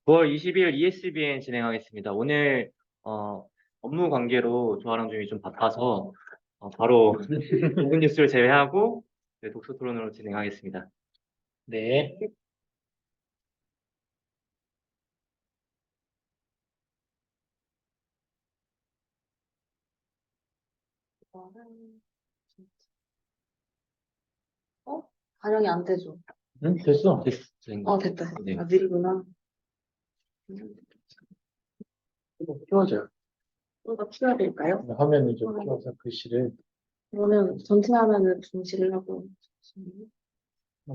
9월 20일 ESBN 진행하겠습니다. 오늘 업무 관계로 조아랑 중이 좀 바빠서 바로 고급 뉴스를 제외하고 독서 토론으로 진행하겠습니다. 네. 반영이 안 되죠. 응, 됐어. 됐다. 네. 느리구나. 이거 키워줘요. 더 키워야 될까요? 화면을 좀 키워서 글씨를. 그러면 전체 화면을 중지를 하고,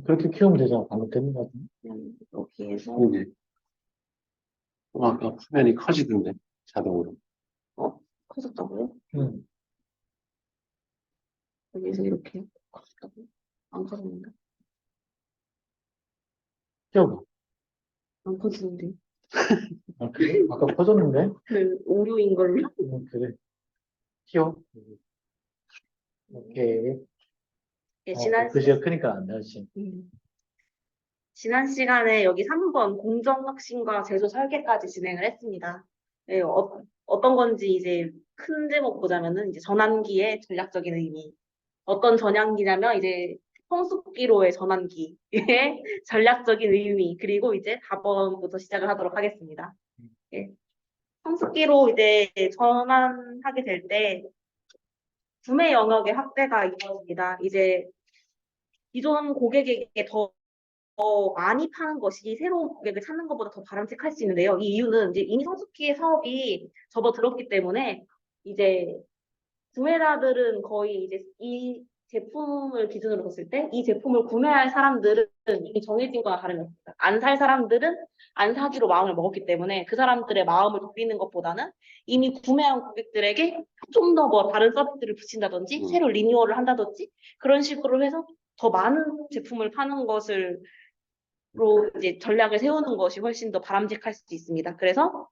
그렇게 키우면 되잖아. 방금 됐는 거 같은데. 그냥 여기에서, 네. 아까 화면이 커지던데, 자동으로. 커졌다고요? 응. 여기에서 이렇게 커졌다고요? 안 커졌는데? 키워봐. 안 커지는데? 아, 그래? 아까 커졌는데? 오류인 걸로? 그래. 키워. 오케이. 예, 글씨가 크니까 안 되지. 지난 시간에 여기 3번 공정혁신과 제조 설계까지 진행을 했습니다. 네, 어떤 건지 이제 큰 제목 보자면은 이제 전환기의 전략적인 의미. 어떤 전환기냐면 이제 성숙기로의 전환기의 전략적인 의미. 그리고 이제 4번부터 시작을 하도록 하겠습니다. 예. 성숙기로 이제 전환하게 될 때 구매 영역의 확대가 이루어집니다. 이제 기존 고객에게 더 많이 파는 것이 새로운 고객을 찾는 것보다 더 바람직할 수 있는데요. 이 이유는 이제 이미 성숙기의 사업이 접어들었기 때문에 이제 구매자들은 거의 이제 이 제품을 기준으로 봤을 때 이 제품을 구매할 사람들은 이미 정해진 거나 다름이 없습니다. 안 살 사람들은 안 사기로 마음을 먹었기 때문에 그 사람들의 마음을 돌리는 것보다는 이미 구매한 고객들에게 좀 더 뭐 다른 서비스를 붙인다든지 새로 리뉴얼을 한다든지 그런 식으로 해서 더 많은 제품을 파는 것을 로 이제 전략을 세우는 것이 훨씬 더 바람직할 수도 있습니다. 그래서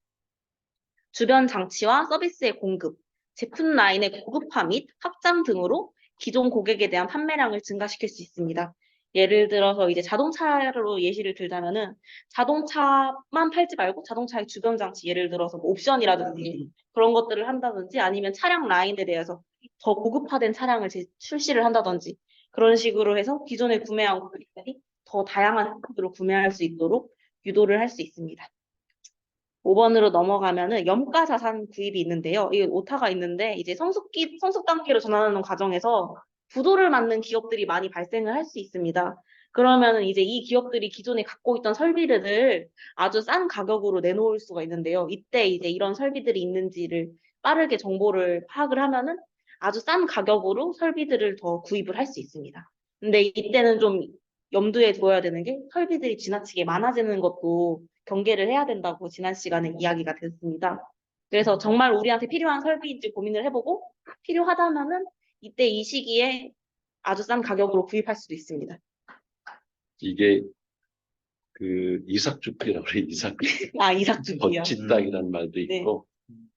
주변 장치와 서비스의 공급, 제품 라인의 고급화 및 확장 등으로 기존 고객에 대한 판매량을 증가시킬 수 있습니다. 예를 들어서 이제 자동차로 예시를 들자면은 자동차만 팔지 말고 자동차의 주변 장치, 예를 들어서 뭐 옵션이라든지 그런 것들을 한다든지 아니면 차량 라인에 대해서 더 고급화된 차량을 출시를 한다든지 그런 식으로 해서 기존에 구매한 고객들이 더 다양한 상품들을 구매할 수 있도록 유도를 할 수 있습니다. 5번으로 넘어가면은 염가 자산 구입이 있는데요. 이 오타가 있는데 이제 성숙 단계로 전환하는 과정에서 부도를 맞는 기업들이 많이 발생을 할 수 있습니다. 그러면은 이제 이 기업들이 기존에 갖고 있던 설비들을 아주 싼 가격으로 내놓을 수가 있는데요. 이때 이제 이런 설비들이 있는지를 빠르게 정보를 파악을 하면은 아주 싼 가격으로 설비들을 더 구입을 할 수 있습니다. 근데 이때는 좀 염두에 두어야 되는 게 설비들이 지나치게 많아지는 것도 경계를 해야 된다고 지난 시간에 이야기가 됐습니다. 그래서 정말 우리한테 필요한 설비인지 고민을 해보고 필요하다면은 이때 이 시기에 아주 싼 가격으로 구입할 수도 있습니다. 이게 그 이삭죽기라고 그래, 이삭죽기. 이삭죽기요. 덧짓닭이라는 말도 있고,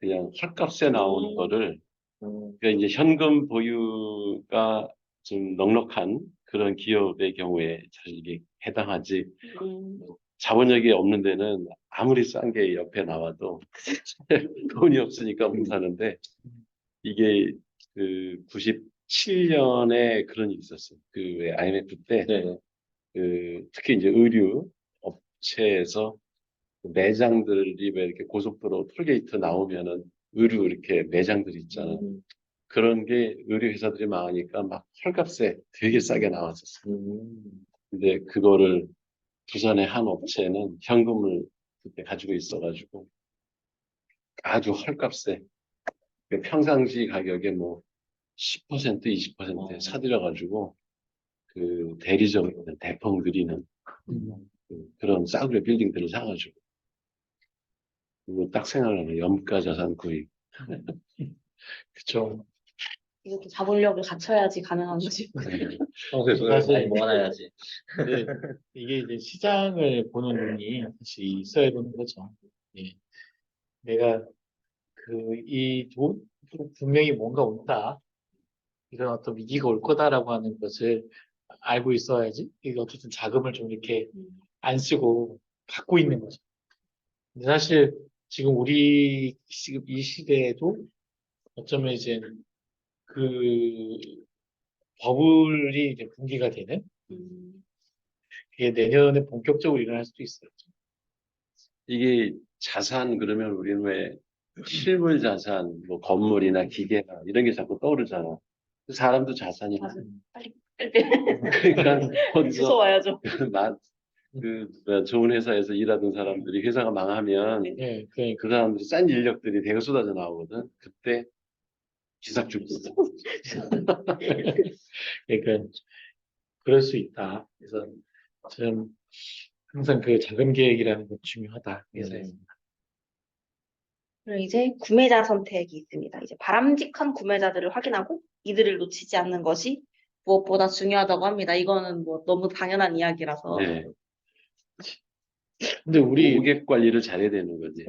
그냥 헐값에 나오는 거를, 그러니까 이제 현금 보유가 좀 넉넉한 그런 기업의 경우에 사실 이게 해당하지, 자본력이 없는 데는 아무리 싼 게 옆에 나와도 돈이 없으니까 못 사는데, 이게 그 97년에 그런 일이 있었어요. 그 왜 IMF 때, 그 특히 이제 의류 업체에서 매장들이 왜 이렇게 고속도로 톨게이트 나오면은 의류 이렇게 매장들이 있잖아. 그런 게 의류 회사들이 많으니까 막 헐값에 되게 싸게 나왔었어. 근데 그거를 부산의 한 업체는 현금을 그때 가지고 있어가지고 아주 헐값에 그 평상시 가격에 뭐 10%, 20% 사들여가지고 그 대리점 있는 대펑들이는 그런 싸구려 빌딩들을 사가지고 그거 딱 생각나네. 염가 자산 구입. 그쵸. 이렇게 자본력을 갖춰야지 가능한 거지. 평소에 돈을 많이 모아놔야지. 근데 이게 이제 시장을 보는 눈이 사실 있어야 되는 거죠. 예. 내가 이 돈, 분명히 뭔가 온다. 이런 어떤 위기가 올 거다라고 하는 것을 알고 있어야지. 이게 어쨌든 자금을 좀 이렇게 안 쓰고 갖고 있는 거죠. 근데 사실 지금 우리 지금 이 시대에도 어쩌면 이제 그 버블이 이제 붕괴가 되는 그게 내년에 본격적으로 일어날 수도 있어요. 이게 자산 그러면 우리는 왜 실물 자산, 뭐 건물이나 기계나 이런 게 자꾸 떠오르잖아. 사람도 자산이야. 맞아. 빨리 그러니까 어디서 주워와야죠. 뭐야, 좋은 회사에서 일하던 사람들이 회사가 망하면 예, 그러니까 그 사람들이 싼 인력들이 대거 쏟아져 나오거든. 그때 기삭죽 그러니까 그럴 수 있다. 그래서 좀 항상 그 자금 계획이라는 게 중요하다. 회사에서. 그리고 이제 구매자 선택이 있습니다. 이제 바람직한 구매자들을 확인하고 이들을 놓치지 않는 것이 무엇보다 중요하다고 합니다. 이거는 뭐 너무 당연한 이야기라서 네. 근데 고객 관리를 잘해야 되는 거지.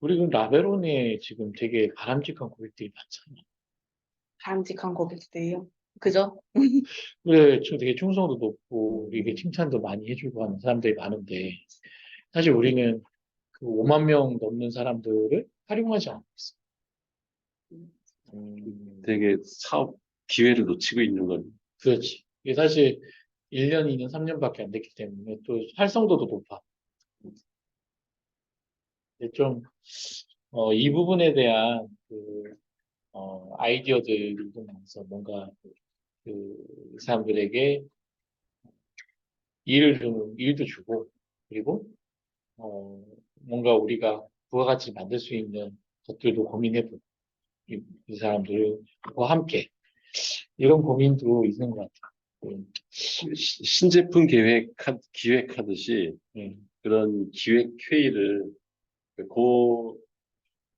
우리 그 라베론에 지금 되게 바람직한 고객들이 많잖아. 바람직한 고객들이요. 그죠? 그래, 되게 충성도 높고, 이게 칭찬도 많이 해주고 하는 사람들이 많은데, 사실 우리는 그 5만 명 넘는 사람들을 활용하지 않고 있어. 되게 사업 기회를 놓치고 있는 건 그렇지. 이게 사실 1년, 2년, 3년밖에 안 됐기 때문에 또 활성도도 높아. 근데 좀, 이 부분에 대한 아이디어들이 좀 나와서 뭔가 이 사람들에게 일도 주고, 그리고 뭔가 우리가 부가가치 만들 수 있는 것들도 고민해보고, 이 사람들과 함께 이런 고민도 있는 것 같아요. 신제품 기획하듯이 그런 기획 회의를 그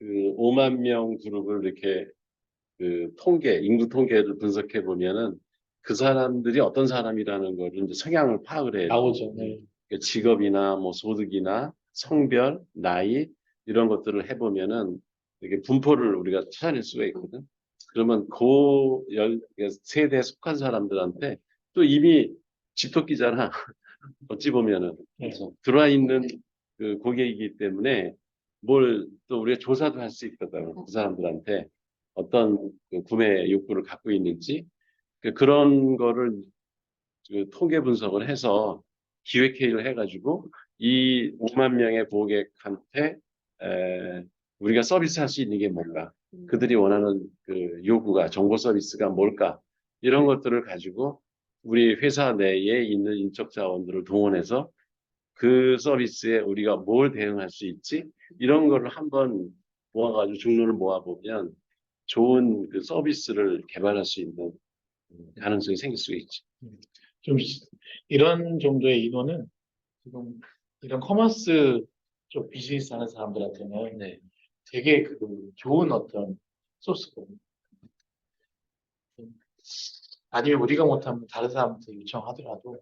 5만 명 그룹을 이렇게 그 인구 통계를 분석해 보면은 그 사람들이 어떤 사람이라는 걸 이제 성향을 파악을 해요. 나오죠. 네. 그러니까 직업이나 뭐 소득이나 성별, 나이 이런 것들을 해보면은 이렇게 분포를 우리가 찾아낼 수가 있거든. 그러면 세대에 속한 사람들한테 또 이미 집토끼잖아. 어찌 보면은 네. 그래서 들어와 있는 그 고객이기 때문에 뭘 또 우리가 조사도 할 수 있거든. 그 사람들한테 어떤 그 구매 욕구를 갖고 있는지 그런 거를 그 통계 분석을 해서 기획회의를 해가지고 이 5만 명의 고객한테 우리가 서비스할 수 있는 게 뭔가, 그들이 원하는 그 요구가 정보 서비스가 뭘까 이런 것들을 가지고 우리 회사 내에 있는 인적 자원들을 동원해서 그 서비스에 우리가 뭘 대응할 수 있지 이런 거를 한번 모아가지고 중론을 모아보면 좋은 그 서비스를 개발할 수 있는 가능성이 생길 수 있지. 좀 이런 정도의 인원은 지금 이런 커머스 쪽 비즈니스 하는 사람들한테는 되게 그 좋은 어떤 소스거든요. 아니면 우리가 못하면 다른 사람한테 요청하더라도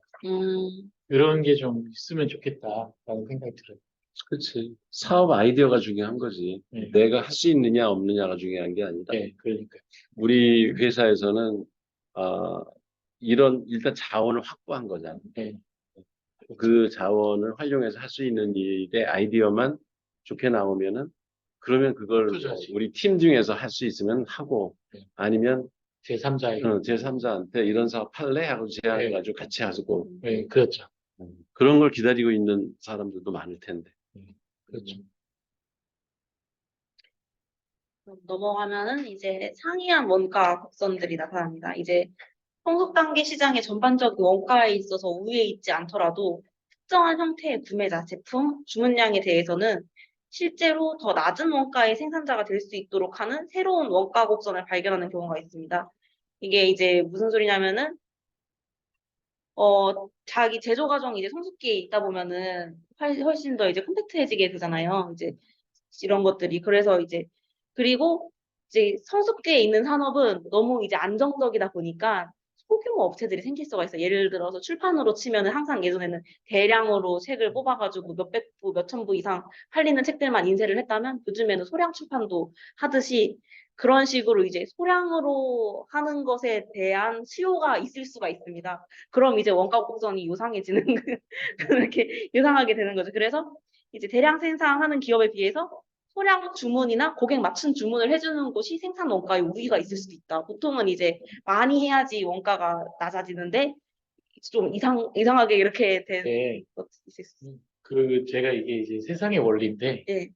이런 게 좀 있으면 좋겠다라는 생각이 들어요. 그렇지. 사업 아이디어가 중요한 거지. 네. 내가 할 수 있느냐 없느냐가 중요한 게 아니다. 네, 그러니까. 우리 회사에서는 일단 자원을 확보한 거잖아. 네. 그 자원을 활용해서 할 수 있는 일의 아이디어만 좋게 나오면은 그러면 그걸 투자지. 우리 팀 중에서 할 수 있으면 하고 네. 아니면 제3자에게. 제3자한테 이런 사업 할래? 하고 제안해가지고 같이 하고 네, 그렇죠. 그런 걸 기다리고 있는 사람들도 많을 텐데. 그렇죠. 넘어가면은 이제 상이한 원가 곡선들이 나타납니다. 이제 성숙 단계 시장의 전반적인 원가에 있어서 우위에 있지 않더라도 특정한 형태의 구매자, 제품, 주문량에 대해서는 실제로 더 낮은 원가의 생산자가 될 수 있도록 하는 새로운 원가 곡선을 발견하는 경우가 있습니다. 이게 이제 무슨 소리냐면은 자기 제조 과정이 이제 성숙기에 있다 보면은 훨씬 더 이제 컴팩트해지게 되잖아요. 이제 이런 것들이. 그래서 이제 그리고 이제 성숙기에 있는 산업은 너무 이제 안정적이다 보니까 소규모 업체들이 생길 수가 있어요. 예를 들어서 출판으로 치면은 항상 예전에는 대량으로 책을 뽑아가지고 몇백 부, 몇천 부 이상 팔리는 책들만 인쇄를 했다면 요즘에는 소량 출판도 하듯이 그런 식으로 이제 소량으로 하는 것에 대한 수요가 있을 수가 있습니다. 그럼 이제 원가 곡선이 요상해지는 그렇게 요상하게 되는 거죠. 그래서 이제 대량 생산하는 기업에 비해서 소량 주문이나 고객 맞춤 주문을 해주는 곳이 생산 원가에 우위가 있을 수도 있다. 보통은 이제 많이 해야지 원가가 낮아지는데 좀 이상하게 이렇게 된 네, 것도 있을 수 있어요. 제가 이게 이제 세상의 원리인데, 예,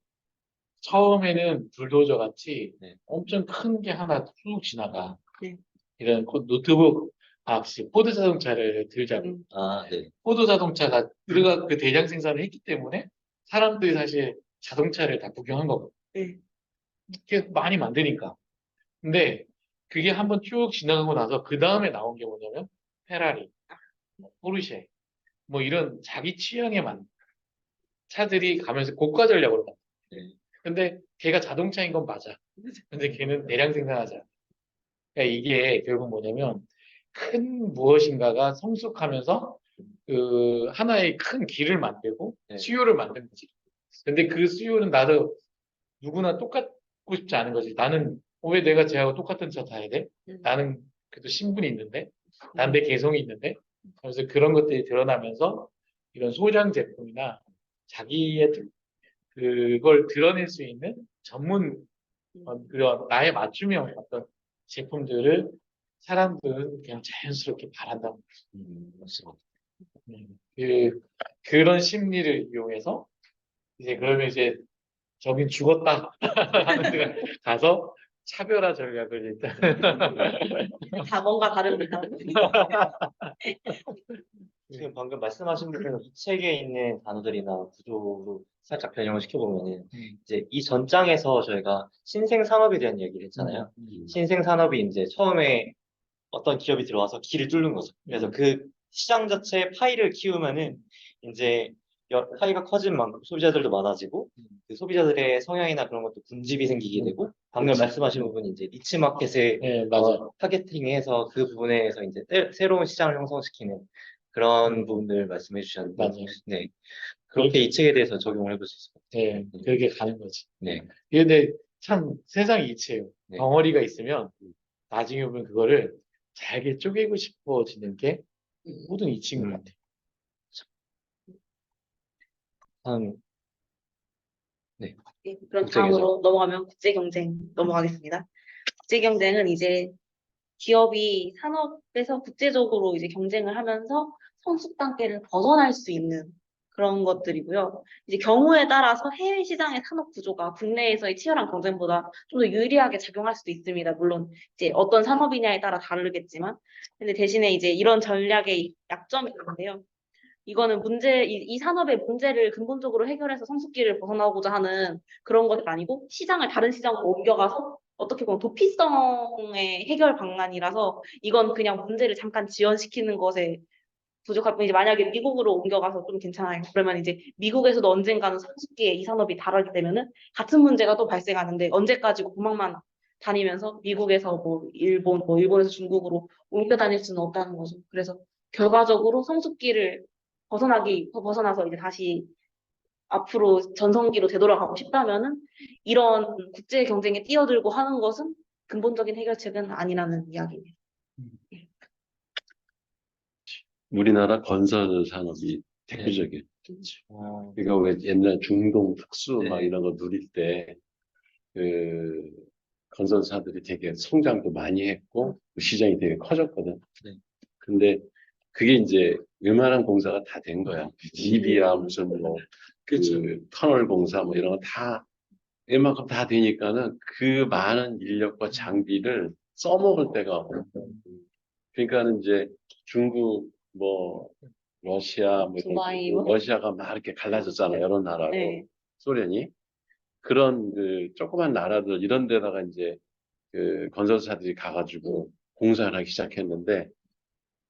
처음에는 불도저 같이 네. 엄청 큰 게 하나 쭉 지나가. 네. 이런 노트북, 포드 자동차를 들자고. 음, 아, 네. 포드 자동차가 우리가 그 대량 생산을 했기 때문에 사람들이 사실 자동차를 다 구경한 거고. 예, 이렇게 많이 만드니까. 근데 그게 한번 쭉 지나가고 나서 그 다음에 나온 게 뭐냐면 페라리, 포르쉐, 뭐 이런 자기 취향에 맞는 차들이 가면서 고가 전략으로 가. 네. 근데 걔가 자동차인 건 맞아. 근데 걔는 대량 생산하지 않아. 그러니까 이게 결국 뭐냐면 큰 무엇인가가 성숙하면서 그 하나의 큰 길을 만들고 네. 수요를 만든 거지. 근데 그 수요는 나도 누구나 똑같고 싶지 않은 거지. 나는 왜 내가 쟤하고 똑같은 차 타야 돼? 나는 그래도 신분이 있는데, 난 내 개성이 있는데. 그래서 그런 것들이 드러나면서 이런 소장 제품이나 자기의 그걸 드러낼 수 있는 전문 그런 나에 맞춤형 어떤 제품들을 사람들은 그냥 자연스럽게 바란다는 맞습니다. 그런 심리를 이용해서 이제 그러면 이제 저긴 죽었다 하는 데가 가서 차별화 전략을 일단 다 뭔가 다릅니다. 지금 방금 말씀하신 부분 이 책에 있는 단어들이나 구조로 살짝 변형을 시켜보면은 이제 이 전장에서 저희가 신생 산업에 대한 얘기를 했잖아요. 신생 산업이 이제 처음에 어떤 기업이 들어와서 길을 뚫는 거죠. 그래서 그 시장 자체의 파이를 키우면은 이제 파이가 커진 만큼 소비자들도 많아지고 그 소비자들의 성향이나 그런 것도 군집이 생기게 되고 방금 그렇지. 말씀하신 부분이 이제 니치 마켓을 네, 맞아. 타겟팅해서 그 부분에서 이제 새로운 시장을 형성시키는 그런 부분들 말씀해 주셨는데 맞아요. 네 그렇게 이 책에 대해서 적용을 해볼 수 있을 것 네, 그렇게 가는 거지. 같아요. 네. 근데 참 세상이 이치예요. 네. 덩어리가 있으면 나중에 보면 그거를 잘게 쪼개고 싶어지는 게 모든 이치인 것 같아. 한 네. 예, 그럼 국제 다음으로 넘어가면 국제 경쟁 넘어가겠습니다. 국제 경쟁은 이제 기업이 산업에서 국제적으로 이제 경쟁을 하면서 성숙 단계를 벗어날 수 있는 그런 것들이고요. 이제 경우에 따라서 해외 시장의 산업 구조가 국내에서의 치열한 경쟁보다 좀 더 유리하게 작용할 수도 있습니다. 물론 이제 어떤 산업이냐에 따라 다르겠지만, 근데 대신에 이제 이런 전략의 약점이 있는데요. 이거는 이 산업의 문제를 근본적으로 해결해서 성숙기를 벗어나고자 하는 그런 것이 아니고 시장을 다른 시장으로 옮겨가서 어떻게 보면 도피성의 해결 방안이라서 이건 그냥 문제를 잠깐 지연시키는 것에 부족할 뿐 이제 만약에 미국으로 옮겨가서 좀 괜찮아요. 그러면 이제 미국에서도 언젠가는 성숙기에 이 산업이 달하게 되면은 같은 문제가 또 발생하는데 언제까지 도망만 다니면서 미국에서 뭐 일본, 뭐 일본에서 중국으로 옮겨 다닐 수는 없다는 거죠. 그래서 결과적으로 성숙기를 벗어나서 이제 다시 앞으로 전성기로 되돌아가고 싶다면은 이런 국제 경쟁에 뛰어들고 하는 것은 근본적인 해결책은 아니라는 이야기입니다. 우리나라 건설 산업이 대표적이에요. 그러니까 왜 옛날 중동 특수 막 네. 이런 거 누릴 때 그 건설사들이 되게 성장도 많이 했고 그 시장이 되게 커졌거든. 네. 근데 그게 이제 웬만한 공사가 다 된 거야. 집이야 무슨 뭐 그 터널 공사 뭐 이런 거 다 웬만큼 다 되니까는 그 많은 인력과 장비를 써먹을 데가 없고 그러니까는 이제 중국 뭐 러시아 뭐 이런 두바이 뭐. 러시아가 막 이렇게 갈라졌잖아 여러 나라로 네. 소련이 그런 그 조그만 나라들 이런 데다가 이제 그 건설사들이 가가지고 공사를 하기 시작했는데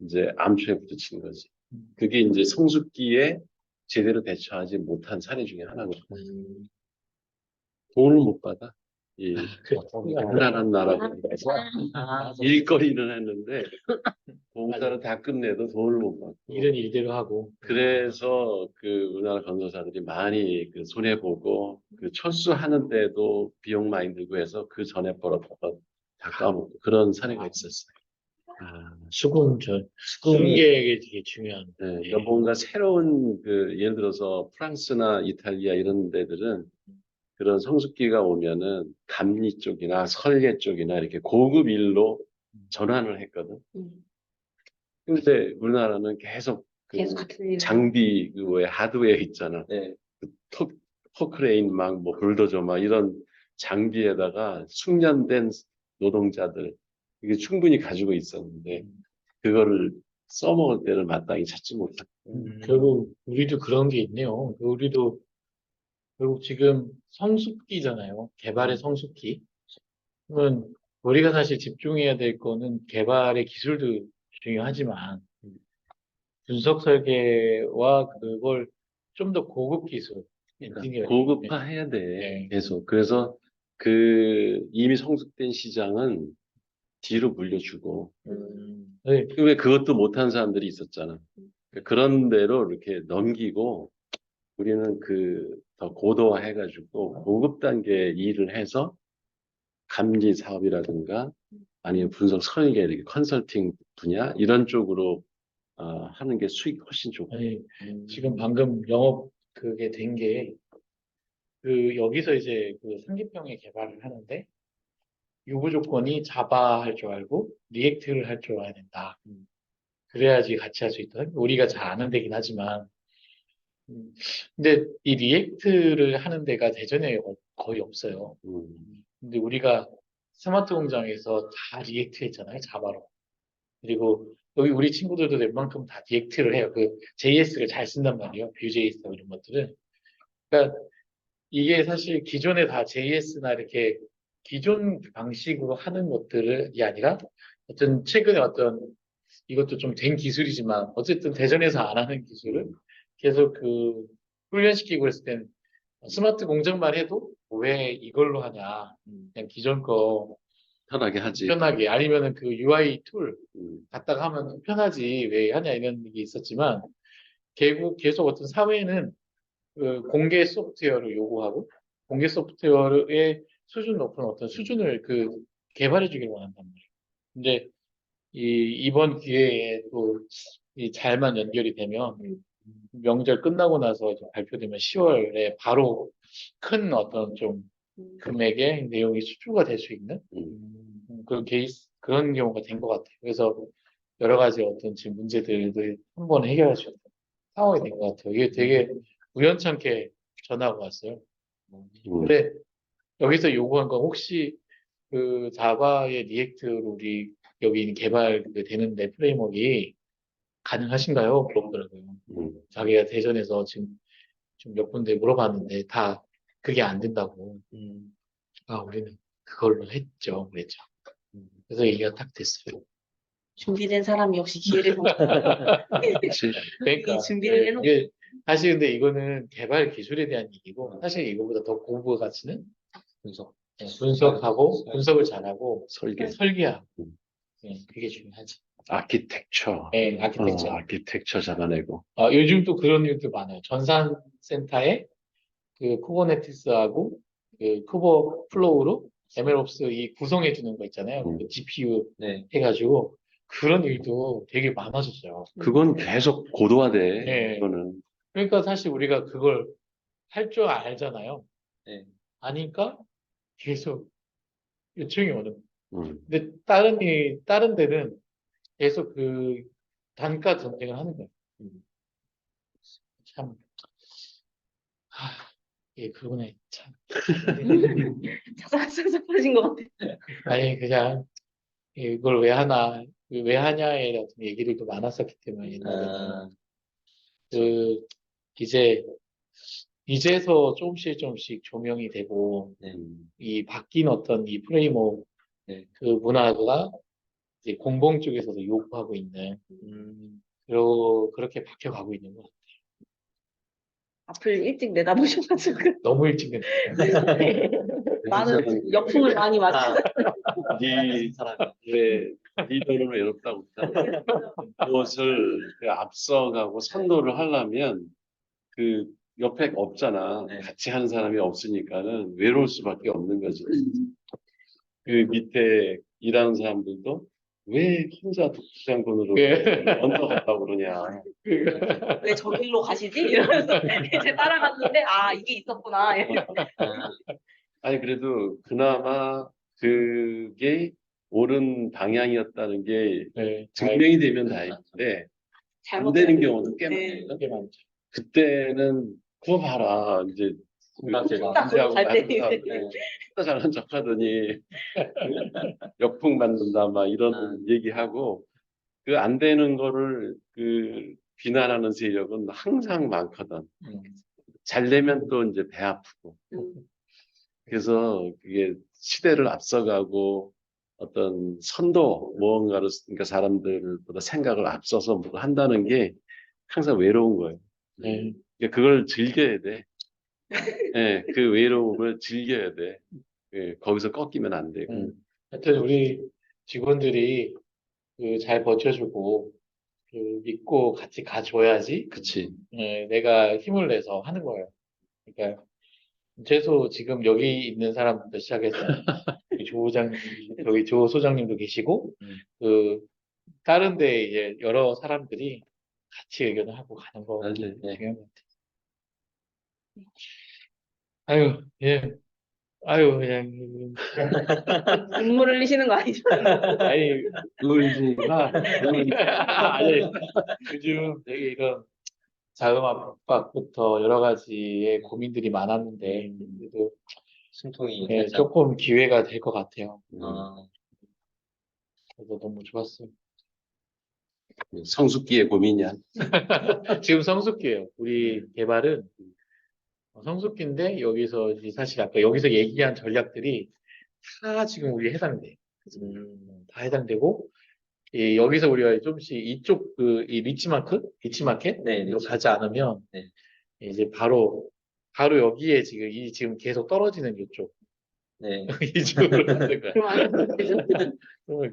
이제 암초에 부딪힌 거지. 그게 이제 성숙기에 제대로 대처하지 못한 사례 중에 하나거든. 돈을 못 받아. 이 그렇죠. 가난한 나라가 아, 일거리는 했는데 공사를 다 끝내도 돈을 못 받고 일은 일대로 하고. 그래서 그 우리나라 건설사들이 많이 그 손해 보고 그 철수하는데도 비용 많이 들고 해서 그 전에 벌었던 다 까먹고 그런 사례가 있었어요. 아, 수금, 수금이 승계가 되게 중요한. 네, 그러니까 뭔가 새로운 그 예를 들어서 프랑스나 이탈리아 이런 데들은 그런 성수기가 오면은 감리 쪽이나 설계 쪽이나 이렇게 고급 일로 전환을 했거든. 음, 근데 우리나라는 계속 그 계속 같은 일. 장비 그 왜 하드웨어 있잖아. 네. 터, 터크레인 막 뭐 불도저 막 이런 장비에다가 숙련된 노동자들 이게 충분히 가지고 있었는데 그거를 써먹을 때를 마땅히 찾지 못했고 결국 우리도 그런 게 있네요. 우리도 결국 지금 성숙기잖아요. 개발의 성숙기. 그러면 우리가 사실 집중해야 될 거는 개발의 기술도 중요하지만 분석 설계와 그걸 좀 더 고급 기술, 엔지니어링. 고급화해야 돼 네. 계속. 그래서 그 이미 성숙된 시장은 뒤로 물려주고 네. 왜 그것도 못한 사람들이 있었잖아. 그런 대로 이렇게 넘기고 우리는 그 더 고도화해가지고 고급 단계 일을 해서 감리 사업이라든가 아니면 분석 설계 이렇게 컨설팅 분야 이런 쪽으로 하는 게 수익 훨씬 좋고. 아니, 지금 방금 영업 그게 된 게, 여기서 이제 그 상기평에 개발을 하는데, 요구 조건이 자바 할 줄 알고, 리액트를 할 줄 알아야 된다. 그래야지 같이 할 수 있다. 우리가 잘 아는 데긴 하지만, 근데 이 리액트를 하는 데가 대전에 거의 없어요. 근데 우리가 스마트 공장에서 다 리액트 했잖아요, 자바로. 그리고 여기 우리 친구들도 웬만큼 다 리액트를 해요. 그 JS를 잘 쓴단 말이에요. Vue.js 이런 것들은. 그러니까 이게 사실 기존에 다 JS나 이렇게 기존 방식으로 하는 것들이 아니라 어떤 최근에 어떤 이것도 좀 된 기술이지만 어쨌든 대전에서 안 하는 기술을 계속 그 훈련시키고 그랬을 땐 스마트 공장만 해도 왜 이걸로 하냐. 그냥 기존 거 편하게 하지. 편하게 아니면은 그 UI 툴 음, 갖다가 하면 편하지 왜 하냐 이런 게 있었지만 결국 계속 어떤 사회는 그 공개 소프트웨어를 요구하고 공개 소프트웨어의 수준 높은 어떤 수준을 그 개발해 주길 원한단 말이에요. 근데 이번 기회에 또 이 잘만 연결이 되면 명절 끝나고 나서 이제 발표되면 10월에 바로 큰 어떤 좀 금액의 내용이 수주가 될 수 있는 그런 케이스 그런 경우가 된 것 같아요. 그래서 여러 가지 어떤 지금 문제들도 한 번에 해결할 수 있는 상황이 된 것 같아요. 이게 되게 우연찮게 전화가 왔어요. 근데 여기서 요구한 건 혹시 그 자바의 리액트로 우리 여기 개발 되는 내 프레임워크가 가능하신가요? 물어보더라고요. 자기가 대전에서 지금 좀 몇 군데 물어봤는데 다 그게 안 된다고. 우리는 그걸로 했죠. 그랬죠. 그래서 얘기가 딱 됐어요. 준비된 사람이 역시 기회를 그치. 그러니까 준비를 해놓고 이게 사실 근데 이거는 개발 기술에 대한 얘기고 사실 이거보다 더 고부 가치는 분석. 분석하고 분석을 잘하고 설계하고 그게 중요하지. 아키텍처. 네, 아키텍처. 아키텍처 잡아내고. 요즘 또 그런 일도 많아요. 전산센터에 그 쿠버네티스하고 그 쿠버플로우로 MLOps 이 구성해 주는 거 있잖아요. 그 GPU 네. 해가지고 그런 일도 되게 많아졌어요. 그건 계속 고도화돼. 네. 그거는. 그러니까 사실 우리가 그걸 할 줄 알잖아요. 네. 아니까 계속 요청이 오는. 음. 근데 다른 데는 계속 그 단가 전쟁을 하는 거예요. 참, 그거네. 참. 섭섭하신 것 같아요. 아니, 그냥 이걸 왜 하나, 왜 하냐에 어떤 얘기들도 많았었기 때문에 옛날에는 아, 그 이제 이제서 조금씩 조명이 되고 네. 이 바뀐 어떤 이 프레임워크 네. 그 문화가 이제 공공 쪽에서도 요구하고 있는 음, 그렇게 바뀌어가고 있는 것 같아요. 앞을 일찍 내다보셔가지고 너무 일찍 됐네. 많은 역풍을 많이 맞은 네 사람. 왜 리더는 외롭다고 했잖아. 무엇을 그 앞서가고 선도를 하려면 그 옆에 없잖아. 네. 같이 하는 사람이 없으니까는 외로울 수밖에 없는 거지. 그 밑에 일하는 사람들도 왜 혼자 독수장군으로 예. 먼저 갔다고 그러냐. 왜 저 길로 가시지? 이러면서 이제 따라갔는데 아 이게 있었구나. 아니 그래도 그나마 그게 옳은 방향이었다는 게 네, 증명이 되면 다행인데 안 잘못 되는 경우도 꽤 네. 많거든. 게 많죠. 그때는 그거 봐라 이제 생각제가. 딱 문제하고 갈 때. 하는 사람 잘난 척하더니 역풍 만든다 막 이런 얘기하고 그 안 되는 거를 그 비난하는 세력은 항상 많거든. 잘 되면 또 이제 배 아프고. 그래서 그게 시대를 앞서가고 어떤 선도 무언가를 그러니까 사람들보다 생각을 앞서서 뭐 한다는 게 항상 외로운 거예요. 네. 그러니까 그걸 즐겨야 돼. 예, 그 외로움을 즐겨야 돼. 예, 거기서 꺾이면 안 되고. 하여튼 우리 직원들이 그 잘 버텨주고 그 믿고 같이 가줘야지 그치. 내가 힘을 내서 하는 거예요. 그러니까 최소 지금 여기 있는 사람부터 시작해서 이 조 부장님, 여기 조 소장님도 계시고 그 다른 데 이제 여러 사람들이 같이 의견을 하고 가는 거 맞아요. 중요한 것 같아요. 아유, 예. 아유, 그냥 눈물 흘리시는 거 아니죠? 아니 울지마. 아니 요즘 되게 이런 자금 압박부터 여러 가지의 고민들이 많았는데 그래도 숨통이 예, 살짝. 조금 기회가 될 것 같아요. 아, 그래서 너무 좋았어요. 성숙기의 고민이야. 지금 성숙기예요. 우리 개발은 성숙기인데 여기서 이제 사실 아까 여기서 얘기한 전략들이 다 지금 우리 해당돼. 다 해당되고 여기서 우리가 좀씩 이쪽 이 리치마켓 네, 이거 리치. 가지 않으면 네. 이제 바로 여기에 지금 계속 떨어지는 이쪽 네. 이쪽으로 가는 거야. 그럼 안 되죠. 그러면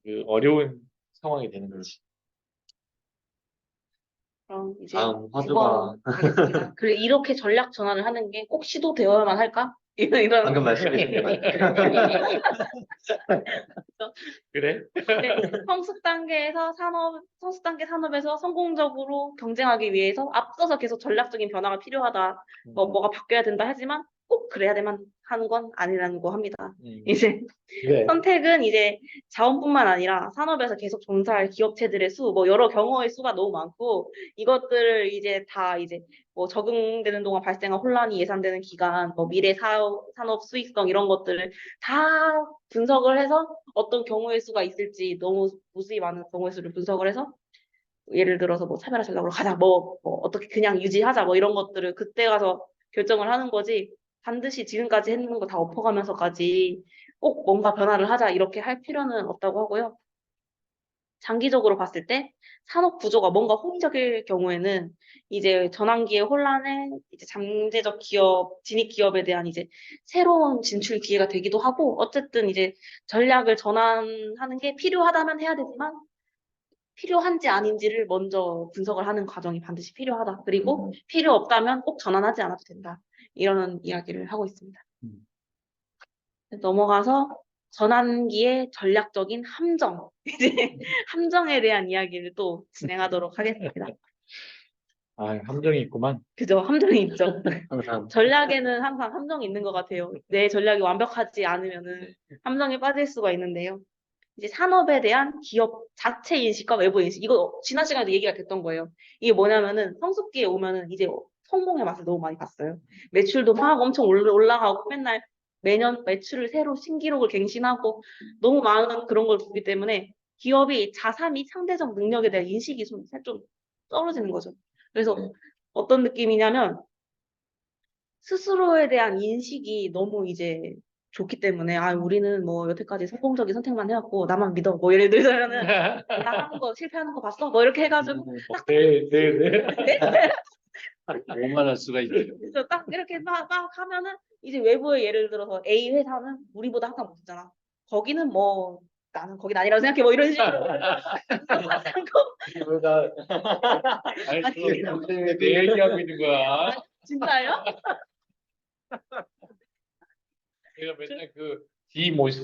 그 어려운 상황이 되는 거지. 그럼 이제 다음 9번 화두가 가겠습니다. 그리고 이렇게 전략 전환을 하는 게 꼭 시도되어야만 할까? 이런 방금 말씀해주신 것 같아요. 그래? 네, 성숙 단계 산업에서 성공적으로 경쟁하기 위해서 앞서서 계속 전략적인 변화가 필요하다. 뭐가 바뀌어야 된다 하지만 꼭 그래야만 하는 건 아니라는 거 합니다. 이제 그래. 선택은 이제 자원뿐만 아니라 산업에서 계속 종사할 기업체들의 수, 뭐 여러 경우의 수가 너무 많고 이것들을 이제 다 이제 뭐 적응되는 동안 발생한 혼란이 예상되는 기간, 뭐 미래 산업 수익성 이런 것들을 다 분석을 해서 어떤 경우의 수가 있을지 너무 무수히 많은 경우의 수를 분석을 해서 예를 들어서 뭐 차별화 전략으로 가자, 뭐 어떻게 그냥 유지하자, 뭐 이런 것들을 그때 가서 결정을 하는 거지. 반드시 지금까지 했는 거 다 엎어가면서까지 꼭 뭔가 변화를 하자 이렇게 할 필요는 없다고 하고요. 장기적으로 봤을 때 산업 구조가 뭔가 호의적일 경우에는 이제 전환기의 혼란에 이제 잠재적 진입 기업에 대한 이제 새로운 진출 기회가 되기도 하고 어쨌든 이제 전략을 전환하는 게 필요하다면 해야 되지만 필요한지 아닌지를 먼저 분석을 하는 과정이 반드시 필요하다. 그리고 필요 없다면 꼭 전환하지 않아도 된다. 이런 이야기를 하고 있습니다. 넘어가서 전환기의 전략적인 함정, 이제 함정에 대한 이야기를 또 진행하도록 하겠습니다. 아, 함정이 있구만. 그죠? 함정이 있죠. 항상 전략에는 항상 함정이 있는 것 같아요. 내 전략이 완벽하지 않으면은 함정에 빠질 수가 있는데요. 이제 산업에 대한 기업 자체 인식과 외부 인식. 이거 지난 시간에도 얘기가 됐던 거예요. 이게 뭐냐면은 성숙기에 오면은 이제 성공의 맛을 너무 많이 봤어요. 매출도 막 엄청 올라가고 맨날 매년 매출을 새로 신기록을 갱신하고 너무 많은 그런 걸 보기 때문에 기업이 자산이 상대적 능력에 대한 인식이 좀 떨어지는 거죠. 그래서 어떤 느낌이냐면 스스로에 대한 인식이 너무 이제 좋기 때문에 우리는 뭐 여태까지 성공적인 선택만 해왔고 나만 믿어 뭐 예를 들자면은 나 하는 거 실패하는 거 봤어 뭐 이렇게 해가지고 네. 오만할 수가 있죠. 그래서 딱 이렇게 막 하면은 이제 외부의 예를 들어서 A 회사는 우리보다 항상 못했잖아. 거기는 뭐 나는 거긴 아니라고 생각해 뭐 이런 식으로 하는 거 이거가 아니 아니, 그게 내 얘기하고 있는 거야. 진짜요? 내가 맨날 그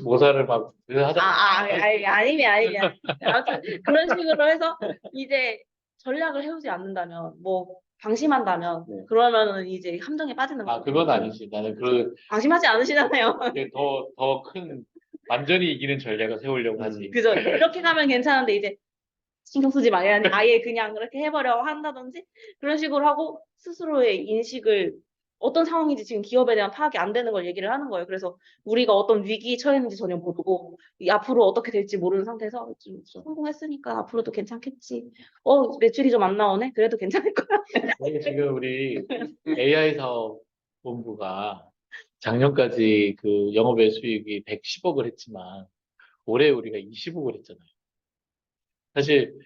모사를 막 하잖아. 아니면 아무튼 그런 식으로 해서 이제 전략을 해오지 않는다면 뭐 방심한다면 네. 그러면은 이제 함정에 빠지는 거죠. 그건 아니지. 나는 그 방심하지 않으시잖아요. 더 큰 완전히 이기는 전략을 세우려고 하지. 그죠? 이렇게 가면 괜찮은데 이제 신경 쓰지 말아야 돼. 아예 그냥 그렇게 해버려 한다든지 그런 식으로 하고 스스로의 인식을 어떤 상황인지 지금 기업에 대한 파악이 안 되는 걸 얘기를 하는 거예요. 그래서 우리가 어떤 위기에 처했는지 전혀 모르고 이 앞으로 어떻게 될지 모르는 상태에서 좀 성공했으니까 앞으로도 괜찮겠지. 매출이 좀 안 나오네? 그래도 괜찮을 거야. 지금 우리 AI 사업 본부가 작년까지 그 영업외 수익이 110억을 했지만 올해 우리가 20억을 했잖아요. 사실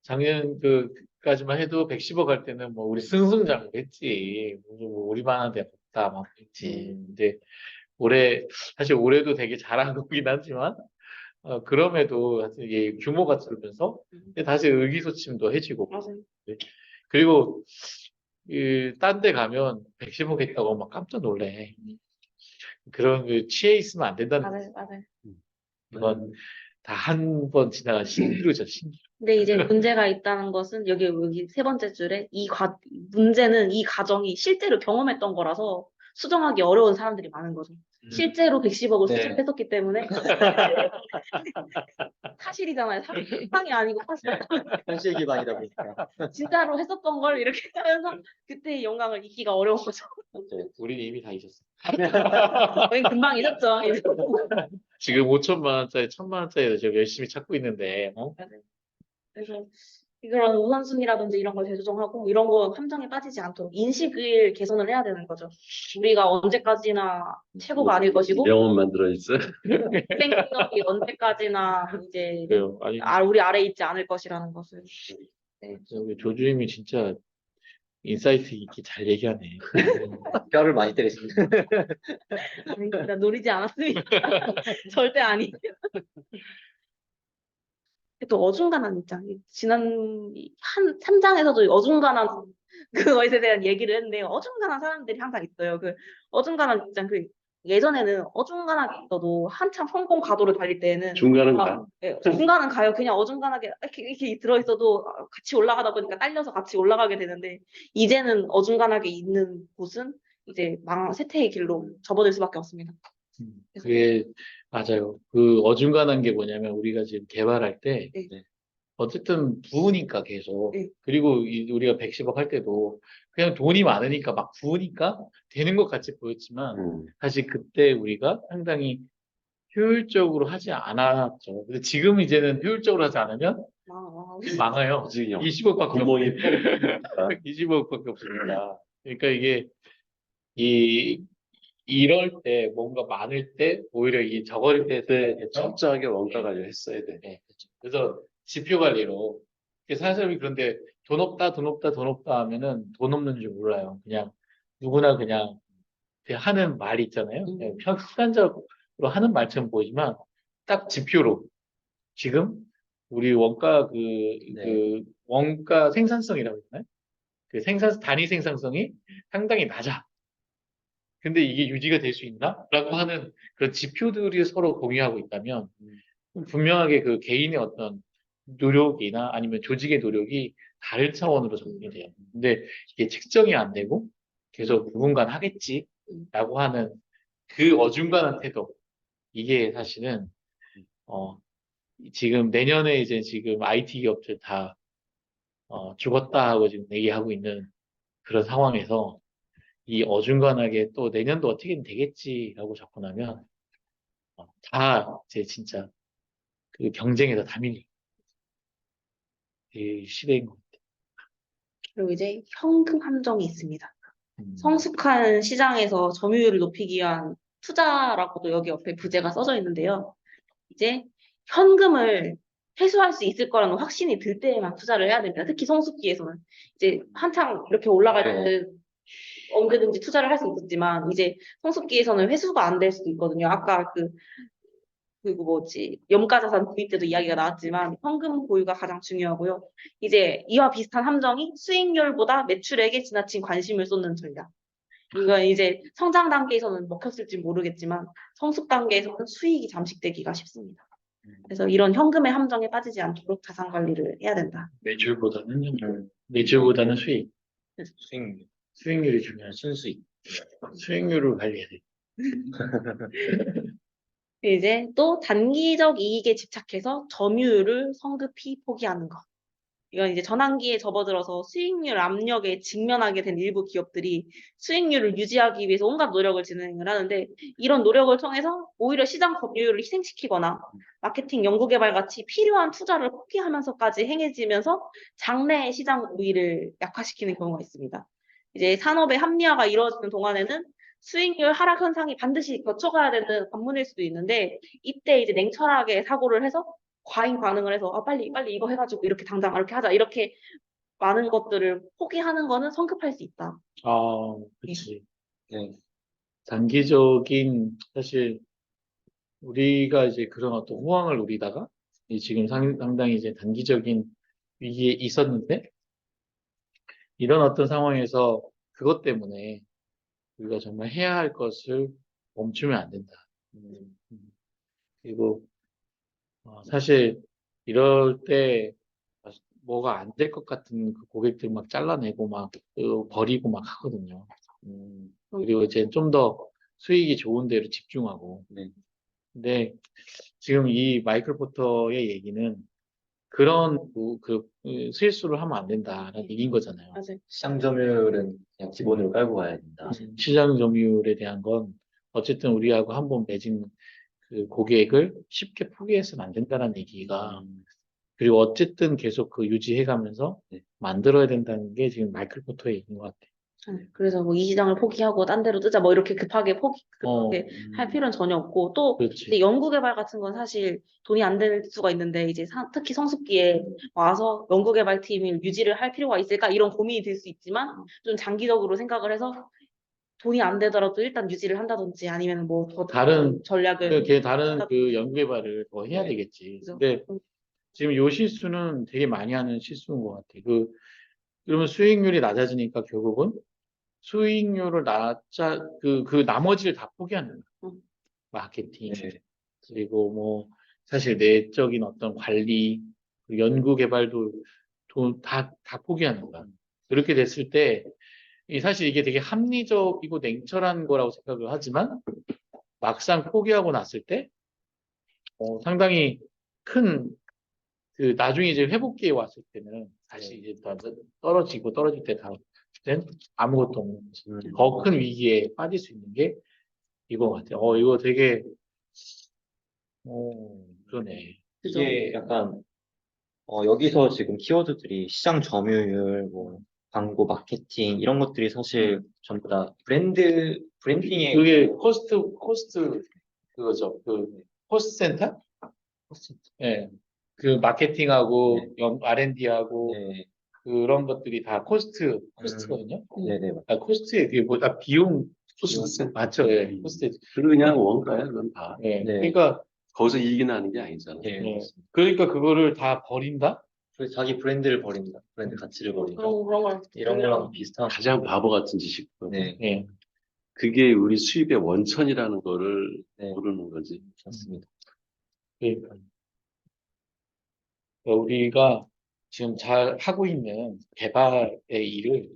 작년 그까지만 해도 110억 할 때는 뭐 우리 승승장구했지. 뭐 우리만한 데 없다 막 했지. 근데 사실 올해도 되게 잘한 거긴 하지만 그럼에도 사실 이게 규모가 줄면서 다시 의기소침도 해지고 맞아요. 그리고 딴 데 가면 110억 했다고 막 깜짝 놀래. 그런 취해 있으면 안 된다는 거지. 맞아요. 그건 다 한 번 지나간 신기루죠, 신기루. 근데 이제 문제가 있다는 것은 여기 세 번째 줄에 문제는 이 가정이 실제로 경험했던 거라서 수정하기 어려운 사람들이 많은 거죠. 실제로 110억을 네. 수집했었기 때문에 사실이잖아요. 상상이 아니고 사실. 현실 기반이다 보니까. 진짜로 했었던 걸 이렇게 하면서 그때의 영광을 잊기가 어려운 거죠. 우리는 이미 다 잊었어. 저희 금방 잊었죠. 이제. 지금 5천만 원짜리, 1천만 원짜리 지금 열심히 찾고 있는데, 그래서 그런 우선순위라든지 이런 걸 재조정하고 이런 거 함정에 빠지지 않도록 인식을 개선을 해야 되는 거죠. 우리가 언제까지나 최고가 아닐 것이고 명언만 들어있어. 생명력이 언제까지나 이제 그래요. 아니, 우리 아래 있지 않을 것이라는 것을. 우리 조주임이 진짜 인사이트 있게 잘 얘기하네. 뼈를 많이 때리십니다. 아닙니다. 노리지 않았습니다. 절대 아니. 또 어중간한 입장. 지난 한 3장에서도 어중간한 그거에 대한 얘기를 했는데 어중간한 사람들이 항상 있어요. 그 어중간한 입장 예전에는 어중간하게 있어도 한참 성공 가도를 달릴 때는 중간은 가. 중간은 가요. 그냥 어중간하게 이렇게 들어있어도 같이 올라가다 보니까 딸려서 같이 올라가게 되는데 이제는 어중간하게 있는 곳은 이제 쇠퇴의 길로 접어들 수밖에 없습니다. 그게 맞아요. 그 어중간한 게 뭐냐면 우리가 지금 개발할 때 네. 어쨌든 부으니까 계속 네. 그리고 우리가 110억 할 때도 그냥 돈이 많으니까 막 부으니까 되는 것 같이 보였지만 사실 그때 우리가 상당히 효율적으로 하지 않았죠. 근데 지금 이제는 효율적으로 하지 않으면 망해요. 지금 20억밖에 구멍이 없어요. 20억밖에 없으니까. 그러니까 이게 이럴 때 뭔가 많을 때 오히려 이 적을 때 철저하게 원가 관리를 했어야 돼. 네, 그렇죠. 그래서 지표 관리로 사람이 그런데 돈 없다 하면은 돈 없는 줄 몰라요. 그냥 누구나 그냥 하는 말이 있잖아요. 그냥 습관적으로 하는 말처럼 보이지만 딱 지표로 지금 우리 원가 그 원가 생산성이라고 했나요? 그 단위 생산성이 상당히 낮아. 근데 이게 유지가 될 수 있나? 라고 하는 그런 지표들이 서로 공유하고 있다면 분명하게 그 개인의 어떤 노력이나 아니면 조직의 노력이 다른 차원으로 적용이 돼요. 근데 이게 측정이 안 되고 계속 누군가 하겠지라고 하는 그 어중간한 태도. 이게 사실은 지금 내년에 이제 지금 IT 기업들 다 죽었다 하고 지금 얘기하고 있는 그런 상황에서 이 어중간하게 또 내년도 어떻게든 되겠지라고 접근하면 다 이제 진짜 그 경쟁에서 다 밀려. 이 시대인 것 같아요. 그리고 이제 현금 함정이 있습니다. 성숙한 시장에서 점유율을 높이기 위한 투자라고도 여기 옆에 부제가 써져 있는데요. 이제 현금을 회수할 수 있을 거라는 확신이 들 때에만 투자를 해야 됩니다. 특히 성수기에서는 이제 한창 이렇게 올라갈 때는 언제든지 투자를 할 수 있었지만 이제 성수기에서는 회수가 안 될 수도 있거든요. 아까 그 뭐지 염가자산 구입 때도 이야기가 나왔지만 현금 보유가 가장 중요하고요. 이제 이와 비슷한 함정이 수익률보다 매출액에 지나친 관심을 쏟는 전략. 이건 이제 성장 단계에서는 먹혔을지 모르겠지만 성숙 단계에서는 수익이 잠식되기가 쉽습니다. 그래서 이런 현금의 함정에 빠지지 않도록 자산 관리를 해야 된다. 매출보다는 현금, 매출보다는 수익, 수익률, 수익률이 중요하죠. 순수익. 수익률을 관리해야 돼. 이제 또 단기적 이익에 집착해서 점유율을 성급히 포기하는 것. 이건 이제 전환기에 접어들어서 수익률 압력에 직면하게 된 일부 기업들이 수익률을 유지하기 위해서 온갖 노력을 진행을 하는데 이런 노력을 통해서 오히려 시장 점유율을 희생시키거나 마케팅 연구개발 같이 필요한 투자를 포기하면서까지 행해지면서 장래의 시장 우위를 약화시키는 경우가 있습니다. 이제 산업의 합리화가 이루어지는 동안에는 수익률 하락 현상이 반드시 거쳐가야 되는 관문일 수도 있는데 이때 이제 냉철하게 사고를 해서 과잉 반응을 해서 빨리 이거 해가지고 이렇게 당장 이렇게 하자 이렇게 많은 것들을 포기하는 거는 성급할 수 있다. 아, 그치. 네. 단기적인, 사실, 우리가 이제 그런 어떤 호황을 누리다가, 지금 상당히 이제 단기적인 위기에 있었는데, 이런 어떤 상황에서 그것 때문에 우리가 정말 해야 할 것을 멈추면 안 된다. 그리고, 사실, 이럴 때, 뭐가 안 될 것 같은 그 고객들 막 잘라내고 막 버리고 막 하거든요. 그리고 이제 좀 더 수익이 좋은 데로 집중하고. 네. 근데 지금 이 마이클 포터의 얘기는 그런 실수를 하면 안 된다라는 얘기인 거잖아요. 맞아요. 시장 점유율은 그냥 기본으로 깔고 가야 된다. 시장 점유율에 대한 건 어쨌든 우리하고 한번 맺은 그 고객을 쉽게 포기해서는 안 된다는 얘기가 그리고 어쨌든 계속 그 유지해가면서 네. 만들어야 된다는 게 지금 마이클 포터의 얘기인 것 같아요. 그래서 뭐 이 시장을 포기하고 딴 데로 뜨자 뭐 이렇게 급하게 어, 할 필요는 전혀 없고 또 그렇지. 근데 연구개발 같은 건 사실 돈이 안 될 수가 있는데 이제 특히 성수기에 와서 연구개발팀을 유지를 할 필요가 있을까 이런 고민이 들 수 있지만 좀 장기적으로 생각을 해서 돈이 안 되더라도 일단 유지를 한다든지 아니면 뭐 더 다른 전략을 다른 그 연구개발을 더 해야 네. 되겠지. 그죠? 근데 지금 요 실수는 되게 많이 하는 실수인 것 같아. 그러면 수익률이 낮아지니까 결국은 수익률을 그 나머지를 다 포기하는 거야. 마케팅, 네. 그리고 뭐, 사실 내적인 어떤 관리, 그 연구 개발도 다 포기하는 거야. 그렇게 됐을 때, 사실 이게 되게 합리적이고 냉철한 거라고 생각을 하지만, 막상 포기하고 났을 때, 상당히 큰, 나중에 이제 회복기에 왔을 때는 다시 이제 떨어질 때 아무것도 없는 거지. 더 큰 위기에 빠질 수 있는 게 이거 같아요. 이거 되게, 그러네. 그죠? 이게 약간 여기서 지금 키워드들이 시장 점유율, 뭐 광고, 마케팅 이런 것들이 사실 전부 다 브랜딩의 그게 그거죠. 코스트 센터? 예. 그 마케팅하고 R&D하고 네. 그런 것들이 다 코스트거든요. 네네. 코스트에 그게 뭐다 비용 코스트 맞죠? 예. 코스트. 그냥 원가야, 그건 다. 예. 네. 그러니까 거기서 이익이 나는 게 아니잖아. 네, 예. 맞습니다. 그러니까 그거를 다 버린다? 그래서 자기 브랜드를 버린다. 브랜드 가치를 버린다. 그런 걸 이런 거랑 비슷한. 가장 바보 같은 짓이거든. 네, 예. 그게 우리 수입의 원천이라는 거를 네. 모르는 거지. 맞습니다. 그러니까 우리가 지금 잘 하고 있는 개발의 일을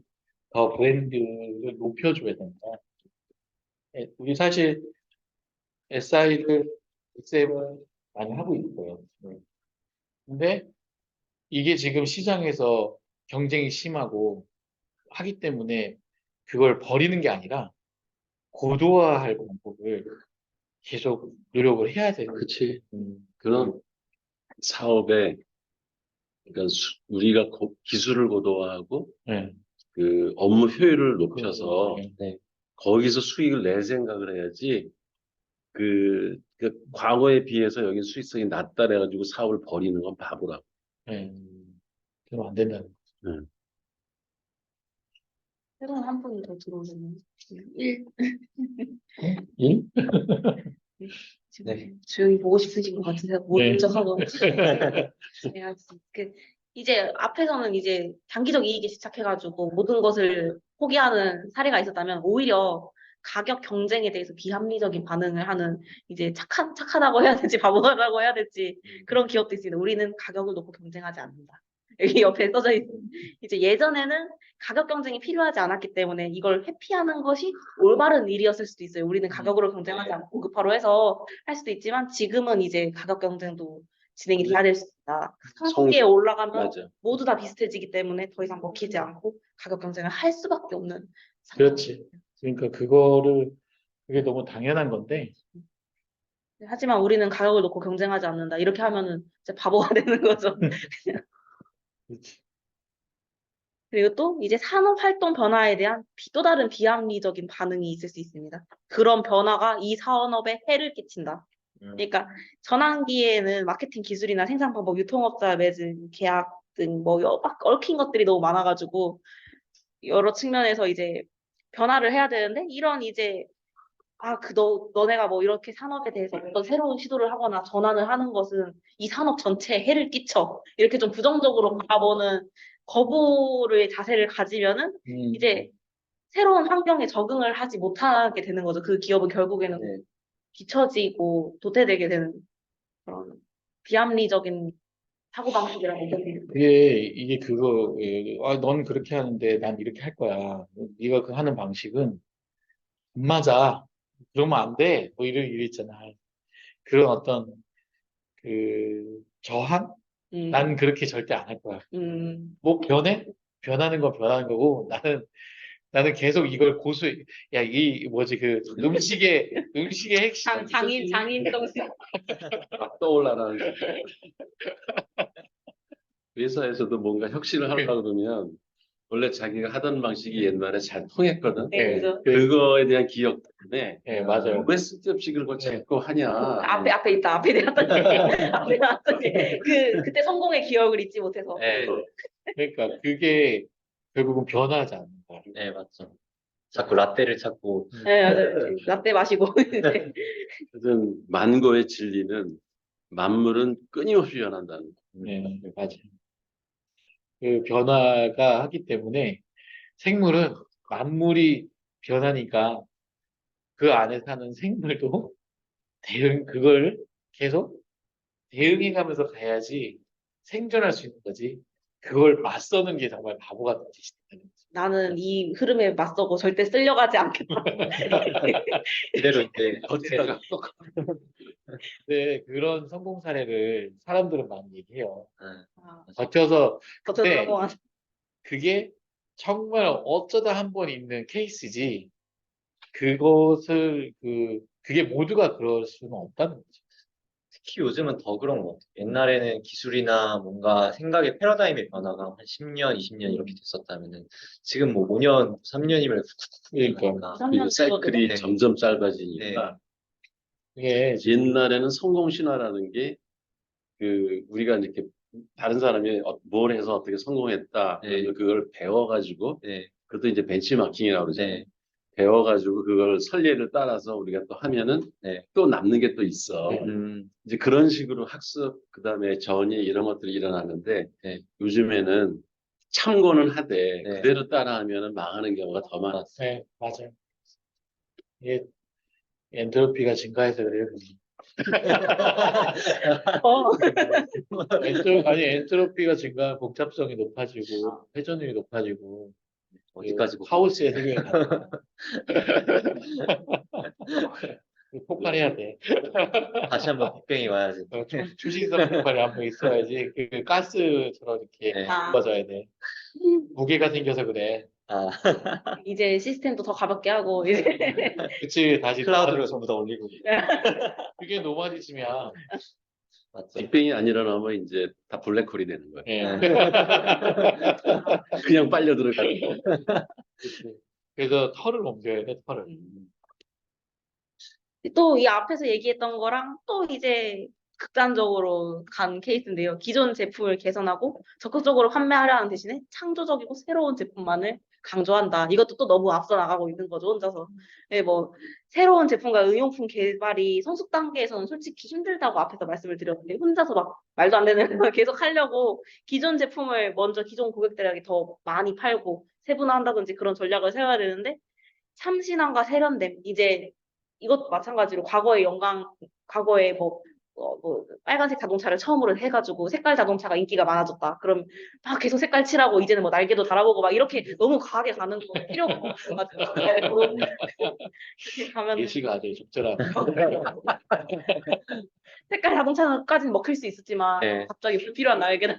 더 브랜드를 높여줘야 된다. 예, 우리 사실 SI를, XM을 많이 하고 있고요. 근데 이게 지금 시장에서 경쟁이 심하고 하기 때문에 그걸 버리는 게 아니라 고도화할 방법을 계속 노력을 해야 돼요. 그치. 그런 사업에, 그러니까 우리가 기술을 고도화하고 네. 그 업무 효율을 높여서 네. 네. 거기서 수익을 낼 생각을 해야지. 그 과거에 비해서 여기 수익성이 낮다 그래가지고 사업을 벌이는 건 바보라고. 예. 그러면 안 된다는 거죠. 응. 새로운 한 분이 더 들어오셨네요. 1. 일? 지금 네. 조용히 보고 싶으신 것 같으세요. 네. 모른 척하고. 네, 알겠습니다. 이제 앞에서는 이제 장기적 이익에 집착해가지고 모든 것을 포기하는 사례가 있었다면 오히려 가격 경쟁에 대해서 비합리적인 반응을 하는 이제 착하다고 해야 될지 바보라고 해야 될지 그런 기업도 있습니다. 우리는 가격을 놓고 경쟁하지 않는다. 여기 옆에 써져 있는 이제 예전에는 가격 경쟁이 필요하지 않았기 때문에 이걸 회피하는 것이 올바른 일이었을 수도 있어요. 우리는 가격으로 경쟁하지 않고 고급화로 해서 할 수도 있지만 지금은 이제 가격 경쟁도 진행이 돼야 될 수 있다. 상위에 올라가면 맞아. 모두 다 비슷해지기 때문에 더 이상 먹히지 않고 가격 경쟁을 할 수밖에 없는 상황. 그렇지. 그러니까 그게 너무 당연한 건데, 하지만 우리는 가격을 놓고 경쟁하지 않는다. 이렇게 하면은 이제 바보가 되는 거죠. 그렇지. 그리고 또 이제 산업 활동 변화에 대한 또 다른 비합리적인 반응이 있을 수 있습니다. 그런 변화가 이 산업에 해를 끼친다. 그러니까 전환기에는 마케팅 기술이나 생산 방법, 유통업자 맺은 계약 등 뭐 얽힌 것들이 너무 많아가지고 여러 측면에서 이제 변화를 해야 되는데 이런 이제 너네가 뭐 이렇게 산업에 대해서 어떤 새로운 시도를 하거나 전환을 하는 것은 이 산업 전체에 해를 끼쳐. 이렇게 좀 부정적으로 바라보는 거부의 자세를 가지면은 이제 새로운 환경에 적응을 하지 못하게 되는 거죠. 그 기업은 결국에는 네. 뒤처지고 도태되게 되는 그런 비합리적인 사고방식이라고 생각해요. 이게 그거, 넌 그렇게 하는데 난 이렇게 할 거야. 네가 그 하는 방식은 안 맞아. 그러면 안 돼. 뭐 이랬잖아. 그런 어떤 저항? 난 그렇게 절대 안 할 거야. 뭐 변해? 변하는 건 변하는 거고 나는 계속 이걸 고수해. 야, 이 뭐지 그 음식의 핵심. 장인 정신. 막 떠올라라는 회사에서도 뭔가 혁신을 하려고 그러면 원래 자기가 하던 방식이 옛날에 잘 통했거든. 네, 그죠. 그거에 대한 기억 때문에 네, 맞아요. 왜 쓸데없이 그걸 자꾸 하냐. 앞에 있다. 앞에 내었더니 앞에 나왔더니 그때 성공의 기억을 잊지 못해서. 네, 그러니까 그게 결국은 변하지 않는다. 네, 맞죠. 자꾸 라떼를 찾고, 네, 맞아요. 라떼 마시고 이제 하여튼 만고의 진리는 만물은 끊임없이 변한다는 거. 네, 맞아요. 그 변화가 하기 때문에 생물은 만물이 변하니까 그 안에 사는 생물도 그걸 계속 대응해가면서 가야지 생존할 수 있는 거지. 그걸 맞서는 게 정말 바보 같은 짓이다. 나는 이 흐름에 맞서고 절대 쓸려가지 않겠다. 이대로 이제, 버티다가 또 근데 그런 성공 사례를 사람들은 많이 얘기해요. 아, 버텨서 버텨서 근데 성공한. 그게 정말 어쩌다 한 번 있는 케이스지. 그게 모두가 그럴 수는 없다는 거죠. 특히 요즘은 더 그런 것 같아요. 옛날에는 기술이나 뭔가 생각의 패러다임의 변화가 한 10년, 20년 이렇게 됐었다면은 지금 뭐 5년, 3년이면 그러니까. 그 사이클이 네. 점점 짧아지니까 이게 옛날에는 성공 신화라는 게 우리가 이렇게 다른 사람이 뭘 해서 어떻게 성공했다. 네. 그러면 그걸 배워가지고 네, 그것도 이제 벤치마킹이라고 그러잖아요. 네, 배워가지고 그걸 선례를 따라서 우리가 또 하면은 네. 또 남는 게 또 있어. 네. 이제 그런 식으로 학습, 그다음에 전이 이런 것들이 일어나는데 네. 요즘에는 참고는 하되 네. 그대로 따라하면은 망하는 경우가 더 많아. 네, 맞아요. 이게 엔트로피가 증가해서 그래요. 어. 엔트로피가 증가하면 복잡성이 높아지고 회전율이 높아지고 어디까지 하우스의 세계에 가면 폭발해야 돼. 다시 한번 빅뱅이 와야지. 초신성 폭발이 한번 있어야지 그 가스처럼 이렇게 네. 굽어져야 돼. 무게가 생겨서 그래. 아, 이제 시스템도 더 가볍게 하고 이제 그치 다시 클라우드로 전부 다 올리고. 그게 노마디즘이야. 맞죠? 빅뱅이 안 일어나면 이제 다 블랙홀이 되는 거예요. 예. 그냥 빨려 들어가는 거. 그치. 그래서 털을 옮겨야 돼 털을. 또 이 앞에서 얘기했던 거랑 또 이제 극단적으로 간 케이스인데요. 기존 제품을 개선하고 적극적으로 판매하려는 대신에 창조적이고 새로운 제품만을 강조한다. 이것도 또 너무 앞서 나가고 있는 거죠, 혼자서. 네, 뭐 새로운 제품과 의용품 개발이 성숙 단계에서는 솔직히 힘들다고 앞에서 말씀을 드렸는데 혼자서 막 말도 안 되는 걸 계속 하려고 기존 제품을 먼저 기존 고객들에게 더 많이 팔고 세분화한다든지 그런 전략을 세워야 되는데 참신함과 세련됨 이제 이것도 마찬가지로 과거에 뭐 빨간색 자동차를 처음으로 해가지고 색깔 자동차가 인기가 많아졌다. 그럼 막 계속 색깔 칠하고 이제는 뭐 날개도 달아보고 막 이렇게 너무 과하게 가는 거 필요가 없는 것 같아요. 이렇게 가면 예시가 아주 적절한. 색깔 자동차까지는 먹힐 수 있었지만 네. 갑자기 불필요한 날개는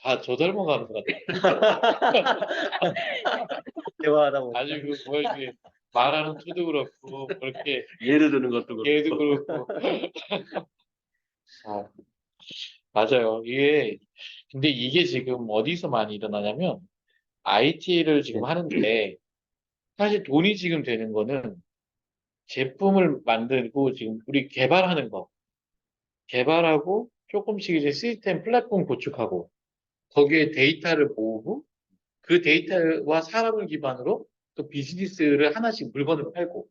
다 저 닮아가는 것 같아. 대화하다 보니까. 아주 그 뭐야 이게 말하는 투도 그렇고 그렇게 예를 드는 것도 그렇고. 얘도 그렇고. 아, 맞아요. 근데 이게 지금 어디서 많이 일어나냐면 IT를 지금 하는데 사실 돈이 지금 되는 거는 제품을 만들고 지금 우리 개발하는 거 개발하고 조금씩 이제 시스템 플랫폼 구축하고 거기에 데이터를 모으고 그 데이터와 사람을 기반으로 또 비즈니스를 하나씩 물건을 팔고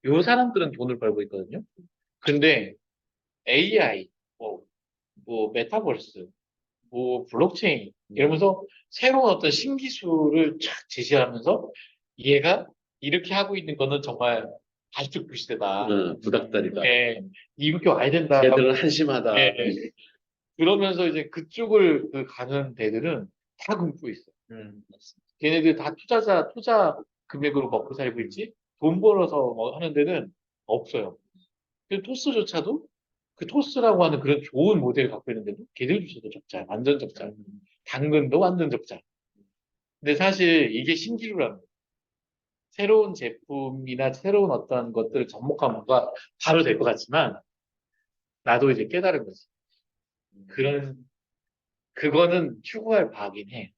요 사람들은 돈을 벌고 있거든요. 근데 AI, 뭐 메타버스, 뭐 블록체인 이러면서 새로운 어떤 신기술을 촥 제시하면서 얘가 이렇게 하고 있는 거는 정말 발죽부시대다. 부닥다리다. 예, 이렇게 와야 된다. 걔들은 한심하다. 예, 예. 그러면서 이제 그쪽을 가는 데들은 다 굶고 있어. 맞습니다. 걔네들 다 투자 금액으로 먹고 살고 있지, 돈 벌어서 뭐 하는 데는 없어요. 그 토스조차도 그 토스라고 하는 그런 좋은 모델을 갖고 있는데도 걔들조차도 적자, 완전 적자. 당근도 완전 적자. 근데 사실 이게 신기루라는 거예요. 새로운 제품이나 새로운 어떤 것들을 접목하면 뭔가 바로 될 것 같지만 나도 이제 깨달은 거지. 그거는 추구할 바긴 해.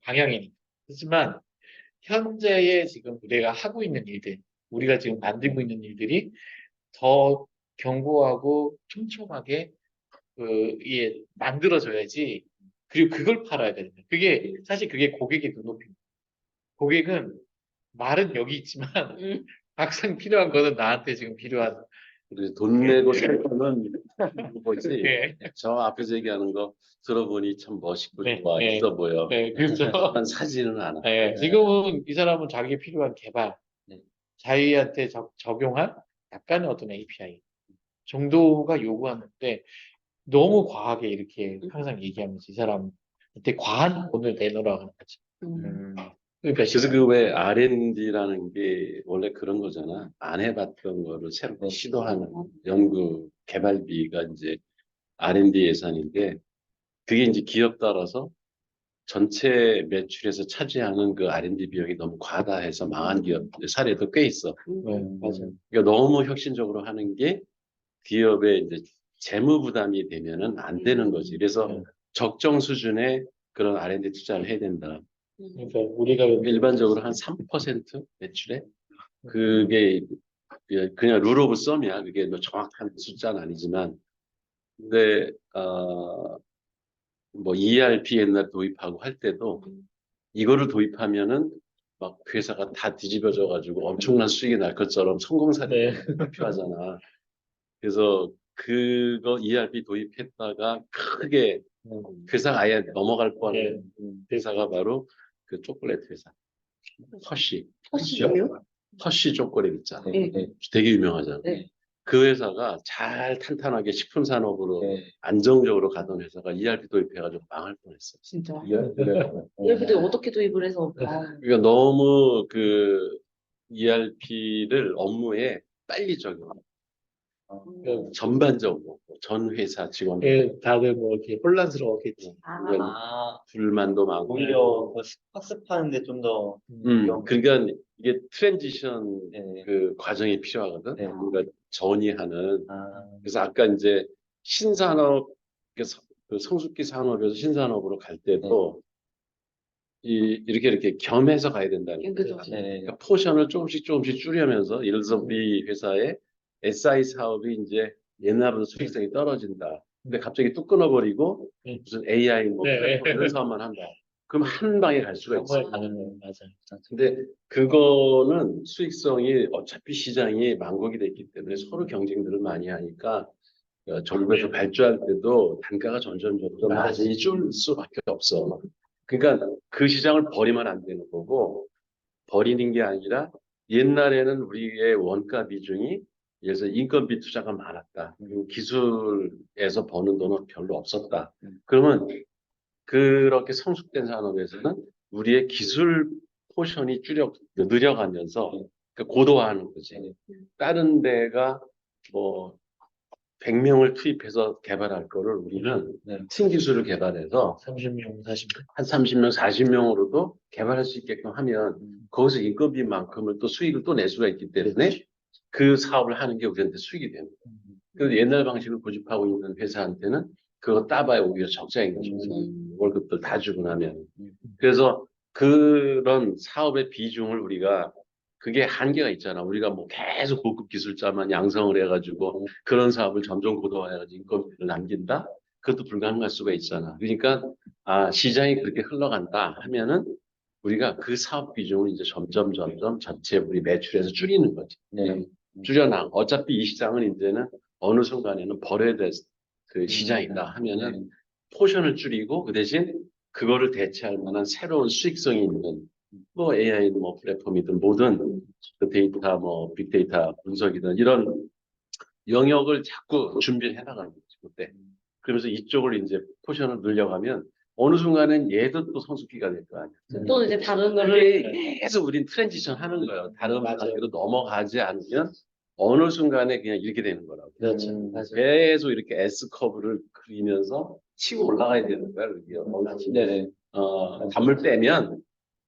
방향이니까. 하지만 현재의 지금 우리가 하고 있는 일들, 우리가 지금 만들고 있는 일들이 더 견고하고 촘촘하게 만들어져야지. 그리고 그걸 팔아야 되는데 사실 그게 고객의 눈높이입니다. 고객은 말은 여기 있지만 막상 필요한 거는 나한테 지금 필요한. 그래서 돈 내고 살 거는 뭐지? 네, 저 앞에서 얘기하는 거 들어보니 참 멋있고 네, 좋아, 네. 있어 보여. 네, 그렇죠. 하지만 사지는 않아. 네, 지금은 이 사람은 자기에 필요한 개발, 네. 자기한테 적용할 약간의 어떤 API 정도가 요구하는데 너무 과하게 이렇게 항상 얘기하면서 이 사람한테 과한 돈을 내놓으라고 하는 거죠. 그러니까 그래서 그 왜 R&D라는 게 원래 그런 거잖아. 안 해봤던 거를 새롭게 시도하는 연구 개발비가 이제 R&D 예산인데 그게 이제 기업 따라서 전체 매출에서 차지하는 그 R&D 비용이 너무 과다 해서 망한 기업 사례도 꽤 있어. 네, 맞아요. 그러니까 너무 혁신적으로 하는 게 기업의 이제 재무 부담이 되면은 안 되는 거지. 그래서 적정 수준의 그런 R&D 투자를 해야 된다. 그러니까 우리가 일반적으로 한 3% 매출에 그게 그냥 룰 오브 썸이야. 그게 뭐 정확한 숫자는 아니지만 근데 뭐 ERP 옛날 도입하고 할 때도 이거를 도입하면은 막 회사가 다 뒤집어져 가지고 엄청난 수익이 날 것처럼 성공 사례가 발표하잖아. 그래서 그거 ERP 도입했다가 크게 회사가 아예 넘어갈 뻔한 회사가 바로 그 초콜릿 회사. 허쉬요? 허쉬 초콜릿 있잖아. 네. 되게 유명하잖아. 네. 그 회사가 잘 탄탄하게 식품 산업으로 안정적으로 가던 회사가 ERP 도입해가지고 망할 뻔했어. 진짜. 그래요? ERP도 어떻게 도입을 해서 그러니까 너무 그 ERP를 업무에 빨리 적용. 전반적으로 전 회사 직원들 예, 다들 뭐 이렇게 혼란스러웠겠지. 불만도 많고. 오히려 그 학습하는데 좀 더 그러니까 이게 트랜지션 네. 그 과정이 필요하거든. 네. 우리가 전이하는. 아, 그래서 아까 이제 신산업, 그 성숙기 산업에서 신산업으로 갈 때도 이렇게 겸해서 가야 된다는 그죠. 거죠. 네. 그러니까 포션을 조금씩 줄이면서 예를 들어서 우리 회사에 SI 사업이 이제 옛날보다 수익성이 떨어진다. 근데 갑자기 뚝 끊어버리고 무슨 AI 뭐 네. 플랫폼 이런 사업만 한다. 그럼 한 방에 갈 수가 있어. 정말 가는 거예요. 맞아요. 근데 그거는 수익성이 어차피 시장이 망곡이 됐기 때문에 서로 경쟁들을 많이 하니까 정부에서 네. 발주할 때도 단가가 점점 맞아. 많이 줄 수밖에 없어. 그러니까 그 시장을 버리면 안 되는 거고 버리는 게 아니라 옛날에는 우리의 원가 비중이 예를 들어서 인건비 투자가 많았다. 그리고 기술에서 버는 돈은 별로 없었다. 그러면 그렇게 성숙된 산업에서는 우리의 기술 포션이 늘어가면서 그러니까 고도화하는 거지. 다른 데가 뭐 100명을 투입해서 개발할 거를 우리는 신기술을 개발해서 30명, 40명. 한 30명, 40명으로도 개발할 수 있게끔 하면 거기서 인건비만큼을 또 수익을 또 낼 수가 있기 때문에 그 사업을 하는 게 우리한테 수익이 됩니다. 그래서 옛날 방식을 고집하고 있는 회사한테는 그거 따봐야 오히려 적자인 거죠. 월급들 다 주고 나면. 그래서 그런 사업의 비중을 우리가 그게 한계가 있잖아. 우리가 뭐 계속 고급 기술자만 양성을 해가지고 그런 사업을 점점 고도화해가지고 인건비를 남긴다? 그것도 불가능할 수가 있잖아. 그러니까 시장이 그렇게 흘러간다 하면은 우리가 그 사업 비중을 이제 점점 전체 우리 매출에서 줄이는 거지. 줄여나. 어차피 이 시장은 이제는 어느 순간에는 버려야 될 그 시장이다 하면은 포션을 줄이고 그 대신 그거를 대체할 만한 새로운 수익성이 있는 뭐 AI 뭐 플랫폼이든 뭐든 그 데이터 뭐 빅데이터 분석이든 이런 영역을 자꾸 준비를 해나가는 거지 그때. 그러면서 이쪽을 이제 포션을 늘려가면 어느 순간은 얘도 또 성숙기가 될 거 아니야. 또 이제 다른 거를 계속 우린 트랜지션 하는 거예요. 다른 맞아요. 단계로 넘어가지 않으면 어느 순간에 그냥 이렇게 되는 거라고. 그렇죠. 계속 이렇게 S 커브를 그리면서 치고 올라가야 되는 거야. 네네. 담을 빼면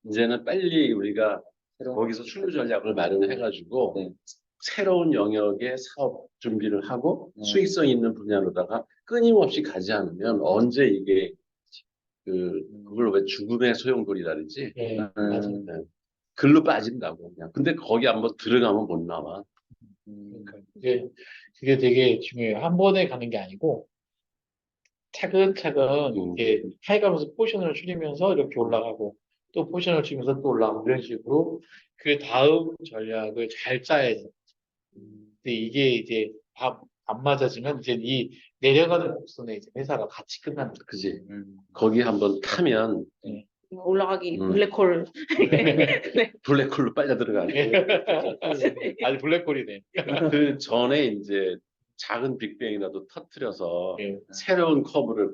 이제는 빨리 우리가 거기서 출루 전략을 마련해가지고 새로운 영역의 사업 준비를 하고 수익성 있는 분야로다가 끊임없이 가지 않으면 언제 이게 그걸 왜 죽음의 소용돌이라 그러지? 예, 맞아요. 네. 글로 빠진다고 그냥. 근데 거기 한번 들어가면 못 나와. 그러니까 그게 되게 중요해요. 한 번에 가는 게 아니고 차근차근 이렇게 해가면서 포션을 줄이면서 이렇게 올라가고 또 포션을 줄이면서 또 올라가고 이런 식으로 그 다음 전략을 잘 짜야 돼. 근데 이게 이제 안 맞아지면 이제 이 내려가는 곡선에 이제 회사가 같이 끝나는 거죠. 그지? 거기 한번 타면 올라가기 블랙홀. 블랙홀로 빨려 들어가는 아니 블랙홀이네. 그 전에 이제 작은 빅뱅이라도 터트려서 예. 새로운 커브를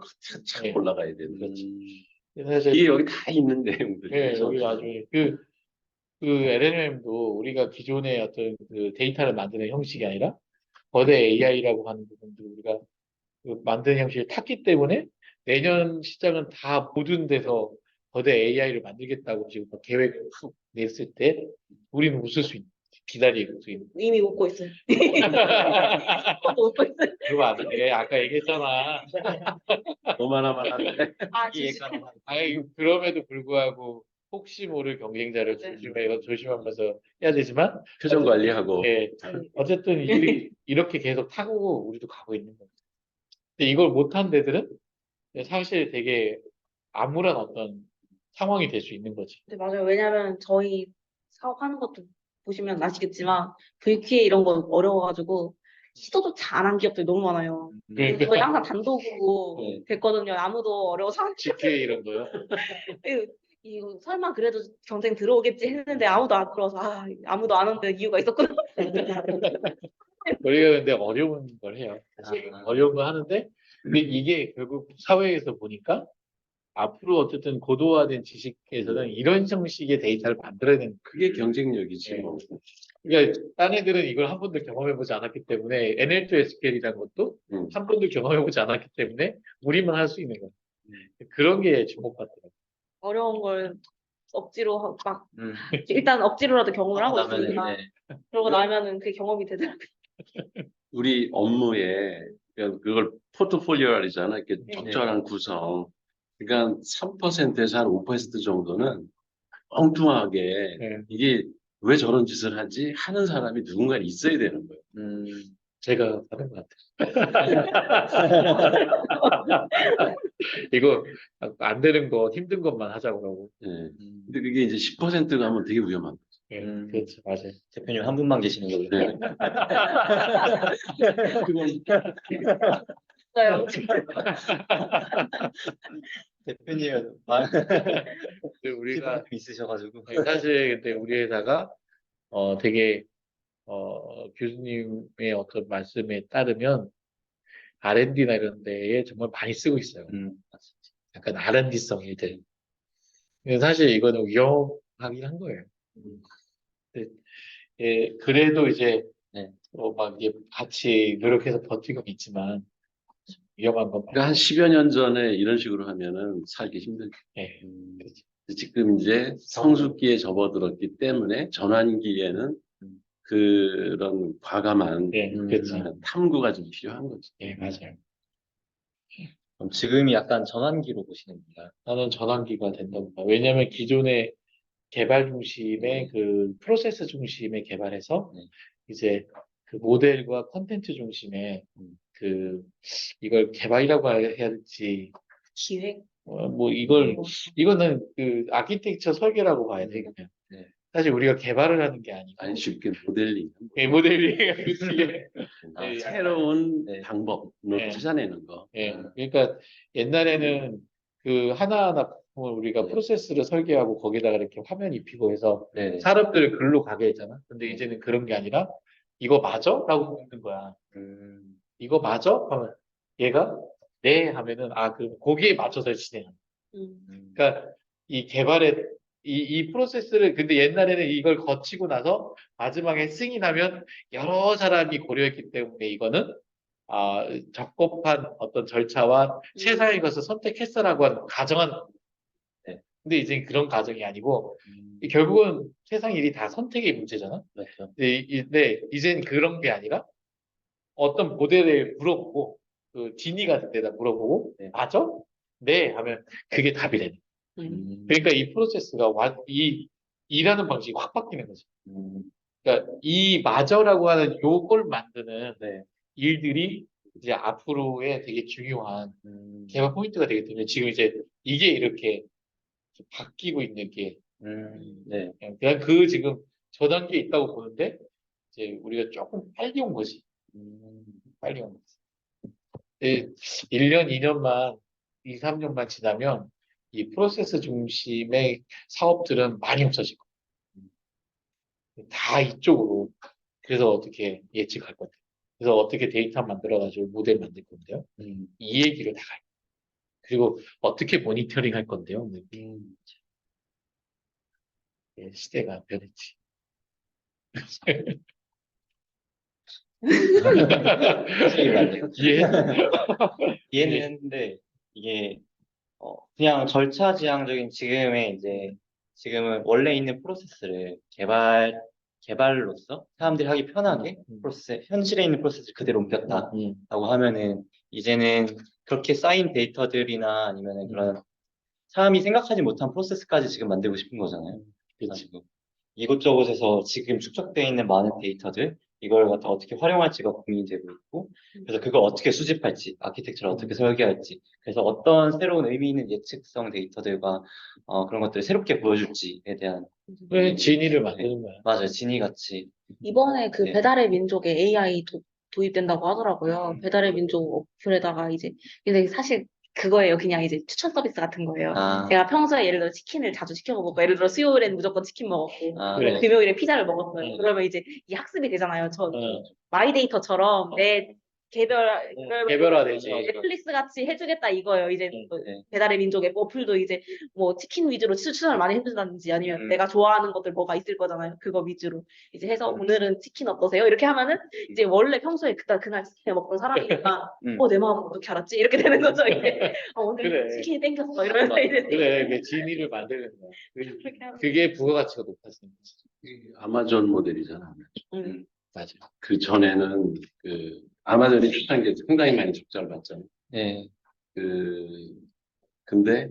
착 예. 올라가야 되는 거지. 사실 이게 여기 다 있는 내용들이. 네, 여기 나중에 그 LLM도 우리가 기존의 어떤 그 데이터를 만드는 형식이 아니라 거대 AI라고 하는 부분들 우리가 그 만드는 형식을 탔기 때문에 내년 시장은 다 모든 데서 거대 AI를 만들겠다고 지금 막 계획을 쭉 냈을 때 우리는 웃을 수 있는 기다리고 있는. 이미 웃고 있어요. 웃고 있어요. 그거 안 돼. 아까 얘기했잖아. 오만하면 안 돼. 진짜. 아니 그럼에도 불구하고 혹시 모를 경쟁자를 조심하면서 해야 되지만 표정 관리하고. 예, 어쨌든 이렇게 계속 타고 우리도 가고 있는 거예요. 근데 이걸 못한 데들은 사실 되게 암울한 어떤 상황이 될 수 있는 거지. 네, 맞아요. 왜냐면 저희 사업하는 것도 보시면 아시겠지만 VQA 이런 거 어려워가지고 시도조차 안 한 기업들이 너무 많아요. 저희 항상 단독으로 됐거든요. 아무도 어려워서 안 GK 이런 거요. 이거 설마 그래도 경쟁 들어오겠지 했는데 아무도 안 들어와서 아무도 안 오는 이유가 있었구나. 우리가 근데 어려운 걸 해요. 사실 어려운 거 하는데 근데 이게 결국 사회에서 보니까 앞으로 어쨌든 고도화된 지식에서는 이런 형식의 데이터를 만들어야 되는 그게 경쟁력이지. 뭐. 그러니까 딴 애들은 이걸 한 번도 경험해보지 않았기 때문에 NL2SQL이라는 것도 한 번도 경험해보지 않았기 때문에 우리만 할 수 있는 거예요. 그런 게 주목받더라고요. 어려운 걸 억지로 막 일단 억지로라도 경험을 하고 있으니까 그러고 나면은 그게 경험이 되더라고요. 우리 업무에 그걸 포트폴리오라 그러잖아. 이렇게 적절한 구성. 그러니까 3%에서 한 5% 정도는 엉뚱하게 이게 왜 저런 짓을 하지? 하는 사람이 누군가 있어야 되는 거예요. 제가 하는 것 같아요. 이거 안 되는 거, 힘든 것만 하자고 그러고. 예. 근데 그게 이제 10% 가면 되게 위험한 거죠. 예, 그렇죠, 맞아요. 대표님 한 분만 계시는 거예요. 네. 맞아요. 대표님은 근데 우리가 있으셔가지고. 사실 근데 우리 회사가 되게 교수님의 어떤 말씀에 따르면 R&D나 이런 데에 정말 많이 쓰고 있어요. 약간 R&D성 일들. 근데 사실 이거는 위험하긴 한 거예요. 근데, 예, 그래도 이제 네. 막 이게 같이 노력해서 버티고 있지만 위험한 건 그러니까 한 10여 년 전에 이런 식으로 하면은 살기 힘들죠. 예, 그렇죠. 지금 이제 성숙기에 접어들었기 때문에 전환기에는 그런 과감한 예, 그렇죠. 탐구가 좀 필요한 거죠. 예, 맞아요. 그럼 지금이 약간 전환기로 보시는 건가요? 나는 전환기가 된다고 봐. 왜냐하면 기존의 개발 중심의 그 프로세스 중심의 개발에서 네. 이제 그 모델과 컨텐츠 중심의 그 이걸 개발이라고 해야 될지 기획. 뭐 이거는 그 아키텍처 설계라고 봐야 돼 그냥. 네. 사실 우리가 개발을 하는 게 아니고 아니 쉽게 모델링. 모델링 그치. 새로운 네. 방법으로 네. 찾아내는 거. 예, 그러니까 옛날에는 그 하나하나 부품을 우리가 네. 프로세스를 설계하고 거기다가 이렇게 화면 입히고 해서 네. 산업들을 글로 가게 했잖아. 근데 이제는 그런 게 아니라 이거 맞아? 라고 묻는 거야. 이거 맞아? 하면 얘가 네 하면은 그럼 거기에 맞춰서 진행하는 거야. 그러니까 이 개발의 이 프로세스를 근데 옛날에는 이걸 거치고 나서 마지막에 승인하면 여러 사람이 고려했기 때문에 이거는 적법한 어떤 절차와 최상의 것을 선택했어라고 하는 가정한 네. 근데 이제 그런 가정이 아니고 결국은 세상 일이 다 선택의 문제잖아. 그렇죠. 근데 이젠 그런 게 아니라 어떤 모델에 물어보고 그 지니 같은 데다 물어보고 네. 맞아? 네 하면 그게 답이 되는. 그러니까 이 프로세스가 이 일하는 방식이 확 바뀌는 거죠. 그러니까 이 맞아라고 하는 요걸 만드는 네. 일들이 이제 앞으로의 되게 중요한 개발 포인트가 되기 때문에 지금 이제 이게 이렇게 바뀌고 있는 게 네. 그냥 그 지금 저 단계에 있다고 보는데 이제 우리가 조금 빨리 온 거지. 빨리 온 거지. 1년, 2년만, 2, 3년만 지나면 이 프로세스 중심의 사업들은 많이 없어질 거예요. 다 이쪽으로. 그래서 어떻게 예측할 건데. 그래서 어떻게 데이터 만들어가지고 모델 만들 건데요. 이 얘기를 다 가요. 그리고 어떻게 모니터링 할 건데요. 시대가 변했지. 이해? 이해는 했는데 이게 그냥 절차지향적인 지금은 원래 있는 프로세스를 개발로서 사람들이 하기 편하게 현실에 있는 프로세스를 그대로 옮겼다라고 하면은 이제는 그렇게 쌓인 데이터들이나 아니면은 그런 사람이 생각하지 못한 프로세스까지 지금 만들고 싶은 거잖아요. 그래가지고 이곳저곳에서 지금 축적되어 있는 많은 데이터들 이걸 갖다 어떻게 활용할지가 고민이 되고 있고 그래서 그걸 어떻게 수집할지 아키텍처를 어떻게 설계할지 그래서 어떤 새로운 의미 있는 예측성 데이터들과 그런 것들을 새롭게 보여줄지에 대한 왜 진위를 만드는 거야? 맞아요. 진이 같이 이번에 그 네. 배달의 민족에 AI 도입된다고 하더라고요. 배달의 민족 어플에다가 이제 근데 사실 그거예요. 그냥 이제 추천 서비스 같은 거예요. 제가 평소에 예를 들어 치킨을 자주 시켜 먹었고 예를 들어 수요일에는 무조건 치킨 먹었고 그래. 금요일에 피자를 먹었어요. 그러면 이제 이 학습이 되잖아요. 저 마이데이터처럼 내 개별화되지. 넷플릭스 같이 해주겠다 이거예요. 이제 네. 배달의 민족의 어플도 이제 뭐 치킨 위주로 추천을 많이 해준다든지 아니면 내가 좋아하는 것들 뭐가 있을 거잖아요. 그거 위주로 이제 해서 오늘은 치킨 어떠세요? 이렇게 하면은 이제 원래 평소에 그날 치킨 먹던 사람이니까 내 마음 어떻게 알았지? 이렇게 되는 거죠. 이게 오늘 그래. 치킨이 땡겼어 이러면서 이제 그래, 그 진위를 만드는 거야. 그렇게 하면 그게 부가가치가 높아지는 거지. 아마존 모델이잖아. 맞아. 그 전에는 그 아마존이 비슷한 게 상당히 많이 적자를 봤잖아요. 네. 근데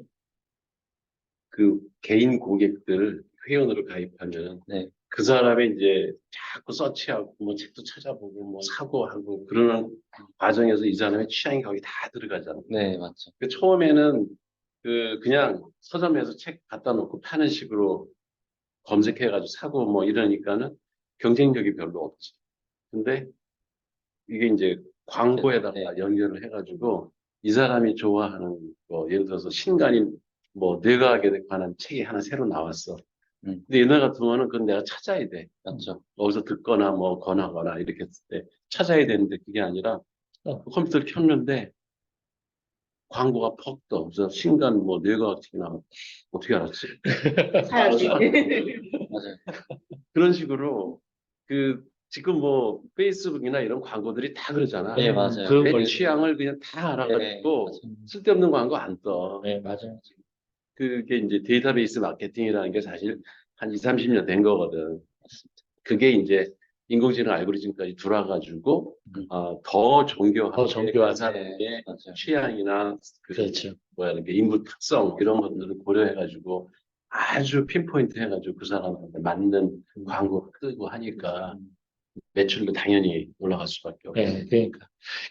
그 개인 고객들 회원으로 가입하면 네. 그 사람이 이제 자꾸 서치하고 뭐 책도 찾아보고 뭐 사고 하고 그러는 과정에서 이 사람의 취향이 거기 다 들어가잖아. 네, 맞죠. 그 처음에는 그냥 서점에서 책 갖다 놓고 파는 식으로 검색해가지고 사고 뭐 이러니까는 경쟁력이 별로 없지. 근데 이게 이제 광고에다가 네. 연결을 해가지고 이 사람이 좋아하는 거 예를 들어서 신간이 뭐 뇌과학에 관한 책이 하나 새로 나왔어. 근데 옛날 같으면은 그건 내가 찾아야 돼. 맞죠. 어디서 듣거나 뭐 권하거나 이렇게 했을 때 찾아야 되는데 그게 아니라 컴퓨터를 켰는데 광고가 퍽 떠. 그래서 신간 뭐 뇌과학 책이 나와. 어떻게 알았지? 사야지. 맞아요. 그런 식으로 지금 뭐 페이스북이나 이런 광고들이 다 그러잖아. 네, 맞아요. 그런 내 걸. 취향을 그냥 다 네, 알아가지고 맞아요. 쓸데없는 광고 안 떠. 네, 맞아요. 그게 이제 데이터베이스 마케팅이라는 게 사실 한 2, 30년 된 거거든. 그게 이제 인공지능 알고리즘까지 들어와가지고 더 정교하게 더 정교하게. 그 사람의 맞아요. 취향이나 그렇죠. 이렇게 인구 특성 이런 것들을 고려해가지고 아주 핀포인트 해가지고 그 사람한테 맞는 광고를 끄고 하니까 매출도 당연히 올라갈 수밖에 없고. 네,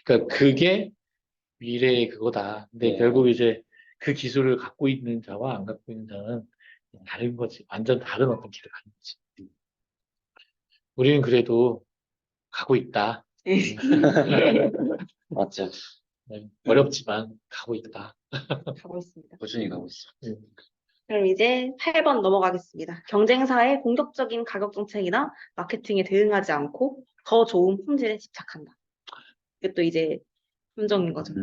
그러니까 그게 미래의 그거다. 근데 네. 결국 이제 그 기술을 갖고 있는 자와 안 갖고 있는 자는 다른 거지. 완전 다른 어떤 길을 가는 거지. 우리는 그래도 가고 있다. 맞죠. 네, 어렵지만 가고 있다. 가고 있습니다. 꾸준히 가고 있어. 그럼 이제 8번 넘어가겠습니다. 경쟁사의 공격적인 가격 정책이나 마케팅에 대응하지 않고 더 좋은 품질에 집착한다. 이것도 이제 함정인 거죠.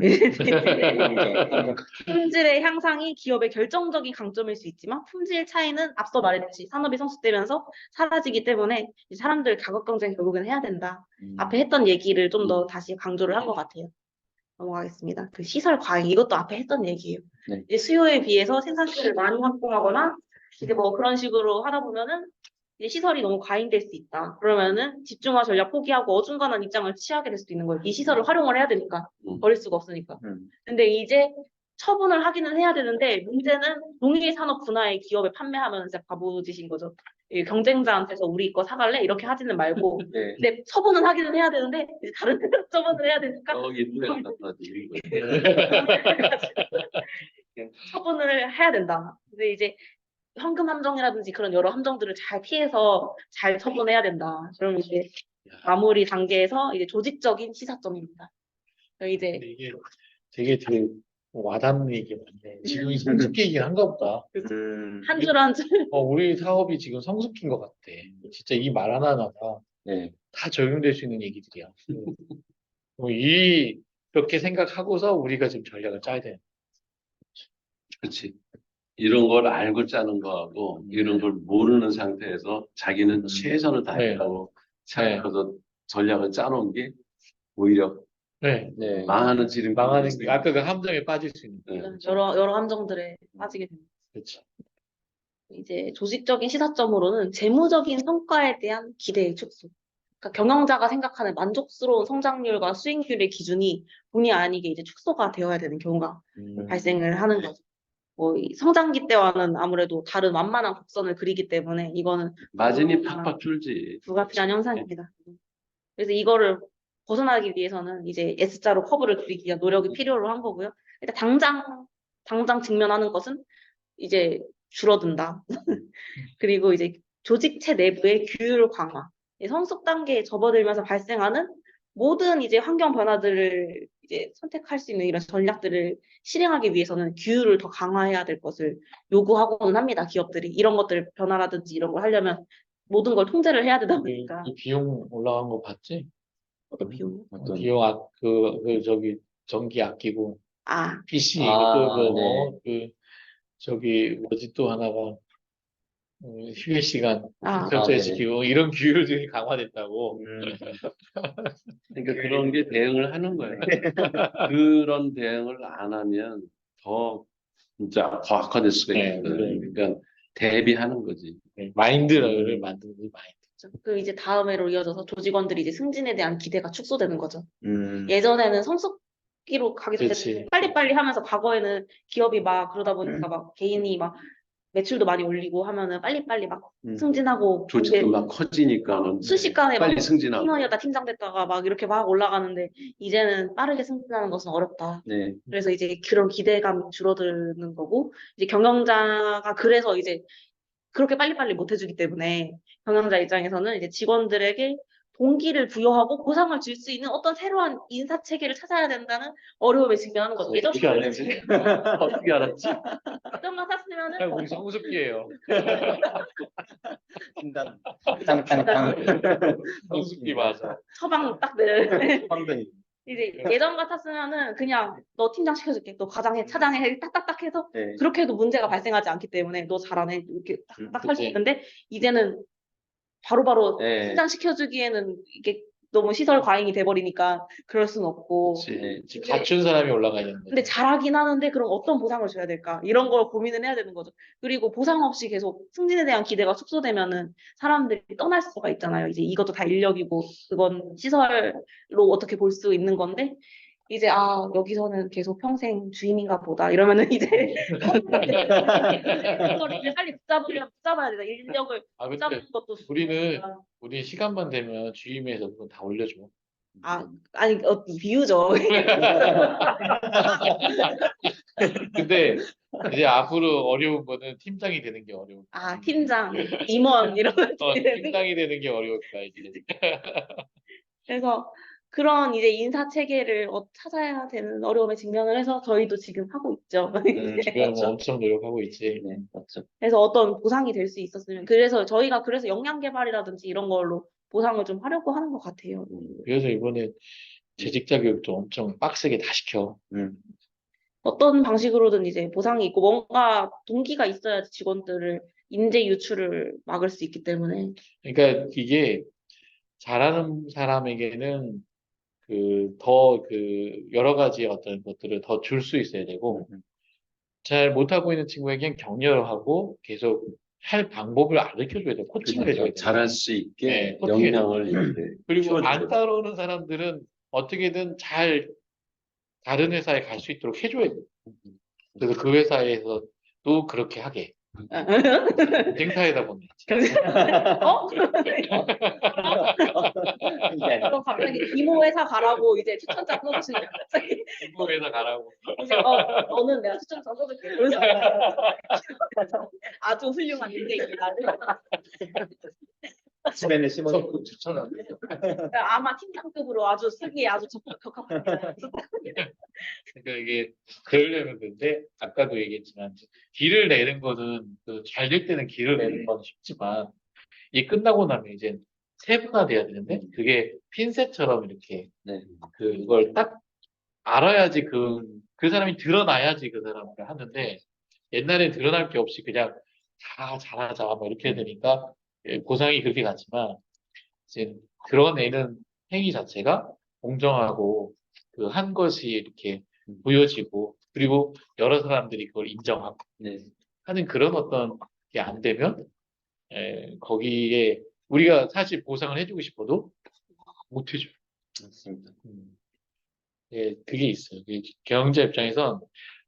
품질의 향상이 기업의 결정적인 강점일 수 있지만 품질 차이는 앞서 말했듯이 산업이 성숙되면서 사라지기 때문에 이제 사람들 가격 경쟁 결국엔 해야 된다. 앞에 했던 얘기를 좀 더 다시 강조를 한 것 같아요. 넘어가겠습니다. 그 시설 과잉 이것도 앞에 했던 얘기예요. 네. 이제 수요에 비해서 생산량을 많이 확보하거나 이제 뭐 그런 식으로 하다 보면은 이제 시설이 너무 과잉될 수 있다. 그러면은 집중화 전략 포기하고 어중간한 입장을 취하게 될 수도 있는 거예요. 이 시설을 활용을 해야 되니까 버릴 수가 없으니까. 근데 이제 처분을 하기는 해야 되는데 문제는 동일 산업 분야의 기업에 판매하면 진짜 바보짓인 거죠. 이 경쟁자한테서 우리 거 사갈래? 이렇게 하지는 말고 네. 근데 처분은 하기는 해야 되는데 이제 다른 데로 처분을 해야 되니까 옛날에 갖다 드린 거예요. 처분을 해야 된다. 근데 이제 현금 함정이라든지 그런 여러 함정들을 잘 피해서 잘 처분해야 된다. 그럼 이제 마무리 단계에서 이제 조직적인 시사점입니다. 이제 근데 이게 되게 와닿는 얘기 같네. 지금 이 성숙기 얘기를 한가 보다. 한 줄 한 줄. 우리 사업이 지금 성숙인 것 같아. 진짜 이 말 하나하나가 네. 다 적용될 수 있는 얘기들이야. 이렇게 생각하고서 우리가 지금 전략을 짜야 돼. 그렇지. 이런 걸 알고 짜는 거하고 이런 걸 모르는 상태에서 자기는 최선을 다했다고 생각해서 전략을 짜놓은 게 오히려 네. 네. 망하는 지름 망하는 게 아까 그 함정에 빠질 수 있는. 네. 여러 함정들에 빠지게 됩니다. 그렇죠. 이제 조직적인 시사점으로는 재무적인 성과에 대한 기대의 축소. 그러니까 경영자가 생각하는 만족스러운 성장률과 수익률의 기준이 본의 아니게 이제 축소가 되어야 되는 경우가 발생을 하는 거죠. 이 성장기 때와는 아무래도 다른 완만한 곡선을 그리기 때문에 이거는 마진이 팍팍 줄지. 불가피한 현상입니다. 그래서 이거를 벗어나기 위해서는 이제 S자로 커브를 그리기 위한 노력이 필요로 한 거고요. 일단 당장 직면하는 것은 이제 줄어든다. 그리고 이제 조직체 내부의 규율 강화. 성숙 단계에 접어들면서 발생하는 모든 이제 환경 변화들을 이제 선택할 수 있는 이런 전략들을 실행하기 위해서는 규율을 더 강화해야 될 것을 요구하고는 합니다. 기업들이 이런 것들 변화라든지 이런 걸 하려면 모든 걸 통제를 해야 되다 보니까. 이 비용 올라간 거 봤지? 어떤 비용? 비용 저기 전기 아끼고 PC 뭐지 또 하나가 휴게 시간 절제시키고 이런 규율들이 강화됐다고. 그러니까 그런 게 대응을 하는 거예요. 그런 대응을 안 하면 더 진짜 더 악화될 수가 있거든. 그러니까 대비하는 거지. 마인드를 만드는 게 마인드. 그 이제 다음해로 이어져서 조직원들이 이제 승진에 대한 기대가 축소되는 거죠. 예전에는 성숙기로 가기 전에 빨리빨리 하면서 과거에는 기업이 막 그러다 보니까 막 개인이 막 매출도 많이 올리고 하면은 빨리빨리 막 음. 승진하고 조직도 막 커지니까는 순식간에 막 빨리 승진하고. 팀원이었다 팀장 됐다가 막 이렇게 막 올라가는데 이제는 빠르게 승진하는 것은 어렵다. 네. 그래서 이제 그런 기대감이 줄어드는 거고 이제 경영자가 그래서 이제 그렇게 빨리빨리 못 해주기 때문에 경영자 입장에서는 이제 직원들에게 동기를 부여하고 보상을 줄 수 있는 어떤 새로운 인사 체계를 찾아야 된다는 어려움에 직면하는 거죠. 예전 어떻게 알았지? 어떻게 알았지? 예전 같았으면은 우리 성숙기예요. 진단. 땅땅땅. 성숙기 맞아. 처방 딱 늘 황당이. 이제 예전 같았으면은 그냥 너 팀장 시켜줄게, 너 과장해, 차장해, 딱딱딱 해서 네. 그렇게 해도 문제가 발생하지 않기 때문에 너 잘하네 이렇게 딱 할 수 그치. 있는데 이제는 바로바로 네. 팀장 시켜주기에는 이게 너무 시설 과잉이 돼버리니까 그럴 순 없고 그치. 네. 지금 갖춘 사람이 올라가야 되는 근데 거죠. 잘하긴 하는데 그럼 어떤 보상을 줘야 될까? 이런 걸 고민을 해야 되는 거죠. 그리고 보상 없이 계속 승진에 대한 기대가 축소되면은 사람들이 떠날 수가 있잖아요. 이제 이것도 다 인력이고 그건 시설로 어떻게 볼 수 있는 건데 이제 아 여기서는 계속 평생 주임인가 보다 이러면은 이제 이거를 빨리 붙잡아야 되나 인력을 아, 근데 붙잡는 것도 우리는 중요하니까. 우리 시간만 되면 주임에서 그건 다 올려줘. 아 아니 비유죠. 근데 이제 앞으로 어려운 거는 팀장이 되는 게 어려워. 아 팀장 임원 이런 팀장이 되는 게 어려우니까 이제. 그래서 그런 이제 인사 체계를 찾아야 되는 어려움에 직면을 해서 저희도 지금 하고 있죠. 지금 맞죠. 엄청 노력하고 있지. 네, 맞죠. 그래서 어떤 보상이 될 수 있었으면 그래서 저희가 그래서 역량 개발이라든지 이런 걸로 보상을 좀 하려고 하는 것 같아요. 그래서 이번에 재직자 교육도 엄청 빡세게 다 시켜. 어떤 방식으로든 이제 보상이 있고 뭔가 동기가 있어야지 직원들을 인재 유출을 막을 수 있기 때문에 그러니까 이게 잘하는 사람에게는 여러 가지 어떤 것들을 더 줄 수 있어야 되고, 잘 못하고 있는 친구에겐 격려하고 계속 할 방법을 가르쳐줘야 돼. 코칭을 해줘야 돼. 잘할 수 있게 네, 코칭해 역량을 이렇게 그리고 키워줘야 안 돼. 따라오는 사람들은 어떻게든 잘 다른 회사에 갈 수 있도록 해줘야 돼. 그래서 그 회사에서 또 그렇게 하게. 행사에다 보내. 어? 이게 아니라. 그럼 갑자기 이모 회사 가라고 이제 추천장 써주시면 갑자기 그 회사 가라고. 이제 너는 내가 추천장 써줄게. 그래서 아주 훌륭한 인재입니다. 집에는 심어. 적극 추천한다. 아마 팀장급으로 아주 쓰기에 아주 적합합니다. 그러니까 이게 그러려면 근데 아까도 얘기했지만 길을 내는 거는 잘 될 때는 길을 내는 건 쉽지만 이 끝나고 나면 이제 세분화돼야 되는데 그게 핀셋처럼 이렇게 네. 그걸 딱 알아야지 그 사람이 드러나야지 그 사람을 하는데 옛날엔 드러날 게 없이 그냥 다 잘하자 뭐 이렇게 되니까 보상이 그렇게 갔지만 이제 드러내는 행위 자체가 공정하고 그 한 것이 이렇게 보여지고 그리고 여러 사람들이 그걸 인정하고 네. 하는 그런 어떤 게 안 되면 거기에 우리가 사실 보상을 해주고 싶어도 못 해줘. 맞습니다. 예, 그게 있어요. 경영자 입장에선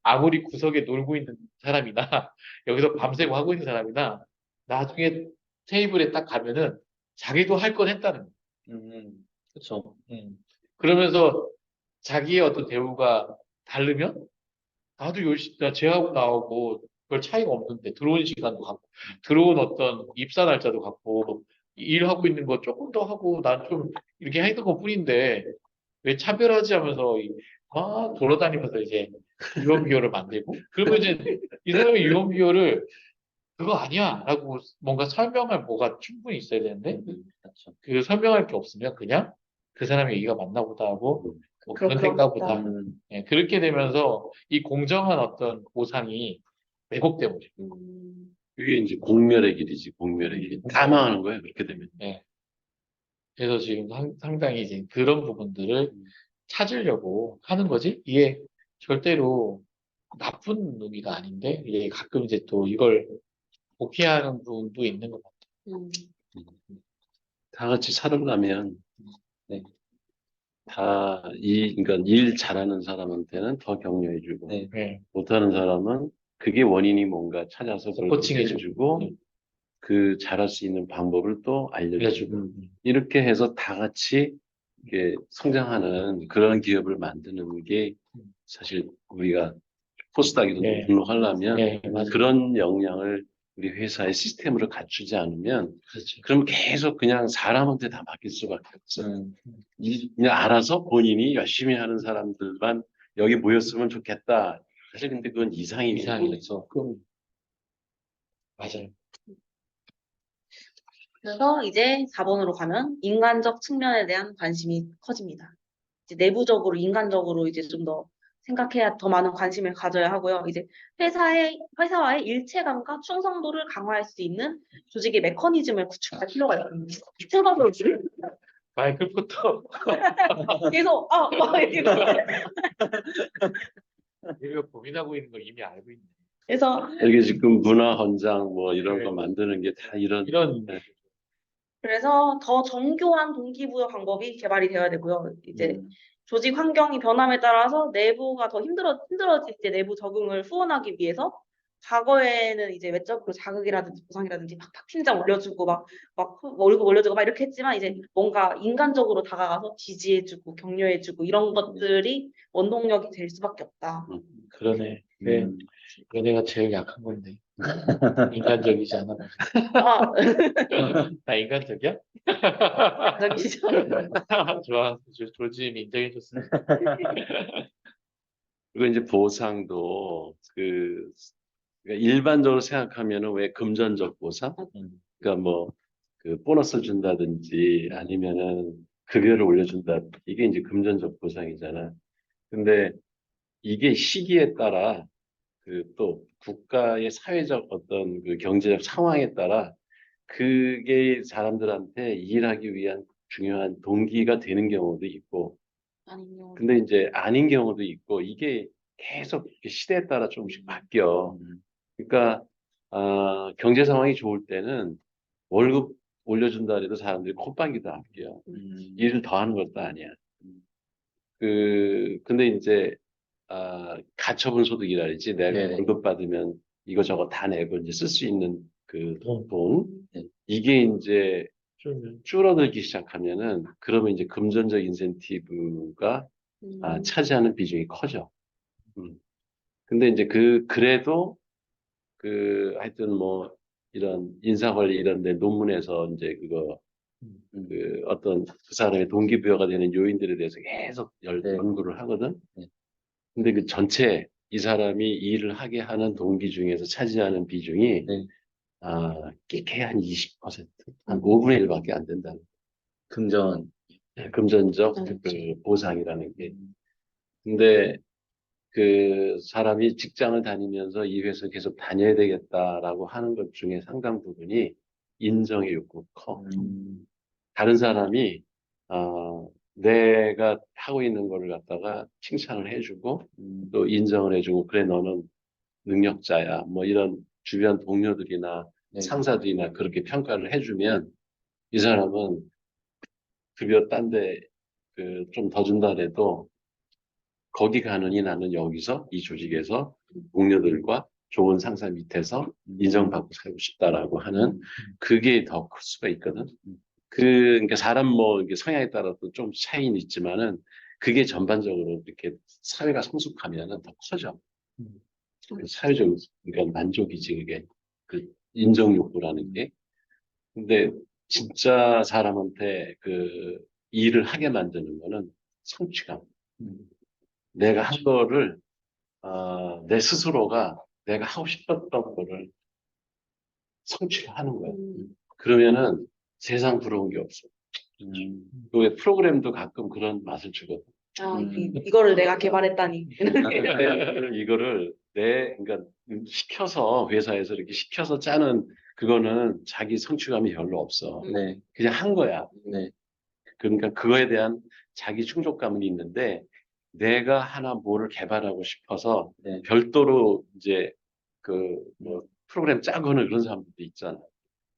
아무리 구석에 놀고 있는 사람이나 여기서 밤새고 하고 있는 사람이나 나중에 테이블에 딱 가면은 자기도 할 건 했다는 거예요. 그렇죠. 그러면서 자기의 어떤 대우가 다르면 나도 열심히 쟤하고 나오고 별 차이가 없는데 들어온 시간도 같고 들어온 어떤 입사 날짜도 같고 일하고 있는 거 조금 더 하고 난 좀 이렇게 했던 것 뿐인데 왜 차별하지 하면서 돌아다니면서 이제 유언비어를 만들고 그러면 이제 이 사람의 유언비어를 그거 아니야 라고 뭔가 설명할 뭐가 충분히 있어야 되는데 그렇죠. 그 설명할 게 없으면 그냥 그 사람의 얘기가 맞나 보다 하고 뭐 그런 그렇다. 생각 보다 예, 그렇게 되면서 이 공정한 어떤 보상이 왜곡돼 버려요. 그게 이제 공멸의 길이지, 공멸의 길. 다 망하는 거예요, 그렇게 되면. 예. 그래서 지금 상당히 이제 그런 부분들을 찾으려고 하는 거지. 이게 절대로 나쁜 의미가 아닌데 이게 가끔 이제 또 이걸 복해하는 부분도 있는 것 같아요. 다 같이 살아가면, 네. 그러니까 일 잘하는 사람한테는 더 격려해주고, 네. 네. 못하는 사람은 그게 원인이 뭔가 찾아서 그걸 코칭해주고. 해주고 그 잘할 수 있는 방법을 또 알려주고 알려주고. 이렇게 해서 다 같이 이렇게 성장하는 그런 기업을 만드는 게 사실 우리가 포스닥에도 네. 등록하려면 네, 맞아요. 그런 역량을 우리 회사의 시스템으로 갖추지 않으면 그렇죠. 그럼 계속 그냥 사람한테 다 맡길 수밖에 없어요. 그냥 알아서 본인이 열심히 하는 사람들만 여기 모였으면 좋겠다. 사실 근데 그건 이상이고 이상이죠. 그럼 맞아요. 그래서 이제 4번으로 가면 인간적 측면에 대한 관심이 커집니다. 이제 내부적으로 인간적으로 이제 좀 더 생각해야 더 많은 관심을 가져야 하고요. 이제 회사와의 일체감과 충성도를 강화할 수 있는 조직의 메커니즘을 구축할 필요가 있거든요. 충성도를 마이클 포터 계속 우리가 고민하고 있는 걸 이미 알고 있네. 그래서 여기 지금 문화 헌장 뭐 이런 네. 거 만드는 게 다 이런 이런 네. 그래서 더 정교한 동기부여 방법이 개발이 되어야 되고요. 이제 조직 환경이 변함에 따라서 내부가 더 힘들어질 때 내부 적응을 후원하기 위해서 과거에는 이제 외적으로 자극이라든지 보상이라든지 팍팍 팀장 올려주고 막 월급 올려주고 막 이렇게 했지만 이제 뭔가 인간적으로 다가가서 지지해주고 격려해주고 이런 것들이 원동력이 될 수밖에 없다. 그러네. 네. 얘네가 제일 약한 건데. 인간적이지 않아. 아, 나 인간적이야? 저기죠. 좋아. 조짐 인정해줬어. 그리고 이제 보상도 그러니까 일반적으로 생각하면은 왜 금전적 보상? 그러니까 뭐 그 보너스를 준다든지 아니면은 급여를 올려준다. 이게 이제 금전적 보상이잖아. 근데 이게 시기에 따라 그 또 국가의 사회적 어떤 그 경제적 상황에 따라 그게 사람들한테 일하기 위한 중요한 동기가 되는 경우도 있고, 아니면 근데 이제 아닌 경우도 있고, 이게 계속 이렇게 시대에 따라 조금씩 바뀌어. 그러니까, 경제 상황이 좋을 때는 월급 올려준다 해도 사람들이 콧방귀도 안 껴. 일을 더 하는 것도 아니야. 근데 이제, 가처분 소득이라든지 내가 네네. 월급 받으면 이거저거 다 내고 이제 쓸 수 있는 그 돈. 돈, 네. 이게 이제 좀 줄어들기 시작하면은 그러면 이제 금전적 인센티브가 차지하는 비중이 커져. 근데 이제 그래도 하여튼 뭐 이런 인사관리 이런 데 논문에서 이제 어떤 그 사람의 동기부여가 되는 요인들에 대해서 계속 네. 연구를 하거든. 네. 근데 그 전체 이 사람이 일을 하게 하는 동기 중에서 차지하는 비중이 네. 끼케 한 20%, 한 5분의 1밖에 안 된다는 금전. 금전적 그 보상이라는 게. 근데 그 사람이 직장을 다니면서 이 회사 계속 다녀야 되겠다라고 하는 것 중에 상당 부분이 인정의 욕구가 커. 다른 사람이 내가 하고 있는 거를 갖다가 칭찬을 해주고 또 인정을 해주고 그래 너는 능력자야 뭐 이런 주변 동료들이나 네. 상사들이나 그렇게 평가를 해주면 이 사람은 급여 딴데 그 좀 더 준다 해도 거기 가느니 나는 여기서 이 조직에서 동료들과 좋은 상사 밑에서 인정받고 살고 싶다라고 하는 그게 더 클 수가 있거든. 그러니까 사람 뭐 이게 성향에 따라서 좀 차이는 있지만은 그게 전반적으로 이렇게 사회가 성숙하면은 더 커져. 그 사회적 그러니까 만족이지 그게 그 인정 욕구라는 게. 근데 진짜 사람한테 그 일을 하게 만드는 거는 성취감. 내가 한 거를 내 스스로가 내가 하고 싶었던 거를 성취하는 거야. 그러면은 세상 부러운 게 없어. 왜 프로그램도 가끔 그런 맛을 주거든. 이거를 내가 개발했다니. 이거를 그러니까 시켜서 회사에서 이렇게 시켜서 짜는 그거는 자기 성취감이 별로 없어. 네. 그냥 한 거야. 네. 그러니까 그거에 대한 자기 충족감은 있는데 내가 하나 뭐를 개발하고 싶어서 네. 별도로 이제 뭐 프로그램 짜거나 그런 사람들도 있잖아.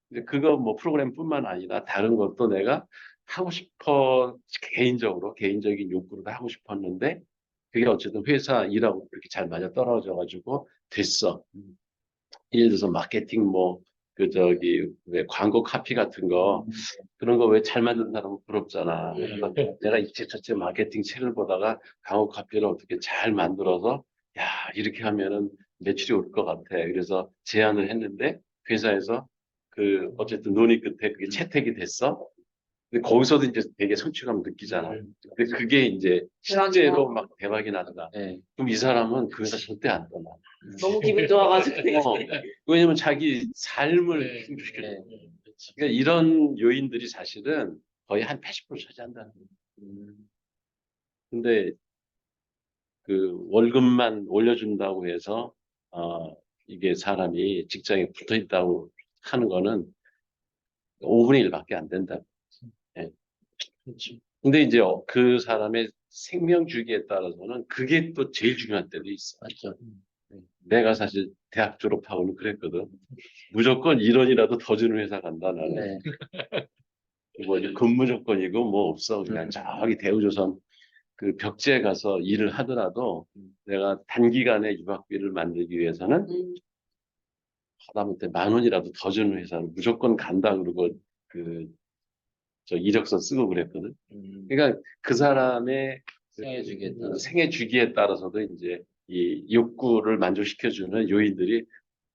근데 그거 뭐 프로그램뿐만 아니라 다른 것도 내가 하고 싶어 개인적인 욕구로 하고 싶었는데 그게 어쨌든 회사 일하고 그렇게 잘 맞아 떨어져가지고 됐어. 예를 들어서 마케팅 뭐, 그 저기, 왜 광고 카피 같은 거, 그런 거 왜 잘 만든 사람은 부럽잖아. 그래서 내가 이체저체 마케팅 책을 보다가 광고 카피를 어떻게 잘 만들어서, 야, 이렇게 하면은 매출이 올 것 같아. 그래서 제안을 했는데, 회사에서 그, 어쨌든 논의 끝에 그게 채택이 됐어. 근데 거기서도 이제 되게 성취감 느끼잖아. 근데 그게 이제 실제로 대박이다. 막 대박이 난다. 네. 그럼 이 사람은 그 회사 절대 안 떠나. 너무 기분 좋아가지고. 왜냐면 자기 삶을 충족시켜. 네. 그러니까 이런 요인들이 사실은 거의 한 80% 차지한다는 거예요. 근데 그 월급만 올려준다고 해서 이게 사람이 직장에 붙어 있다고 하는 거는 5분의 1밖에 안 된다. 예. 그렇죠. 근데 이제 그 사람의 생명 주기에 따라서는 그게 또 제일 중요한 때도 있어. 맞죠. 내가 사실 대학 졸업하고는 그랬거든. 무조건 1원이라도 더 주는 회사 간다, 나는. 네. 뭐 근무 조건이고 뭐 없어. 그냥 저기 대우조선 그 벽지에 가서 일을 하더라도 내가 단기간에 유학비를 만들기 위해서는 하다못해 10,000원이라도 더 주는 회사로 무조건 간다 그러고 그 저 이력서 쓰고 그랬거든. 그러니까 그 사람의 생애 주기에 따라. 생애 주기에 따라서도 이제 이 욕구를 만족시켜주는 요인들이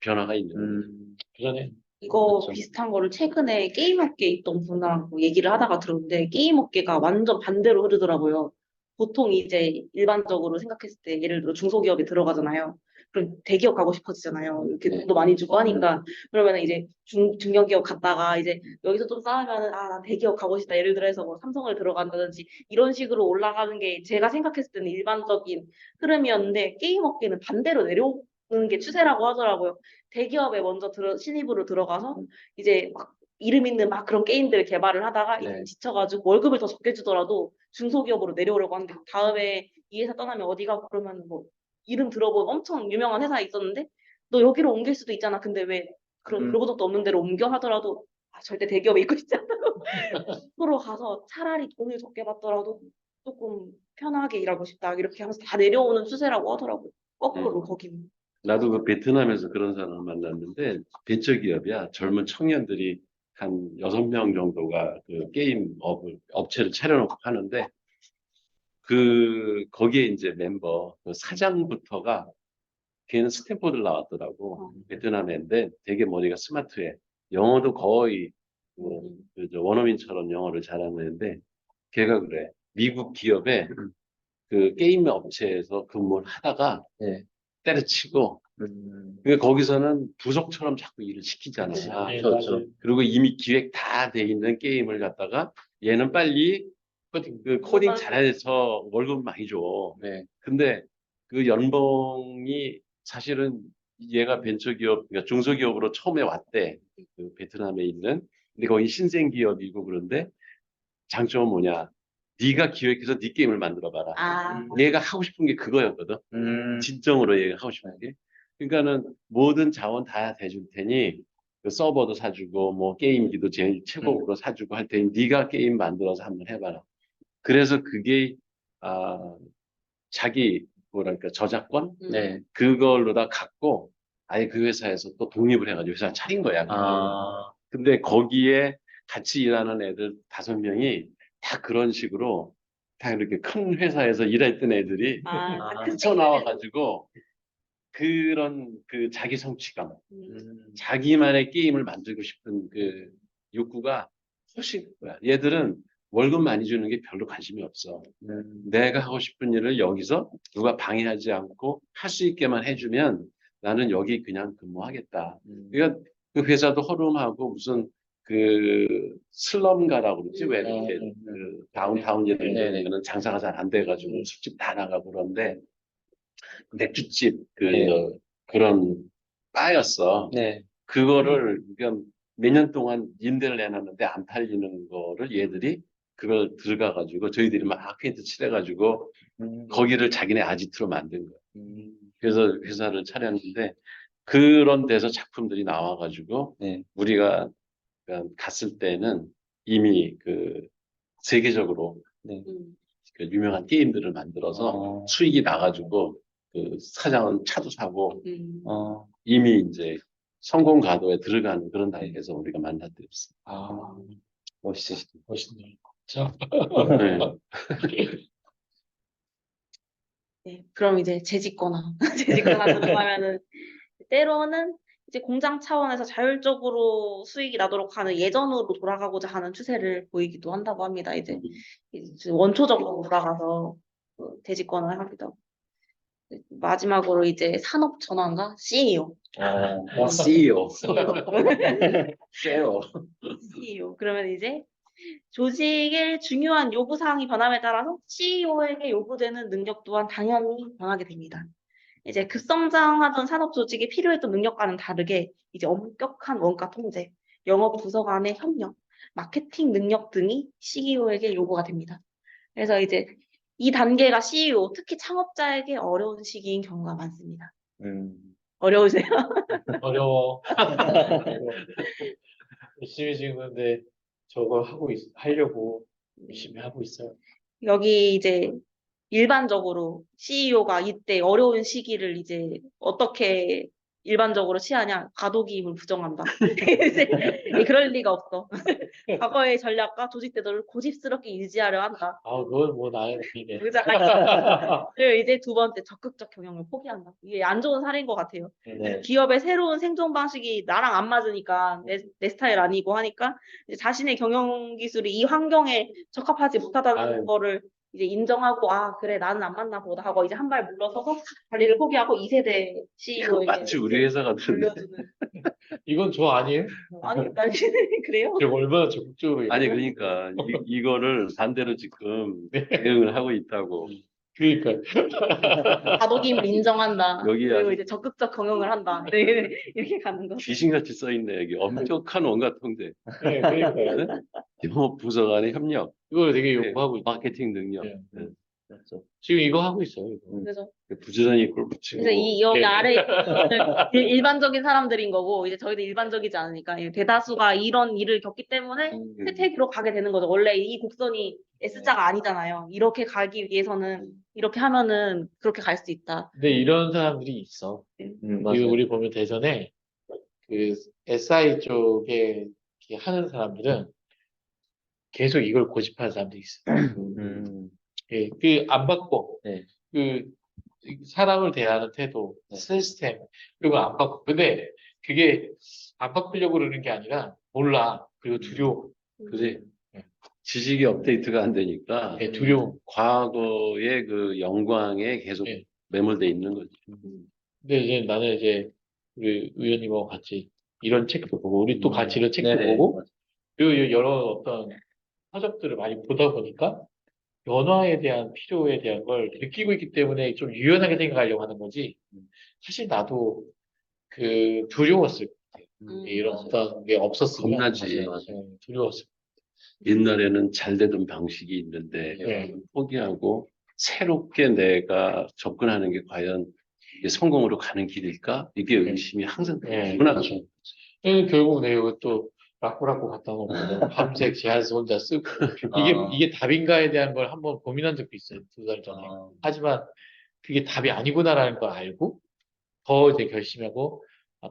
변화가 있는 거죠. 그러네. 이거 그렇죠. 비슷한 거를 최근에 게임업계에 있던 분하고 얘기를 하다가 들었는데 게임업계가 완전 반대로 흐르더라고요. 보통 이제 일반적으로 생각했을 때 예를 들어 중소기업에 들어가잖아요. 그럼 대기업 가고 싶어지잖아요. 이렇게 네. 돈도 많이 주고 하니까 그러면 이제 중견기업 갔다가 이제 여기서 좀 싸우면은 나 대기업 가고 싶다. 예를 들어서 뭐 삼성을 들어간다든지 이런 식으로 올라가는 게 제가 생각했을 때는 일반적인 흐름이었는데 게임업계는 반대로 내려오는 게 추세라고 하더라고요. 대기업에 먼저 신입으로 들어가서 이제 막 이름 있는 막 그런 게임들을 개발을 하다가 이제 네. 지쳐가지고 월급을 더 적게 주더라도 중소기업으로 내려오려고 하는데 다음에 이 회사 떠나면 어디가 그러면 뭐 이름 들어본 엄청 유명한 회사에 있었는데 너 여기로 옮길 수도 있잖아. 근데 왜 그런 그러고 적도 없는 데로 옮겨 하더라도 절대 대기업에 있고 싶지 않다고 프로 가서 차라리 돈을 적게 받더라도 조금 편하게 일하고 싶다 이렇게 하면서 다 내려오는 추세라고 하더라고요. 거꾸로 거기는. 나도 그 베트남에서 그런 사람을 만났는데 벤처기업이야. 젊은 청년들이 한 6명 정도가 그 게임 업체를 차려놓고 하는데 그 거기에 이제 멤버 그 사장부터가 걔는 스탠포드를 나왔더라고. 베트남 애인데 되게 머리가 스마트해. 영어도 거의 뭐, 그저 원어민처럼 영어를 잘하는 애인데 걔가 그래. 미국 기업에 그 게임 업체에서 근무를 하다가 네. 때려치고 그러니까 거기서는 부속처럼 자꾸 일을 시키잖아. 네, 그렇죠. 맞아요. 그리고 이미 기획 다 돼 있는 게임을 갖다가 얘는 빨리 그 코딩 잘해서 월급 많이 줘. 네. 근데 그 연봉이 사실은 얘가 벤처기업, 그러니까 중소기업으로 처음에 왔대. 그 베트남에 있는. 근데 거기 신생기업이고 그런데 장점은 뭐냐? 네가 기획해서 네 게임을 만들어 봐라. 아, 얘가 하고 싶은 게 그거였거든. 진정으로 얘가 하고 싶은 게. 그러니까는 모든 자원 다 대줄 테니 그 서버도 사주고 뭐 게임기도 제일 최고로 사주고 할 테니 네가 게임 만들어서 한번 해봐라. 그래서 그게 아 자기 뭐랄까 저작권 네. 그걸로 다 갖고 아예 그 회사에서 또 독립을 해가지고 회사 차린 거야. 아, 근데 거기에 같이 일하는 애들 5명이 다 그런 식으로 다 이렇게 큰 회사에서 일했던 애들이 큰 뛰쳐나와가지고 그런 그 자기 성취감, 음. 자기만의 게임을 만들고 싶은 그 욕구가 훨씬 거야. 얘들은 월급 많이 주는 게 별로 관심이 없어. 내가 하고 싶은 일을 여기서 누가 방해하지 않고 할 수 있게만 해주면 나는 여기 그냥 근무하겠다. 그러니까 그 회사도 허름하고 무슨 그 슬럼가라고 그러지 왜 이렇게 그 다운타운 이런 데는 장사가 잘 안 돼가지고 술집 다 나가고 그런데 맥주집 그런 바였어. 네. 그거를 그러니까 몇 년 동안 임대를 내놨는데 안 팔리는 거를 얘들이 그걸 들어가가지고 저희들이 막 페인트 칠해가지고 거기를 자기네 아지트로 만든 거야. 그래서 회사를 차렸는데 그런 데서 작품들이 나와가지고 네. 우리가 갔을 때는 이미 그 세계적으로 네. 그 유명한 게임들을 만들어서 수익이 나가지고 그 사장은 차도 사고 이미 이제 성공 가도에 들어가는 그런 단계에서 우리가 만났었어요. 아, 멋있으시다. 멋있네요. 자, 네. 네, 그럼 이제 재짓거나 재짓거나 들어가면은 때로는 이제 공장 차원에서 자율적으로 수익이 나도록 하는 예전으로 돌아가고자 하는 추세를 보이기도 한다고 합니다. 이제 원초적으로 돌아가서 재짓거나 하기도 하고. 마지막으로 이제 산업 전환과 CEO. CEO. CEO. CEO. 그러면 이제 조직의 중요한 요구 사항이 변함에 따라서 CEO에게 요구되는 능력 또한 당연히 변하게 됩니다. 이제 급성장하던 산업 조직이 필요했던 능력과는 다르게 이제 엄격한 원가 통제, 영업 부서 간의 협력, 마케팅 능력 등이 CEO에게 요구가 됩니다. 그래서 이제 이 단계가 CEO, 특히 창업자에게 어려운 시기인 경우가 많습니다. 어려우세요? 어려워. 열심히 지금 근데 저걸 하려고 열심히 하고 있어요. 여기 이제 일반적으로 CEO가 이때 어려운 시기를 이제 어떻게 일반적으로 취하냐? 과도기임을 부정한다. 이제 그럴 리가 없어. 과거의 전략과 조직 태도를 고집스럽게 유지하려 한다. 아, 그건 뭐 나의 일이네. 그리고 이제 두 번째, 적극적 경영을 포기한다. 이게 안 좋은 사례인 것 같아요. 네. 기업의 새로운 생존 방식이 나랑 안 맞으니까 내 스타일 아니고 하니까 이제 자신의 경영 기술이 이 환경에 적합하지 못하다는 아유. 거를 이제 인정하고 아 그래 나는 안 맞나 보다 하고 이제 한 발 물러서서 관리를 포기하고 2세대 CEO에게 마치 우리 회사 같은데. 물려주는. 이건 저 아니에요? 아니 난 그래요? 제가 얼마나 적극적으로 아니 얘기해요? 그러니까 이거를 반대로 지금 네. 대응을 하고 있다고. 그러니까 과도기임을 인정한다. 여기 그리고 아주 이제 적극적 경영을 한다. 네, 이렇게 가는 거. 귀신같이 써 있네 여기 엄격한 원가 통제, 네, 그러니까요. 영업 부서 간의 협력, 이걸 되게 네, 요구하고 있죠. 마케팅 능력. 네. 네. 그렇죠. 지금 이거 하고 있어요. 이거. 그래서 부지런히 골프 치고. 그래서 여기 네. 아래 일반적인 사람들인 거고 이제 저희도 일반적이지 않으니까 대다수가 이런 일을 겪기 때문에 태택으로 가게 되는 거죠. 원래 이 곡선이 S자가 아니잖아요. 이렇게 가기 위해서는 이렇게 하면은 그렇게 갈 수 있다. 근데 이런 사람들이 있어. 그 맞아요. 우리 보면 대전에 그 SI 쪽에 이렇게 하는 사람들은 계속 이걸 고집하는 사람들이 있어요. 예, 그 안 바꿔. 네. 그 사람을 대하는 태도, 네. 시스템 이거 안 바꿔. 근데 그게 안 바꾸려고 그러는 게 아니라 몰라. 그리고 두려워. 그지? 지식이 업데이트가 안 되니까 예, 두려워. 과거의 그 영광에 계속 예. 매몰돼 있는 거지. 근데 이제 나는 이제 우리 의원님하고 같이 이런 책도 보고 우리 또 같이 이런 책도 네네. 보고 그리고 여러 어떤 서적들을 많이 보다 보니까 변화에 대한 필요에 대한 걸 느끼고 있기 때문에 좀 유연하게 생각하려고 하는 거지. 사실 나도 그 두려웠을 거예요. 이런 어떤 게 없었으면 겁나지. 두려웠을 옛날에는 잘 되던 방식이 있는데 네. 포기하고 새롭게 내가 접근하는 게 과연 이게 성공으로 가는 길일까? 이게 의심이 항상 네, 들구나. 그렇죠. 결국 내가 또 라꾸라꾸 갖다 놓고 밤새 제안서 혼자 쓰고 이게 답인가에 대한 걸 한번 고민한 적도 있어요. 2달 전에. 하지만 그게 답이 아니구나라는 걸 알고 더 이제 결심하고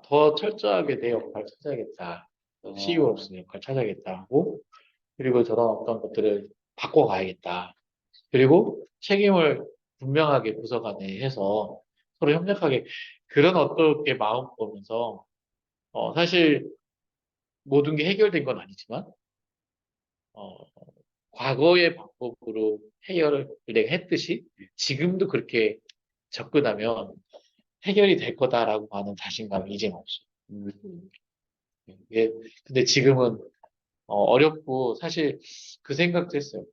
더 철저하게 내 역할을 찾아야겠다. CEO로서 역할을 찾아야겠다 하고 그리고 저런 어떤 것들을 바꿔가야겠다. 그리고 책임을 분명하게 부서 간에 해서 서로 협력하게 그런 어떻게 마음 보면서 사실 모든 게 해결된 건 아니지만 어, 과거의 방법으로 해결을 내가 했듯이 지금도 그렇게 접근하면 해결이 될 거다라고 하는 자신감이 이제는 없어. 근데 지금은 어렵고 사실 그 생각도 했어요.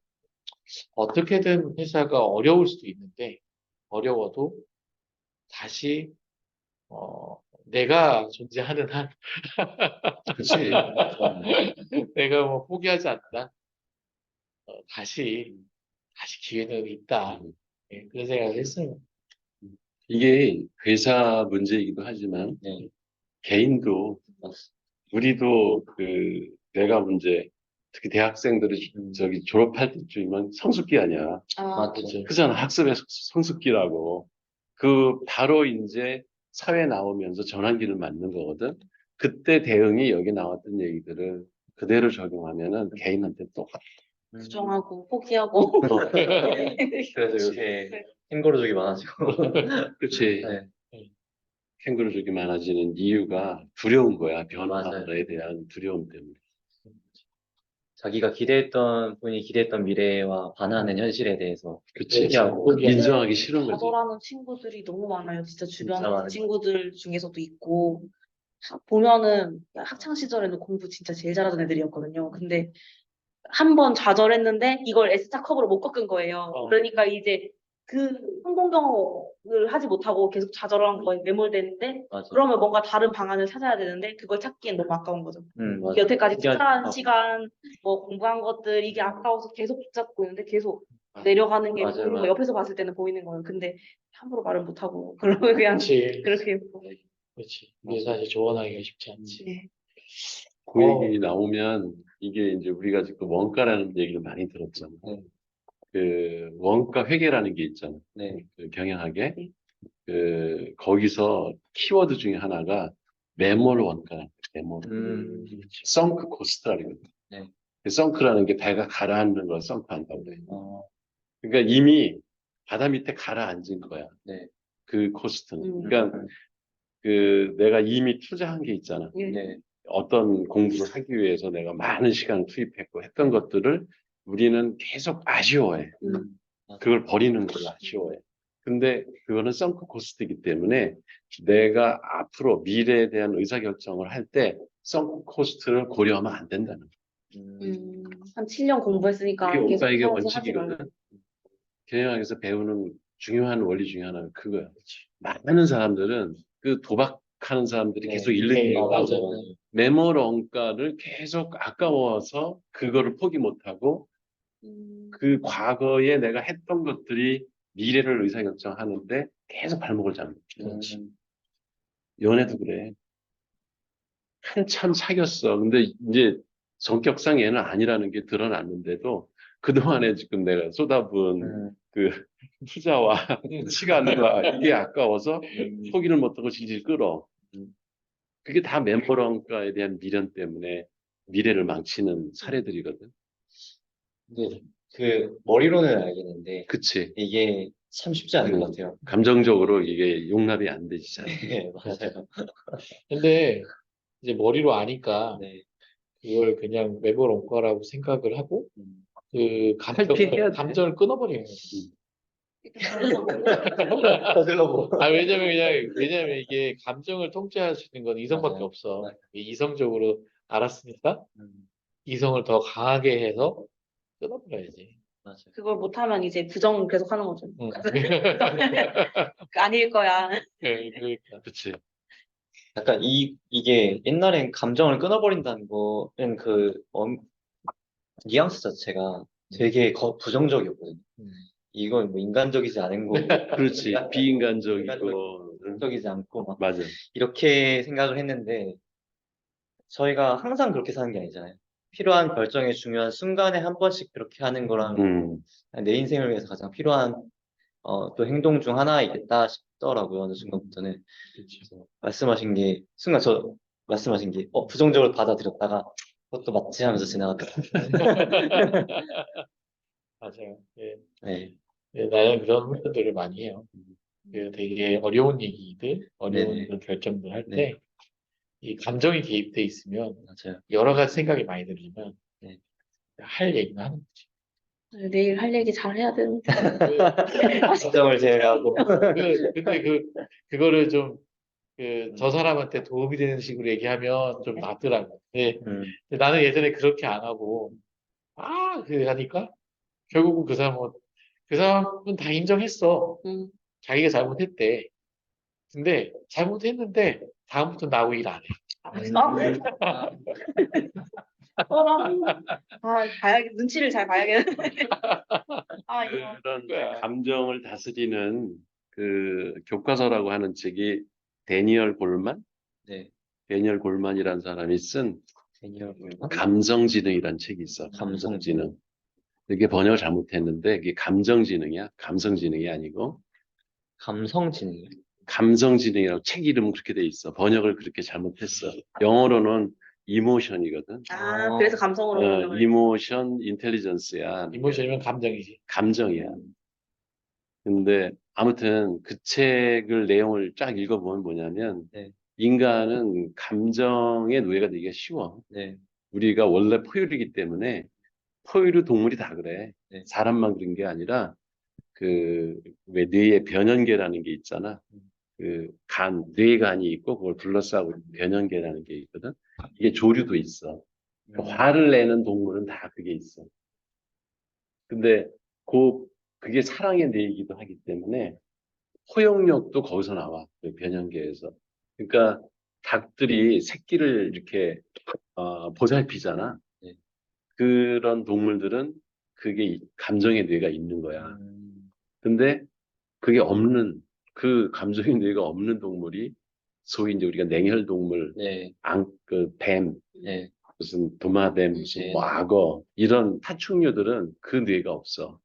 어떻게든 회사가 어려울 수도 있는데 어려워도 다시 내가 존재하는 한 그렇지. 내가 뭐 포기하지 않는다. 다시 기회는 있다. 예, 그런 생각을 했어요. 이게 회사 문제이기도 하지만 개인도 우리도 그 내가 문제 특히 대학생들이 저기 졸업할 때쯤이면 성숙기 아니야. 아, 그렇죠. 그잖아. 학습의 성숙기라고. 그 바로 이제 사회 나오면서 전환기를 맞는 거거든. 그때 대응이 여기 나왔던 얘기들을 그대로 적용하면은 개인한테 똑같아. 부정하고 포기하고. 그래서 요새 캥거루족이 많아지고. 그렇지. 네, 캥거루족이 많아지는 이유가 두려운 거야. 맞아요. 변화에 대한 두려움 때문에. 자기가 본인이 기대했던 미래와 반하는 현실에 대해서 그치. 포기하고. 포기하고. 인정하기 싫은 거지. 좌절하는 친구들이 너무 많아요. 진짜 주변 진짜 많아요. 친구들 중에서도 있고. 보면은 학창 시절에는 공부 진짜 제일 잘하던 애들이었거든요. 근데 한 번 좌절했는데 이걸 S자컵으로 못 꺾은 거예요. 그러니까 이제 그 성공 경험을 하지 못하고 계속 좌절한 거에 매몰되는데 맞아. 그러면 뭔가 다른 방안을 찾아야 되는데 그걸 찾기엔 너무 아까운 거죠. 맞아. 여태까지 포기하지 투자한 못하고. 시간, 뭐 공부한 것들 이게 아까워서 계속 붙잡고 있는데 계속 내려가는 게 맞아요, 보이는 맞아요. 거 옆에서 봤을 때는 보이는 거예요. 근데 함부로 말을 못하고 그러면 그냥 그렇지. 그렇게 그렇지. 이게 사실 조언하기가 쉽지 않지. 네. 그 얘기 나오면 이게 이제 우리가 지금 원가라는 얘기를 많이 들었잖아. 네. 그 원가 회계라는 게 있잖아. 네. 그 경영학에. 네. 그 거기서 키워드 중에 하나가 매몰 원가라는 거야. 매몰. 썬크 코스트라는 거야. 네. 썬크라는 게 배가 가라앉는 걸 썬크한다고 그래. 어, 그러니까 이미 바다 밑에 가라앉은 거야. 네. 그 코스트는. 그러니까 그 내가 이미 투자한 게 있잖아. 네. 어떤 공부를 하기 위해서 내가 많은 시간을 투입했고 했던 것들을 우리는 계속 아쉬워해. 그걸 버리는 걸 아쉬워해. 근데 그거는 썬크 코스트이기 때문에 내가 앞으로 미래에 대한 의사결정을 할 때 썬크 코스트를 고려하면 안 된다는 거야. 한 7년 공부했으니까 이게 계속 오빠에게 해야지 하지 말고. 원칙이거든. 경영학에서 배우는 중요한 원리 중에 하나는 그거야. 많은 사람들은 그 도박하는 사람들이 네. 계속 잃는 네, 이유가 맞아요. 매몰 원가를 계속 아까워서 그거를 포기 못하고 그 과거에 내가 했던 것들이 미래를 의사결정하는데 계속 발목을 잡는 거야. 연애도 그래. 한참 사귀었어. 근데 이제 성격상 얘는 아니라는 게 드러났는데도 그동안에 지금 내가 쏟아부은 그 투자와 시간과 이게 아까워서 포기를 못하고 질질 끌어. 그게 다 멤버런가에 대한 미련 때문에 미래를 망치는 사례들이거든. 근데 그 머리로는 알겠는데 그치. 이게 참 쉽지 않은 것 같아요. 감정적으로 이게 용납이 안 되지, 잘. 네, 맞아요. 근데 이제 머리로 아니까 네. 그걸 그냥 매몰 원가라고 생각을 하고 그 탈피해야 돼. 감정을 끊어버리는 거예요. 떠들러보. 왜냐면 이게 감정을 통제할 수 있는 건 이성밖에 맞아요. 없어. 맞아요. 이성적으로 알았으니까 이성을 더 강하게 해서 끊어버려야지. 맞아요. 그걸 못하면 이제 부정 계속 하는 거죠. 응. 아닐 거야. 네, 그러니까. 그치. 약간 이게 옛날엔 감정을 끊어버린다는 거는 뉘앙스 자체가 되게 부정적이었거든요. 이건 뭐 인간적이지 않은 거고. 그렇지. 비인간적이고. 인간적이지 않고 막 맞아. 이렇게 생각을 했는데 저희가 항상 그렇게 사는 게 아니잖아요. 필요한 결정의 중요한 순간에 한 번씩 그렇게 하는 거랑 내 인생을 위해서 가장 필요한 또 행동 중 하나이겠다 싶더라고요. 어느 순간부터는. 그래서 말씀하신 게 부정적으로 받아들였다가 그것도 맞지 하면서 지나갔다. 맞아요. 예. 네. 네, 나는 그런 훈련들을 많이 해요. 그 되게 어려운 얘기들, 어려운 네네. 그런 결정들 할 네. 때, 이 감정이 개입돼 있으면 맞아요. 여러 가지 생각이 많이 들면 네. 할 얘기는 하는 거지. 내일 할 얘기 잘 해야 되는데. 감정을 제외하고. 근데 그거를 좀, 저 사람한테 도움이 되는 식으로 얘기하면 좀 낫더라고. 근데 나는 예전에 그렇게 안 하고, 그래 하니까, 결국은 그 사람은 다 인정했어. 자기가 잘못했대. 근데 잘못했는데, 다음부터 나하고 일 안 해. 눈치를 잘 봐야겠네. 이거. 그런 거야. 감정을 다스리는 그 교과서라고 하는 책이 데니얼 골만? 네. 데니얼 골만이라는 사람이 쓴 데니얼 골만? 감성지능이라는 책이 있어. 감성지능. 이게 번역을 잘못했는데 이게 감정지능이야. 감성지능이 아니고 감성지능. 감성지능이라고 책 이름은 그렇게 돼 있어. 번역을 그렇게 잘못했어. 영어로는 이모션이거든. 아, 그래서 감성으로 번역을 이모션 인텔리전스야. 이모션이면 감정이지. 감정이야. 근데 아무튼 그 책을 내용을 쫙 읽어보면 뭐냐면 네. 인간은 감정의 노예가 되기가 쉬워. 네. 우리가 원래 포유류이기 때문에 포유류 동물이 다 그래. 네. 사람만 그런 게 아니라 그 왜 뇌에 변연계라는 게 있잖아. 그 뇌간이 있고 그걸 둘러싸고 있는 변연계라는 게 있거든. 이게 조류도 있어. 화를 내는 동물은 다 그게 있어. 근데 그게 사랑의 뇌이기도 하기 때문에 포용력도 거기서 나와. 그 변연계에서. 그러니까 닭들이 새끼를 이렇게 보살피잖아. 네. 그런 동물들은 그게 감정의 뇌가 있는 거야. 근데 그게 없는 그 감정의 뇌가 없는 동물이 소위 이제 우리가 냉혈동물, 네. 뱀, 네. 무슨 도마뱀, 무슨 네. 뭐 악어 이런 파충류들은 그 뇌가 없어.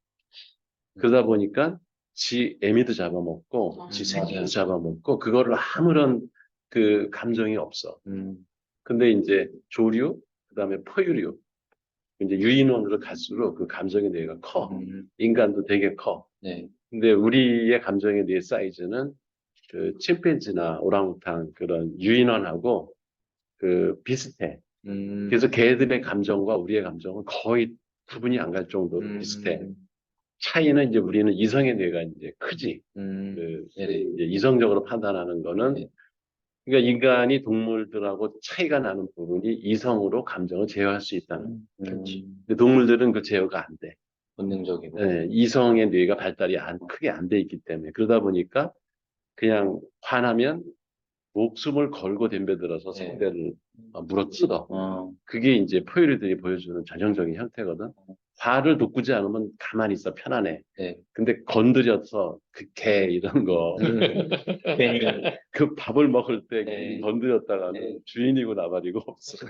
그러다 보니까 지 애미도 잡아먹고 지 새끼도 맞아요. 잡아먹고 그거를 아무런 그 감정이 없어. 근데 이제 조류, 그다음에 포유류, 이제 유인원으로 갈수록 그 감정의 뇌가 커. 인간도 되게 커. 네. 근데 우리의 감정의 뇌 사이즈는 그 침팬지나 오랑우탄 그런 유인원하고 그 비슷해. 그래서 걔들의 감정과 우리의 감정은 거의 구분이 안 갈 정도로 비슷해. 차이는 이제 우리는 이성의 뇌가 이제 크지. 이제 이성적으로 판단하는 거는 네. 그러니까 인간이 동물들하고 차이가 나는 부분이 이성으로 감정을 제어할 수 있다는 거지. 근데 동물들은 그 제어가 안 돼. 본능적이고. 네, 이성의 뇌가 발달이 크게 안 돼 있기 때문에 그러다 보니까 그냥 화나면 목숨을 걸고 덤벼들어서 네. 상대를 물어뜯어. 어. 그게 이제 포유류들이 보여주는 전형적인 형태거든. 화를 돋구지 않으면 가만히 있어 편안해. 네. 근데 건드려서 그 개 이런 거 괜히. 그 밥을 먹을 때 네. 건드렸다가는 네. 주인이고 나발이고 없어.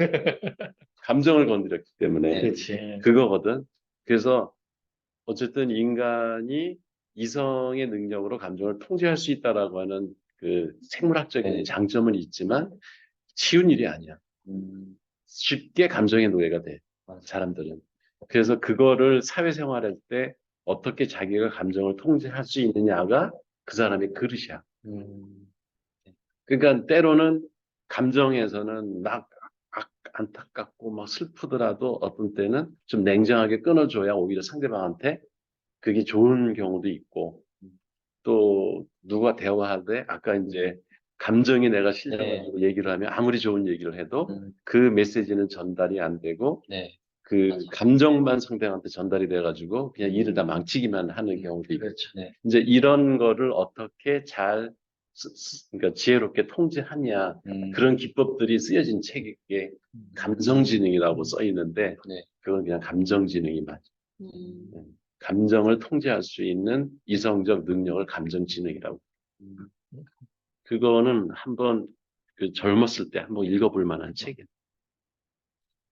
감정을 건드렸기 때문에 그렇지. 그거거든. 그래서 어쨌든 인간이 이성의 능력으로 감정을 통제할 수 있다라고 하는 그 생물학적인 네. 장점은 있지만 쉬운 일이 아니야. 쉽게 감정의 노예가 돼. 사람들은. 그래서 그거를 사회생활할 때 어떻게 자기가 감정을 통제할 수 있느냐가 그 사람의 그릇이야. 그러니까 때로는 감정에서는 막 안타깝고 막 슬프더라도 어떤 때는 좀 냉정하게 끊어줘야 오히려 상대방한테 그게 좋은 경우도 있고 또 누가 대화하되 아까 이제 감정이 내가 실려가지고 얘기를 하면 아무리 좋은 얘기를 해도 그 메시지는 전달이 안 되고 네. 그 맞아요. 감정만 상대방한테 전달이 돼가지고 그냥 일을 다 망치기만 하는 경우도 있고 그렇죠. 네. 이제 이런 거를 어떻게 잘 그러니까 지혜롭게 통제하냐 그런 기법들이 쓰여진 책에 감성지능이라고 써 있는데 네. 그건 그냥 감정지능이 맞아. 음. 감정을 통제할 수 있는 이성적 능력을 감정지능이라고. 그거는 한번 그 젊었을 때 한번 읽어볼 만한 책이에요.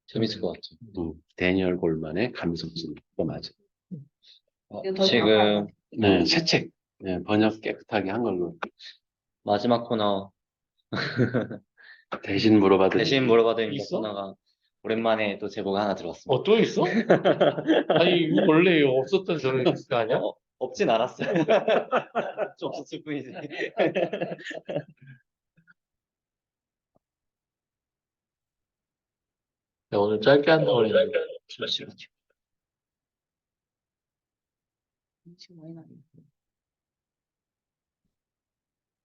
재밌을 것 같아요. 데니얼 골만의 감성지능. 그거 맞아. 이건 더 지금 정확한 것 네, 새 책. 네, 번역 깨끗하게 한 걸로. 마지막 코너 대신 물어봐도 대신 물어봐드린 있어? 코너가 오랜만에 또 제보가 하나 들어왔습니다. 또 있어? 아니, 이거 원래 이거 없었던 저널리스트 아니야? 없진 않았어요. 좀 없었을 뿐이지. 야, 오늘 짧게 한다고 그랬는데. 잠시만요. 지금 많이 나네.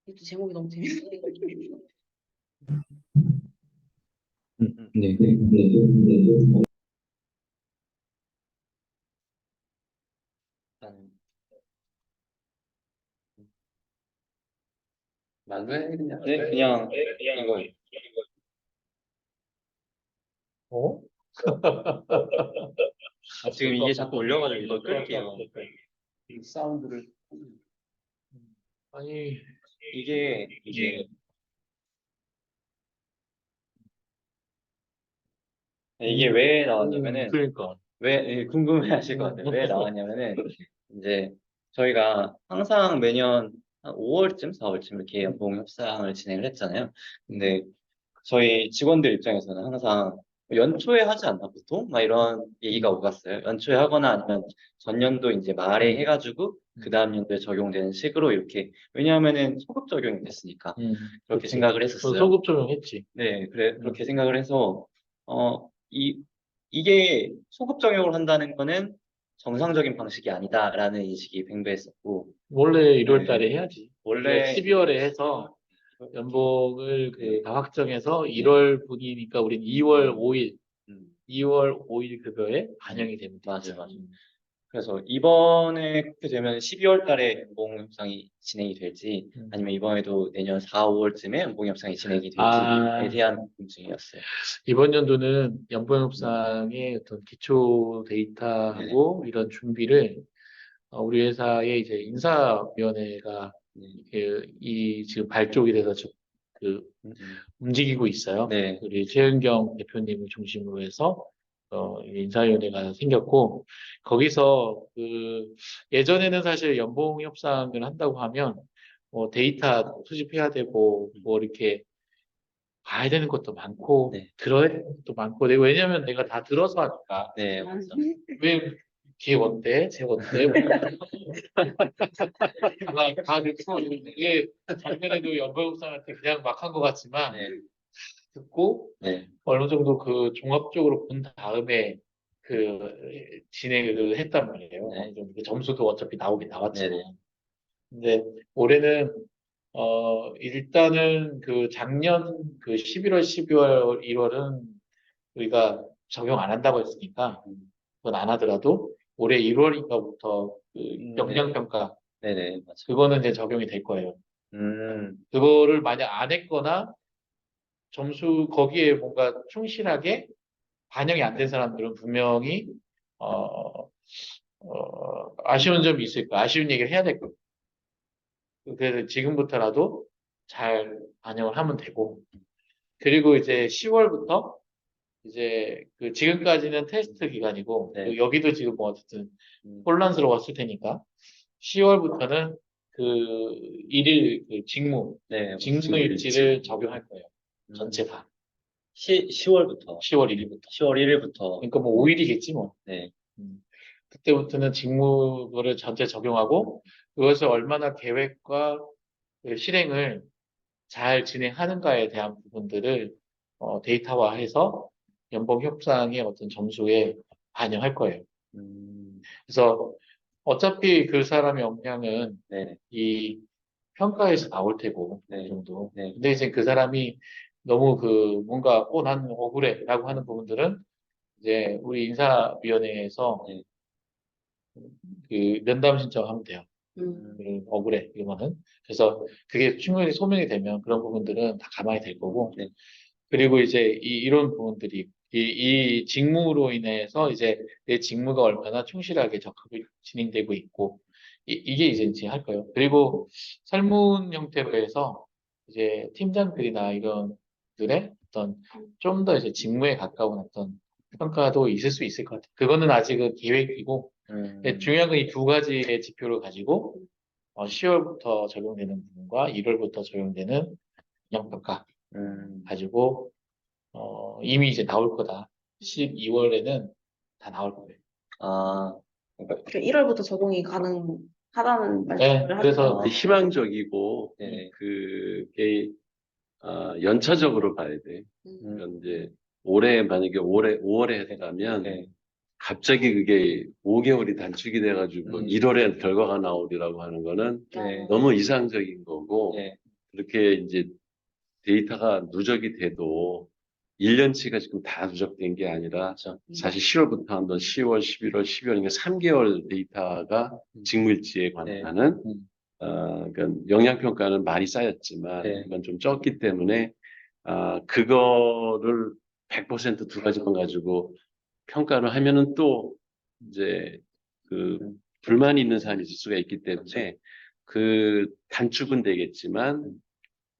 이것도 제목이 너무 재밌어. 네. 말로 해, 그냥. 네, 그냥 이거 어? 지금 이게 자꾸 울려가지고 이거 끌게요. 사운드를. 아니, 이게 이게 왜 나왔냐면은 그러니까. 왜 궁금해하실 것 같아요. 왜 나왔냐면은 이제 저희가 항상 매년 한 5월쯤, 4월쯤 이렇게 연봉 협상을 진행을 했잖아요. 근데 저희 직원들 입장에서는 항상 연초에 하지 않나 보통? 막 이런 얘기가 오갔어요. 연초에 하거나 아니면 전년도 이제 말에 해가지고 그 다음 연도에 적용되는 식으로 이렇게 왜냐하면은 소급 적용이 됐으니까 그렇게 그치. 생각을 했었어요. 소급 적용했지. 네, 그렇게 생각을 해서, 이게 소급 적용을 한다는 거는 정상적인 방식이 아니다라는 인식이 팽배했었고, 원래 1월 네. 달에 해야지. 원래, 12월에 해서 연봉을 다 확정해서 1월 분이니까 우린 2월 5일, 음, 2월 5일 급여에 반영이 됩니다. 맞아요. 그래서 이번에 그렇게 되면 12월 달에 연봉 협상이 진행이 될지, 아니면 이번에도 내년 4, 5월쯤에 연봉 협상이 진행이 될지에 대한 궁금증이었어요. 이번 연도는 연봉협상의 어떤 기초 데이터하고 이런 준비를 우리 회사의 이제 인사위원회가 이 지금 발족이 돼서 움직이고 있어요. 네. 우리 최은경 대표님을 중심으로 해서 인사위원회가 생겼고 거기서 예전에는 사실 연봉 협상을 한다고 하면 뭐 데이터 수집해야 되고 뭐 이렇게 봐야 되는 것도 많고 네. 들어야 되는 것도 많고 왜냐면 내가 다 들어서 하니까 네, 맞죠. 왜 걔 어때? 쟤 어때? 다 듣고 이게 작년에도 연봉협상한테 그냥 막 한 것 같지만 네. 듣고 네. 어느 정도 종합적으로 본 다음에 진행을 했단 말이에요. 네. 어느 정도 점수도 어차피 나오긴 나왔지만. 네네. 근데 올해는 일단은 작년 11월, 12월, 1월은 우리가 적용 안 한다고 했으니까 그건 안 하더라도 올해 1월인가부터 역량평가 네네, 맞죠. 그거는 이제 적용이 될 거예요. 음, 그거를 만약 안 했거나 점수 거기에 뭔가 충실하게 반영이 안 된 사람들은 분명히 아쉬운 점이 있을 거야. 아쉬운 얘기를 해야 될 거야. 그래서 지금부터라도 잘 반영을 하면 되고 그리고 이제 10월부터 이제 지금까지는 테스트 기간이고 네. 여기도 지금 뭐 어쨌든 혼란스러웠을 테니까 10월부터는 일일 직무 네, 일지를 적용할 거예요. 전체 다. 10월부터. 10월 1일부터. 10월 1일부터. 그러니까 뭐 5일이겠지 뭐. 네. 그때부터는 직무를 전체 적용하고 그것을 얼마나 계획과 실행을 잘 진행하는가에 대한 부분들을 데이터화해서 연봉 협상의 어떤 점수에 반영할 거예요. 그래서 어차피 그 사람의 역량은 네. 이 평가에서 나올 테고 네. 어느 정도. 네. 근데 이제 그 사람이 너무 뭔가 나는 억울해라고 하는 부분들은 이제 우리 인사위원회에서 네. 면담 신청하면 돼요. 억울해 이거는. 그래서 그게 충분히 소명이 되면 그런 부분들은 다 가만히 될 거고. 네. 그리고 이제 이런 부분들이 이 직무로 인해서 이제 내 직무가 얼마나 충실하게 적합히 진행되고 있고 이게 이제 할 거예요. 그리고 설문 형태로 해서 이제 팀장들이나 이런 들의 어떤 좀 더 이제 직무에 가까운 어떤 평가도 있을 수 있을 것 같아요. 그거는 아직은 계획이고 중요한 건 이 두 가지의 지표를 가지고 10월부터 적용되는 부분과 1월부터 적용되는 영평가 가지고 이미 이제 나올 거다. 12월에는 다 나올 거예요. 아, 그러니까 1월부터 적용이 가능하다는 네, 말씀을 그래서 하시죠. 희망적이고 네. 그게 연차적으로 봐야 돼. 음. 그러니까 이제 만약에 올해 5월에 했다면 네. 갑자기 그게 5개월이 단축이 돼가지고 1월에 네. 결과가 나오리라고 하는 거는 네. 너무 이상적인 거고 네. 그렇게 이제 데이터가 누적이 돼도 1년치가 지금 다 누적된 게 아니라 그렇죠. 사실 10월부터 한번 10월, 11월, 12월, 3개월 데이터가 직무일지에 관한 그러니까 영양평가는 많이 쌓였지만 네. 이건 좀 적기 때문에 그거를 100%두 가지만 가지고 평가를 하면은 또 이제 불만이 있는 사람이 있을 수가 있기 때문에 단축은 되겠지만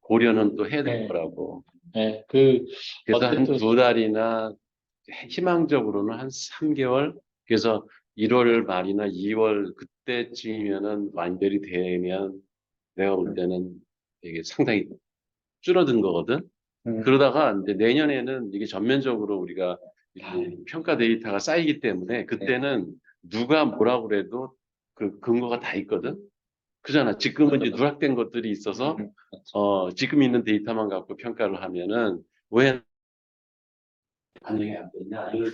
고려는 또 해야 될 네. 거라고. 네, 그래서 한 어쨌든 2달이나 희망적으로는 한 3개월, 그래서 1월 말이나 2월 그때쯤이면은 완결이 되면 내가 볼 때는 이게 상당히 줄어든 거거든. 그러다가 이제 내년에는 이게 전면적으로 우리가 이렇게 평가 데이터가 쌓이기 때문에 그때는 누가 뭐라 그래도 그 근거가 다 있거든. 그잖아. 지금은 이제 누락된 것들이 있어서 지금 있는 데이터만 갖고 평가를 하면은 왜 반영이 안 되냐 이런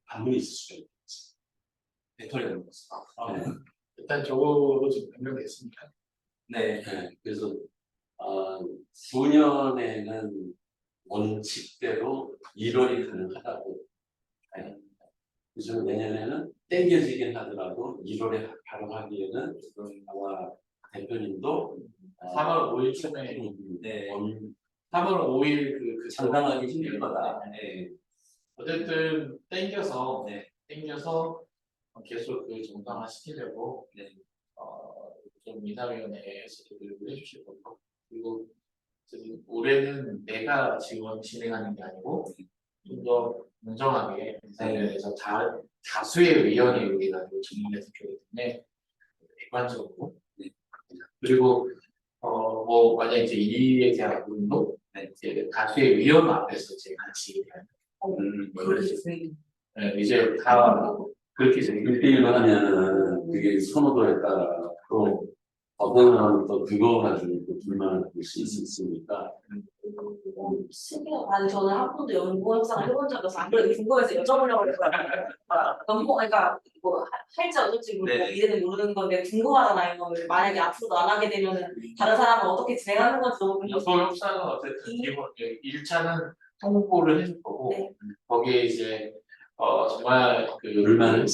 반문이 있을 수가 있겠지. 배터리가 없어. 일단 저거로 좀 변경됐습니까? 네. 그래서 9년에는 원칙대로 1월이 가능하다고. 네. 그래서 내년에는 땡겨지긴 하더라도 1월에 바로 하기에는 아마 대표님도 3월 5일쯤에 네. 3월 5일 그 장담하기 힘들 거다. 네. 어쨌든 땡겨서 네. 계속 그 정상화 시키려고 네. 좀 인사위원회에서도 노력을 해주실 거고 그리고 지금 올해는 내가 지원 진행하는 게 아니고 좀 더 공정하게 인사위원회에서 다수의 의원이 의견을 정리해서 주기 때문에 객관적으로 그리고 뭐 만약 이제 이에 대한 부분도 이제 다수의 의원 앞에서 이제 같이 이제 다 그렇게 이제 6대1로 하면은 그게 선호도에 따라 또 어떤 사람은 또 그거 가지고 또 불만을 볼 수 있으니까 아니 저는 한 번도 연구 영상을 해본 적이 없어서 안 그래도 궁금해서 여쭤보려고 했어요. 너무 그러니까 뭐 할지 어쩔지 모르고 네. 미래는 모르는 건데 궁금하잖아요. 만약에 앞으로도 안 하게 되면은 다른 사람은 어떻게 진행하는 건지 너무 궁금해서. 소협사는 어쨌든 기본 1차는 통보를 해줄 거고 네. 거기에 이제 정말 그 불만을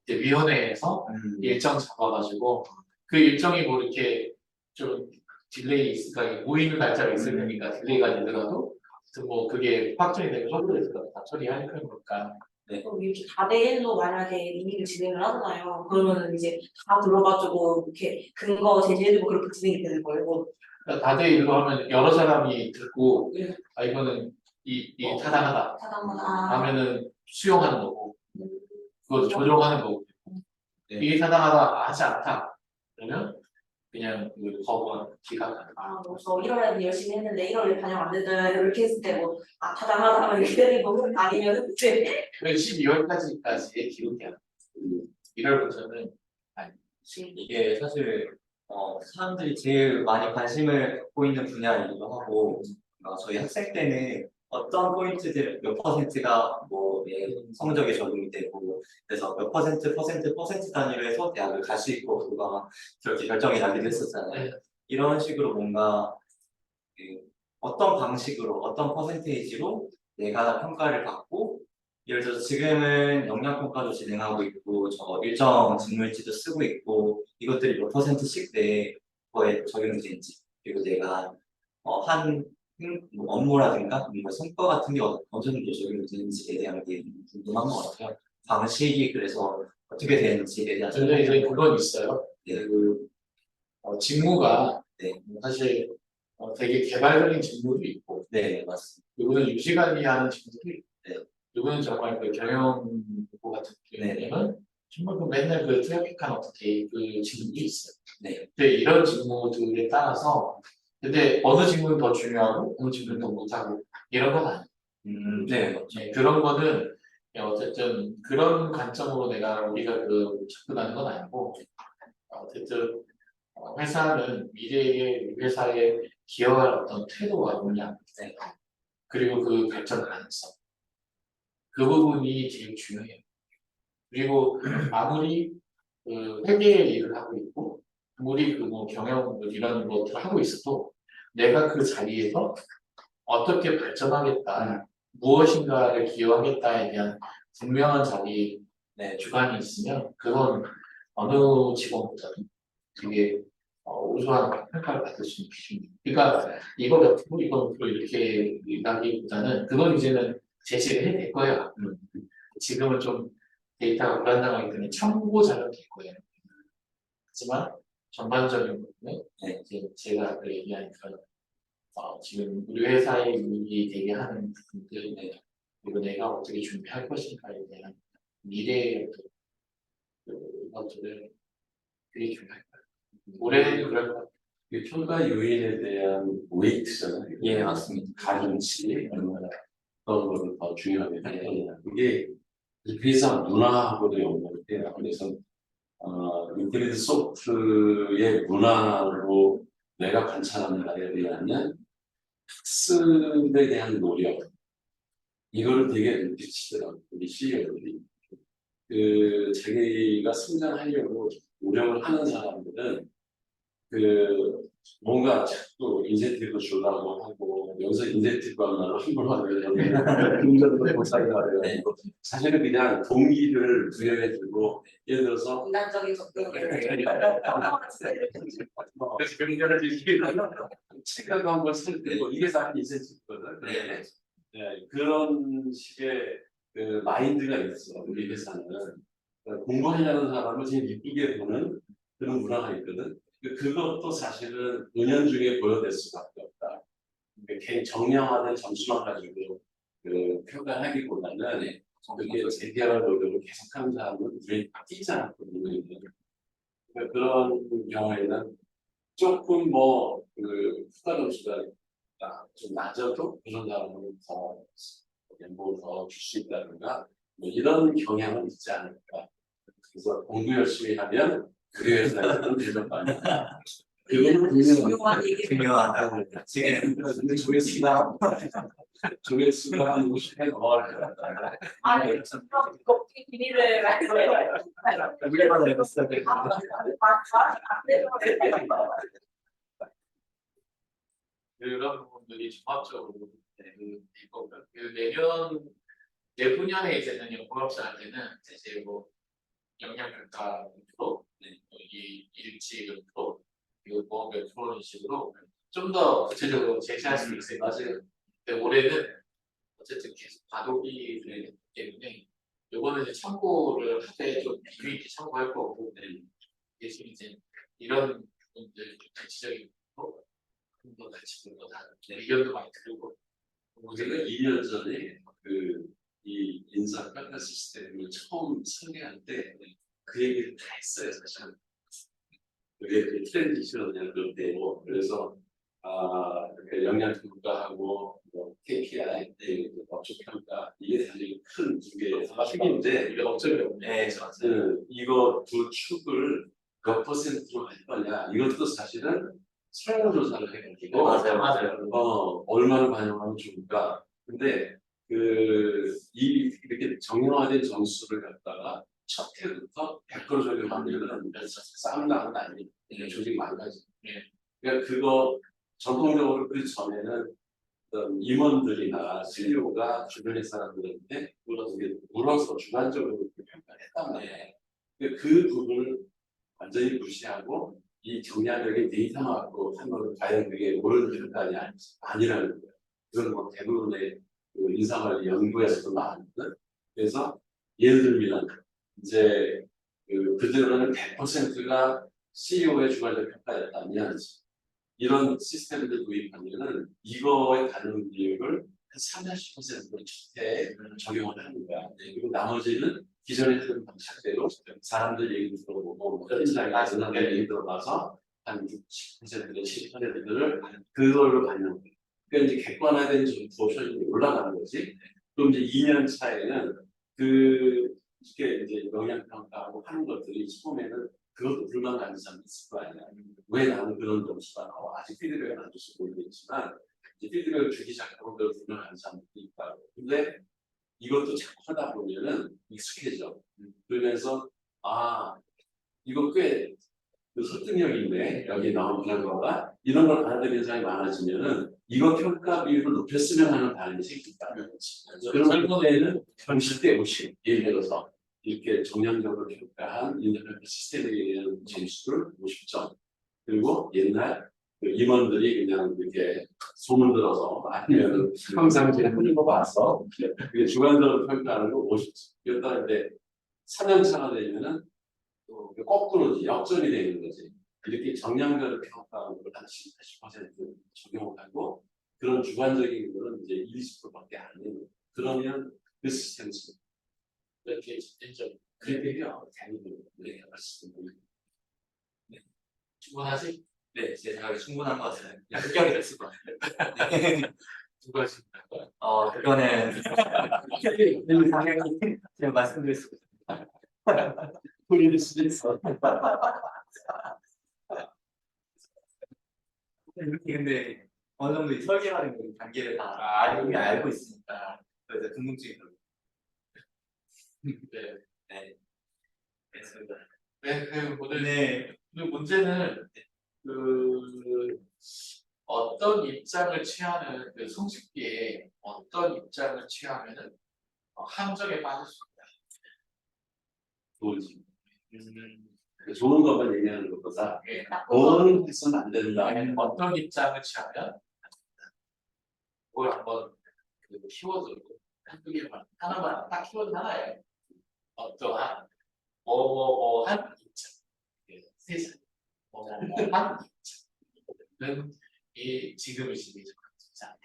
이제 위원회에서 일정 잡아가지고 그 일정이 뭐 이렇게 좀 딜레이 있을까 모이는 날짜가 있을 테니까 딜레이가 되더라도 아무튼 뭐 그게 확정이 되면 서울에서 다 처리할 거니까 그럼 이렇게 4대1로 만약에 이미를 진행을 하잖아요. 그러면 이제 다 들어가지고 이렇게 근거 제시해주고 그렇게 진행이 되는 거예요. 그러니까 다대 일로 하면 여러 사람이 듣고 네. 이거는 이 타당하다 타당하다. 하면은 수용하는 거고 그거 조정하는 거고 이게 타당하다 하지 않다 그러면 그냥 그 거부한 기각하는 저 1월에는 열심히 했는데 1월에 반영 안 되잖아요. 이렇게 했을 때 뭐 타당하다 하면 이렇게 되는 거고 아니면 이제 12월까지의 기록이야 1월부터는 이게 사실 사람들이 제일 많이 관심을 갖고 있는 분야이기도 하고 저희 학생 때는 어떤 포인트들 몇 퍼센트가 뭐 성적에 적용이 되고 그래서 몇 퍼센트 단위로 해서 대학을 갈 수 있고 그거가 그렇게 결정이 나기도 했었잖아요. 이런 식으로 뭔가 어떤 방식으로 어떤 퍼센테이지로 내가 평가를 받고 예를 들어서 지금은 역량평가도 진행하고 있고 저 일정 직무일지도 쓰고 있고 이것들이 몇 퍼센트씩 내 거에 적용이 되는지 그리고 내가 한 뭐 업무라든가 뭐 성과 같은 게 어느 정도 적용이 되는지에 대한 게 궁금한 것 같아요. 방식이 그래서 어떻게 되는지에 대한 근데 이제 그건 있어요. 그 직무가 사실 되게 개발적인 직무도 있고 네 맞습니다. 누구는 유지관리하는 직무도 있고 누구는 정말 그 경영 부 같은 경우에는 정말 그 맨날 그 트래픽한 어떻게 그 직무도 있어요. 근데 이런 직무들에 따라서 근데 어느 직무는 더 중요하고 어느 직무는 더 못하고 이런 건 아니에요. 네. 그런 거는 어쨌든 그런 관점으로 우리가 그 접근하는 건 아니고 어쨌든 회사는 미래의 회사에 기여할 어떤 태도가 뭐냐 그리고 그 발전 가능성 그 부분이 제일 중요해요. 그리고 아무리 그 회계의 일을 하고 있고 아무리 그 뭐 경영 뭐 이런 것들을 하고 있어도 내가 그 자리에서 어떻게 발전하겠다 무엇인가를 기여하겠다에 대한 분명한 자기 주관이 있으면 그건 어느 직원보다는 되게 우수한 평가를 받을 수 있는 기준이에요. 그러니까 이거 몇 프로 이거 몇 프로 이렇게 나기보다는 그건 이제는 제시를 해낼 거예요. 지금은 좀 데이터가 불안정하기 때문에 참고 자료가 될 거예요. 하지만 전반적인 부분은 이제 제가 아까 얘기한 그런 지금 우리 회사의 일이 되게 하는 부분들 그리고 내가 어떻게 준비할 것인가에 대한 미래의 것들을 되게 중요할 것 같아요. 올해는 그럴 것 같아요. 이 평가 요인에 대한 웨이트잖아요. 예, 맞습니다. 가중치 이런 거를 더 중요하게 생각합니다. 그게 회사 문화하고도 연관이 돼요. 그래서 인테리어 소프트의 문화로 내가 관찰하는 바에 대한 학습에 대한 노력 이거를 되게 느끼시더라고요. 우리 CEO들이. 자기가 성장하려고 노력을 하는 사람들은 뭔가 자꾸 인센티브 주려고 하고 여기서 인센티브가 말로 함부로 하면 금전도 보상을 하려고 사실은 그냥 동기를 부여해주고 예를 들어서 인간적인 접근을 그래서 경제를 이렇게 책이라도 한번 쓸 때 이게 다 인센티브거든. 그런 식의 마인드가 있어 우리 회사는. 공부하려는 사람을 제일 이쁘게 보는 그런 문화가 있거든. 그것도 사실은 은연중에 보여될 수밖에 없다. 이렇게 정량화된 점수만 가지고 평가하기보다는 그게 재개발 노력을 계속하는 사람은 눈에 띄지 않거든요. 그런 경우에는 조금 후가 점수가 좀 낮아도 그런 사람은 더 연봉을 더 줄 수 있다든가 이런 경향은 있지 않을까. 그래서 공부 열심히 하면 그 회사에서는 대접받는 그거는 중요한 얘기. 중요하다. 지금 조회수가 조회수가 한 50회 넘어갈 거야. 아니, 어떻게 비밀을 우리만 알고 있어요. 그런 부분들이 종합적으로 될 거고요. 내 분야에 이제는 연구업자한테는 이제 뭐 역량평가 로 이 일치 로 그리고 보험별 프로그램 식으로 좀 더 구체적으로 제시할 수 있어요. 맞아요. 근데 올해는 어쨌든 계속 과도기를 했기 때문에 요거는 이제 참고를 하되 좀 비교 있게 참고할 거고 대신 이제 이런 부분들 대치적인 거 좀더 같이 보다 의견도 많이 들고 제가 2년 전에 이 인사 평가 시스템을 처음 설계할 때 그 얘기를 다 했어요, 사실. 그게 트랜지션이라는 건데요. 그래서 역량 평가하고 KPI, 업적 평가 이게 사실 큰 두 개의 축인데 이게 업적이 없네. 이거 두 축을 몇 퍼센트로 할 거냐 이것도 사실은 설문조사를 해가지고 맞아요. 얼마나 반영하면 좋을까. 근데 이렇게 정형화된 점수를 갖다가 첫 해부터 100% 적용하면은 싸움 나는 거 아니에요. 조직이 망가지. 그러니까 그거 전통적으로 그 전에는 어떤 임원들이나 CEO가 주변의 사람들한테 물어서 주관적으로 평가를 했단 말이에요. 그 부분을 완전히 무시하고 이 정량력의 데이터만 갖고 한 거는 과연 그게 옳은 평가냐 아니라는 거예요. 그건 뭐 대부분의 인사관리 연구에서도 나왔거든. 그래서 예를 들면 이제 그들은 100%가 CEO의 주관적 평가였다면 이런 시스템들 도입하면은 이거에 다른 비율을 한 30~40%로 첫해 적용을 하는 거야. 그리고 나머지는 기존에 했던 방식대로 사람들 얘기 들어보고 현장에서 사람들 얘기 들어봐서 한 60%나 70%를 그걸로 받는 거야. 그러니까 이제 객관화된 조션이 올라가는 거지. 그럼 이제 2년 차에는 이게 이제 영향평가하고 하는 것들이 처음에는 그것도 불만 가는 사람이 있을 거 아니야. 왜 나는 그런 점수가 나와? 아직 피드백을 안 줘서 모르겠지만 이제 피드백을 주기 시작하고 그걸 불만 가는 사람들이 있다고. 근데 이것도 자꾸 하다 보면은 익숙해져. 그러면서 이거 꽤 설득력 있네. 여기 나온 결과가 이런 걸 받아들이는 사람이 많아지면은 이거 평가 비율을 높였으면 하는 바람이 생긴다는 거지. 그런 때는 50대 50 예를 들어서 이렇게 정량적으로 평가한 인터넷 시스템에 의한 점수를 50점. 그리고 옛날 임원들이 그냥 이렇게 소문 들어서 아니면 항상 제가 하는 거 봐서 주관적으로 평가하는 거 50점. 그랬다는데 4년차가 되면은 또 거꾸로지 역전이 되는 거지. 이렇게 정량적으로 평가하는 걸 한 10% 적용을 하고 그런 주관적인 거는 이제 20%밖에 안 되는 거예요. 그러면 그 센스 이렇게 진짜 그래요. 대부분 네 말씀드립니다. 충분하지? 네, 제 생각에 충분한 것 같아요. 그냥 흡경이 됐을 것 같아요. 네. 누가 하시는 거야? 그거는 당연히 제가 말씀드릴 수 있어요. 소리를 수도 있어. 근데 어느 정도 이 설계하는 그 단계를 다 이미 알고 있으니까 그래서 궁금증이 들어요. 네. 네, 됐습니다. 네, 그 오늘 네, 오늘 문제는 그 어떤 입장을 취하는 그 성식비에 어떤 입장을 취하면은 함정에 빠질 수 좋지. 있다. 좋은 것만 얘기하는 것보다 예, 그건 해서는 안 된다. 어떤 입장을 취하면 그걸 한번 그 키워드로 한두개 하나만 딱 키워드 하나예요. 어떠한 뭐뭐뭐한 입장. 예, 세상 뭐뭐뭐한 입장은 이 지금의 시대에 적합하지 않다.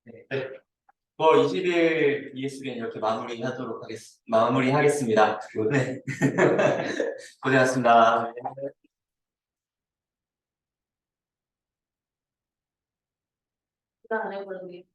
네. 20일 ESBN 이렇게 마무리하겠습니다. 네. 고생하셨습니다. 부담 안 해버렸네.